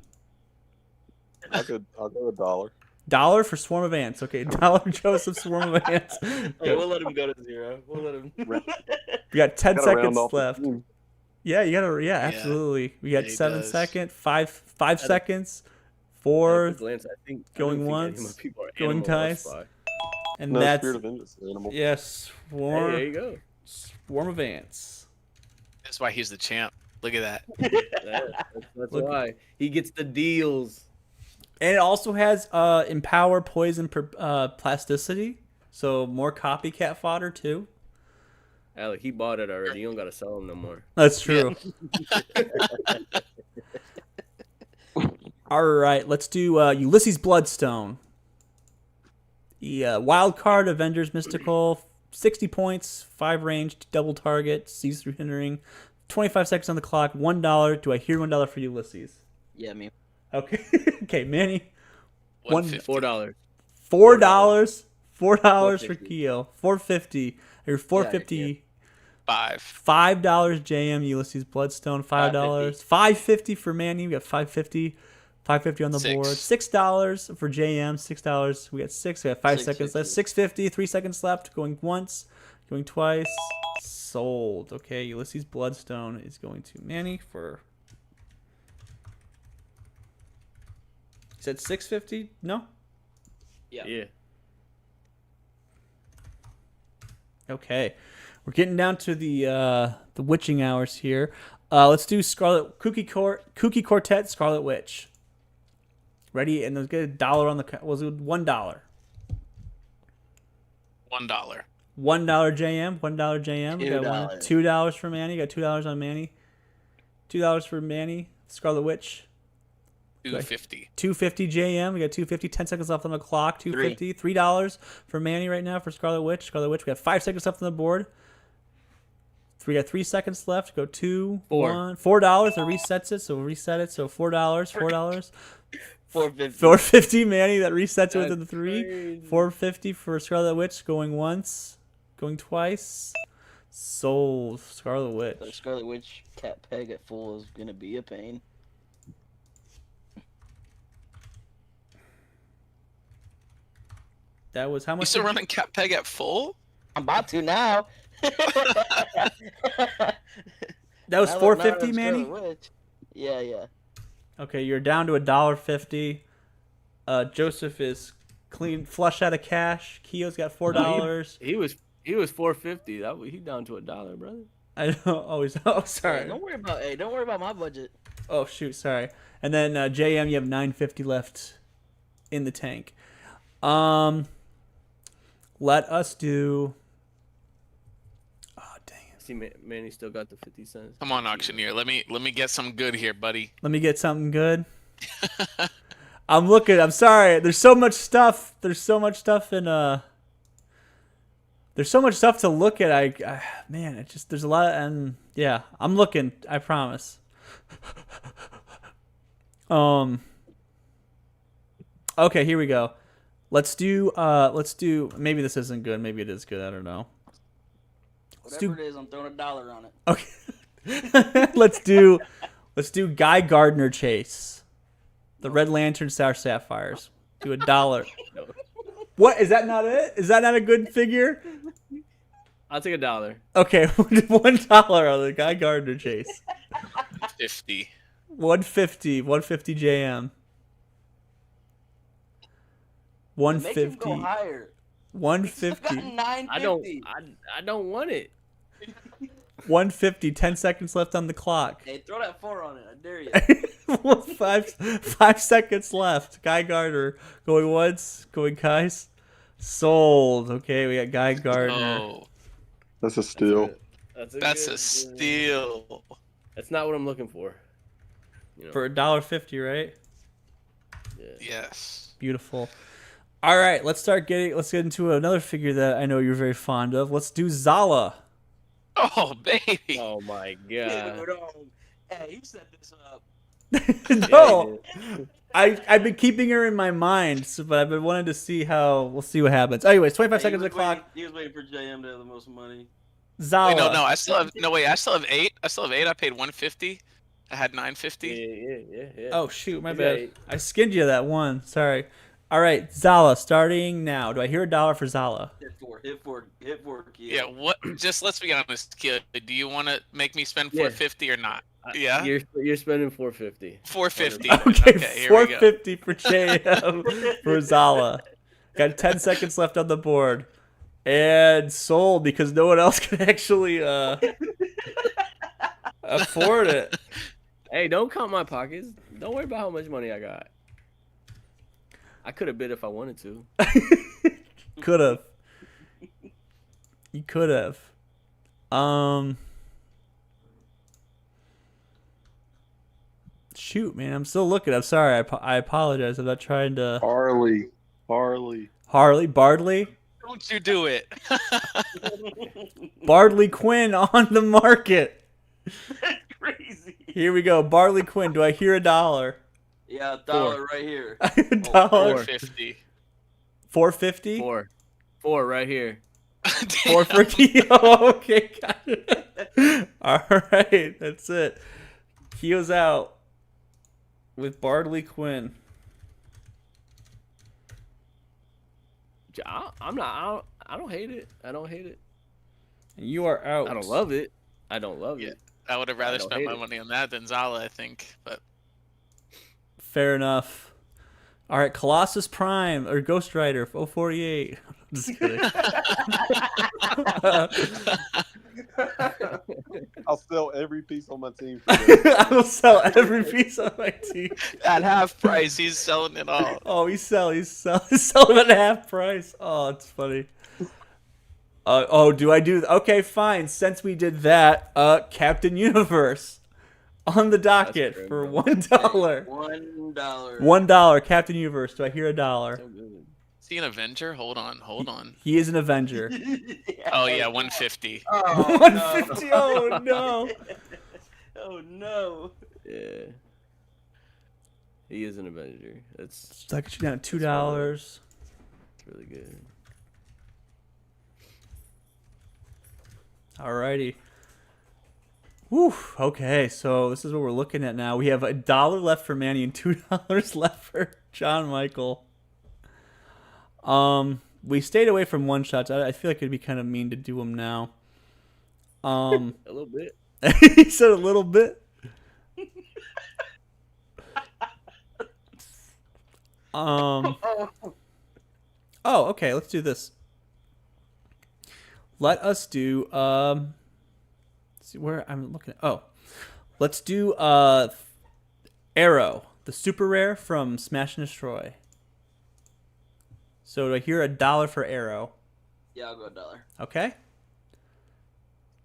I'll go $1. $1 for Swarm of Ants. Okay, $1 Joseph Swarm of Ants. Hey, we'll let him go to 0. We'll let him. We got 10 seconds left. Yeah, you gotta. Yeah, absolutely. We got 7 seconds. 5 seconds. 4. I think going once. Going twice. And that's Spirit of Vengeance, Animal. Yes. Swarm. Hey, there you go. Swarm of Ants. That's why he's the champ. Look at that. That's why he gets the deals. And it also has Empower Poison Plasticity, so more copycat fodder too. Alec, he bought it already. You don't gotta sell him no more. That's true. All right, let's do Ulysses Bloodstone. The wild card Avengers Mystical, 60 points, 5 range, double target, sees through hindering, 25 seconds on the clock, $1. Do I hear $1 for Ulysses? Yeah, me. Okay, okay, Manny. $1.50. $4. $4 for $4.50. Keo. $4.50. Or $4.50. $5 JM Ulysses Bloodstone. $5. $5.50 for Manny. We got $5.50. $5.50 on the board. $6 for JM. $6. We got 6. We got 5 seconds left. $6.50. 3 seconds left. Going once. Going twice. Sold. Okay, Ulysses Bloodstone is going to Manny for. You said $6.50? No. Yeah. Okay, we're getting down to the witching hours here. Let's do Scarlet Kooky Quartet Scarlet Witch. Ready? And let's get $1 on the. Was it $1? $1. $1 JM. $1 JM. We got $2 for Manny. Got $2 on Manny. $2 for Manny. Scarlet Witch. $2.50. $2.50 JM. We got $2.50. 10 seconds left on the clock. $2.50. $3 for Manny right now for Scarlet Witch. Scarlet Witch. We got 5 seconds left on the board. We got 3 seconds left. Go 2, 1, $4. It resets it, so we'll reset it. So $4. $4. $4.50 Manny. That resets it within the 3. $4.50 for Scarlet Witch. Going once. Going twice. Sold. Scarlet Witch. So Scarlet Witch cat peg at full is gonna be a pain. That was how much? You still running cat peg at full? I'm about to now. That was $4.50, Manny. Yeah. Okay, you're down to $1.50. Joseph is clean, flush out of cash. Keo's got $4. He was $4.50. He down to $1, brother. I don't always. Oh, sorry. Hey, don't worry about my budget. Oh shoot, sorry. And then JM, you have $9.50 left in the tank. Let us do. Oh dang it! See, Manny still got the 50 cents. Come on, auctioneer. Let me get some good here, buddy. Let me get something good. I'm looking. I'm sorry. There's so much stuff. There's so much stuff in There's so much stuff to look at. Man, it just there's a lot. And yeah, I'm looking. I promise. Okay, here we go. Let's do maybe this isn't good, maybe it is good, I don't know. Whatever it is, I'm throwing $1 on it. Okay. let's do Guy Gardner Chase. The Red Lantern Star Sapphires. Do $1. What? Is that not it? Is that not a good figure? I'll take $1. Okay, $1 on the Guy Gardner Chase. 50. 150 JM. 150. Make him go higher. 150. I don't want it. 150. 10 seconds left on the clock. Hey, throw that 4 on it. I dare you. five seconds left. Guy Gardner going once, going guys. Sold. Okay, we got Guy Gardner. Oh, That's a steal. that's a steal. That's not what I'm looking for. For $1.50, right? Yeah. Yes. Beautiful. All right, let's get into another figure that I know you're very fond of. Let's do Zala. Oh, baby. Oh my god. Hey, you set this up. No. I've been keeping her in my mind, but I've been wanting to see we'll see what happens. Anyways, 25 seconds on the clock. He was waiting for JM to have the most money. Zala. Wait, no, I still have 8. I paid 150. I had 950. Yeah. Oh shoot, my bad. I skinned you that one. Sorry. All right, Zala, starting now. Do I hear $1 for Zala? Hit four, Kid. Yeah, what? Just let's be honest, Kid. Do you want to make me spend 450 or not? Yeah. You're spending 450. 450. Okay, here 450 for JM for Zala. Got 10 seconds left on the board. And sold because no one else can actually afford it. Hey, don't count my pockets. Don't worry about how much money I got. I could have bid if I wanted to. Could have. You could have. Shoot, man, I'm still looking. I'm sorry. I apologize. I'm not trying to. Harley. Harley, Bardley, Don't you do it. Bardley Quinn on the market. That's crazy. Here we go. Bardley Quinn. Do I hear $1? Yeah, $1 right here. $1. $4.50. 450. 4 right here. 450. Oh, okay, got it. All right, that's it. Kio's out with Bardley Quinn. I'm not. I don't hate it. I don't hate it. And you are out. I don't love it. I don't love Yeah. it. I would have rather don't spent hate my it. money on that than Zala, I think. But Fair enough. All right, Colossus Prime or Ghost Rider 048. Just kidding. I'll sell every piece on my team for this. I will sell every piece of my team. at half price, he's selling it all. Oh, he's selling at half price. Oh, it's funny. Do I do? Okay, fine. Since we did that, Captain Universe on the docket That's for fair, $1. $1. $1. Captain Universe. Do I hear $1? So good. Is he an Avenger? Hold on. He is an Avenger. Oh yeah, 150. Oh, 150. no. Oh no. Oh no. Yeah. He is an Avenger. That's So I get you down to $2. really good. Alrighty. Whew. Okay, so this is what we're looking at now. We have $1 left for Manny and $2 left for John Michael. We stayed away from one shots. I feel like it'd be kind of mean to do them now. A little bit. He said a little bit. Oh, okay. Let's do this. Let us do. Let's see where I'm looking at. Oh, let's do Arrow, the super rare from Smash and Destroy. So do I hear $1 for Arrow? Yeah, I'll go $1. Okay.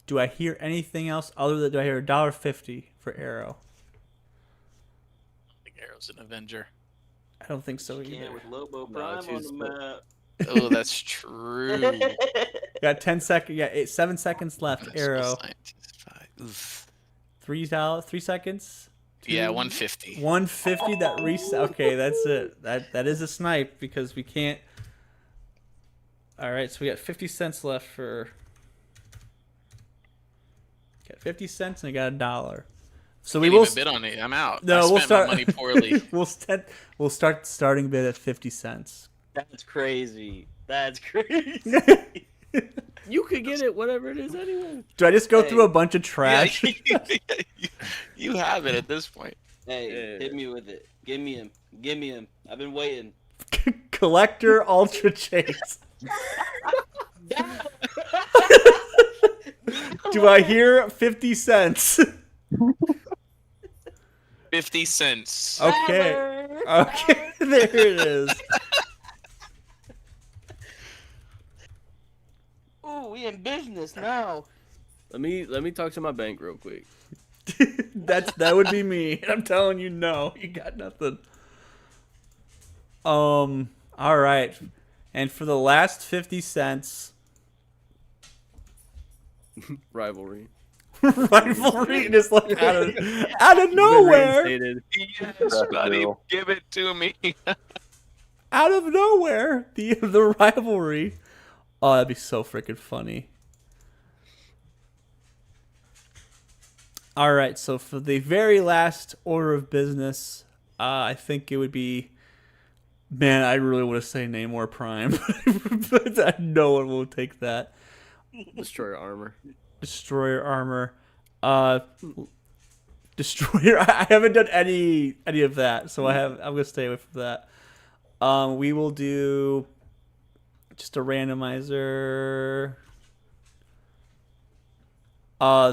Do I hear anything else other than do I hear $1.50 for Arrow? I think Arrow's an Avenger. I don't think so Can either. with Lobo No, Prime it's on the his- map. Oh, that's true. Got 10 seconds. Yeah, 7 seconds left. Arrow. Oof. $3. 3 seconds. Yeah, 150. 150. That reset. Okay, that's it. That is a snipe because we can't. All right, so we got 50 cents left for. Got 50 cents and I got $1. So we Can't will. even bid on it. I'm out. No, I we'll spent start. my money poorly. We'll start starting bid at 50 cents. That's crazy. That's crazy. You could get it, whatever it is, anyway. Do I just go Hey. through a bunch of trash? Yeah, you have it at this point. Hey, Yeah. hit me with it. Give me him. Give me him. I've been waiting. Collector Ultra Chase. Do I hear 50 cents? 50 cents. Okay. Okay, there it is. Ooh, we in business now. Let me talk to my bank real quick. That would be me. I'm telling you, no, you got nothing. All right, and for the last 50 cents, Rivalry. rivalry just like out of nowhere, Reinstated. Yes, That's buddy. real. Give it to me. out of nowhere, the rivalry. Oh, that'd be so freaking funny. All right, so for the very last order of business, I think it would be. Man, I really want to say Namor Prime, but no one will take that. Destroyer armor. Destroyer armor. Destroyer. I haven't done any of that, so I'm gonna stay away from that. We will do just a randomizer.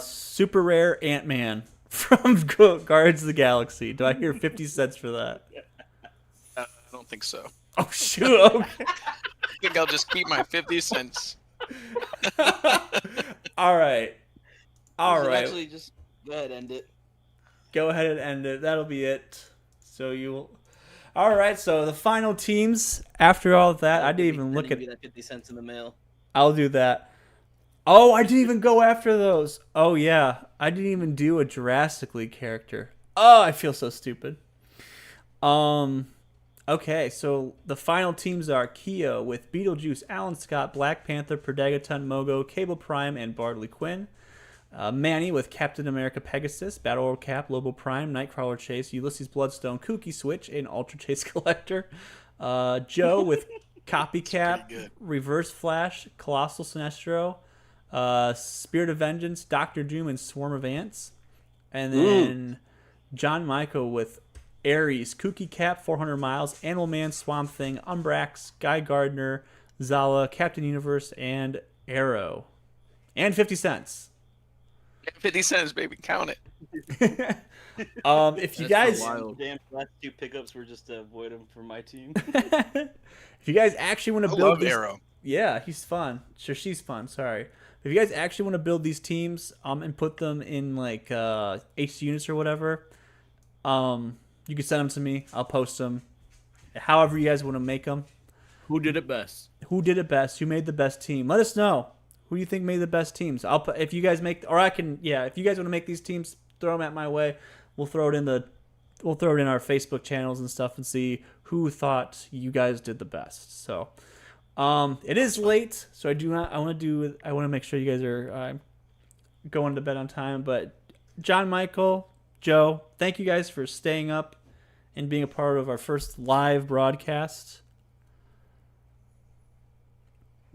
Super rare Ant-Man from Guardians of the Galaxy. Do I hear 50 cents for that? I don't think so. Oh shoot! Okay. I think I'll just keep my 50 cents. All right. All right. Actually, just go ahead and end it. Go ahead and end it. That'll be it. So you. All right. So the final teams. After all of that, I didn't even look at. That 50 cents in the mail. I'll do that. Oh, I didn't even go after those. Oh yeah, I didn't even do a Jurassic League character. Oh, I feel so stupid. Okay, so the final teams are Keo with Beetlejuice, Alan Scott, Black Panther, Predagaton, Mogo, Cable Prime, and Bartley Quinn. Manny with Captain America Pegasus, Battle World Cap, Lobo Prime, Nightcrawler Chase, Ulysses Bloodstone, Kooky Switch, and Ultra Chase Collector. Joe with Copycat, Reverse Flash, Colossal Sinestro, Spirit of Vengeance, Doctor Doom, and Swarm of Ants. And then John Michael with Ares, Kooky Cap, 400 Miles, Animal Man, Swamp Thing, Umbrax, Guy Gardner, Zala, Captain Universe, and Arrow. And 50 cents. 50 cents, baby. Count it. If you guys... Damn, last 2 pickups were just to avoid them for my team. If you guys actually want to I build love these... Arrow. Yeah, he's fun. Sure, she's fun. Sorry. If you guys actually want to build these teams and put them in like HC units or whatever, you can send them to me. I'll post them. However you guys want to make them. Who did it best? Who did it best? Who made the best team? Let us know. Who do you think made the best teams? I'll put, if you guys make, or I can, yeah. If you guys want to make these teams, throw them at my way. We'll throw it in our Facebook channels and stuff and see who thought you guys did the best. So, it is late, so I want to make sure you guys are going to bed on time. But John Michael, Joe, thank you guys for staying up and being a part of our first live broadcast.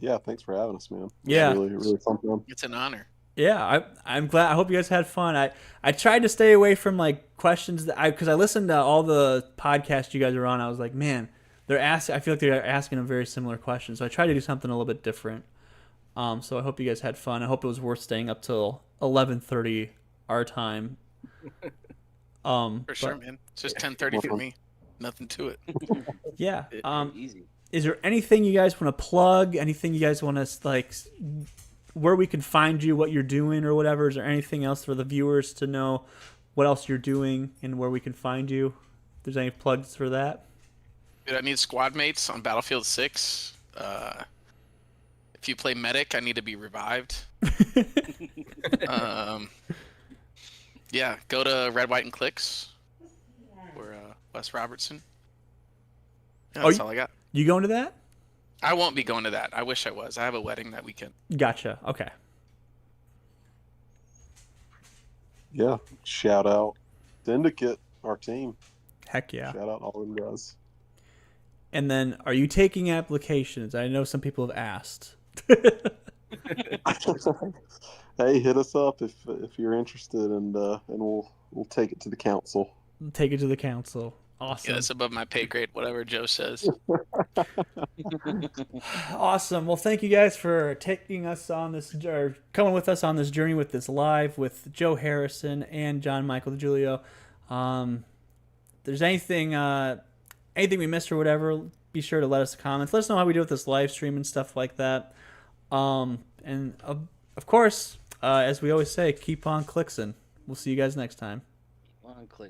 Yeah, thanks for having us, man. Yeah. Really, really fun time. It's an honor. Yeah, I'm glad. I hope you guys had fun. I tried to stay away from like questions because I listened to all the podcasts you guys are on. I was like, man, I feel like they're asking a very similar question. So I tried to do something a little bit different. So I hope you guys had fun. I hope it was worth staying up till 11:30 our time. For sure, man. It's just 10:30 for me. Nothing to it. Yeah. Easy. Is there anything you guys want to plug? Anything you guys want to like? Where we can find you, what you're doing, or whatever? Is there anything else for the viewers to know what else you're doing and where we can find you? If there's any plugs for that? Dude, I need squad mates on Battlefield 6. If you play medic, I need to be revived. Yeah, go to Red, White, and Clicks. Or Wes Robertson. Yeah, that's all I got. You going to that? I won't be going to that. I wish I was. I have a wedding that weekend. Gotcha. Okay. Yeah, shout out Syndicate, our team. Heck yeah. Shout out all them guys. And then, are you taking applications? I know some people have asked. Hey, hit us up if you're interested, and we'll take it to the council. Take it to the council. Awesome. Yeah, that's above my pay grade, whatever Joe says. Awesome. Well, thank you guys for taking us on this, or coming with us on this journey with this live with Joe Harrison and John Michael DiGiulio. If there's anything we missed or whatever, be sure to let us comments. Let us know how we do with this live stream and stuff like that. And of course, as we always say, keep on clicksing. We'll see you guys next time. Keep on clicking.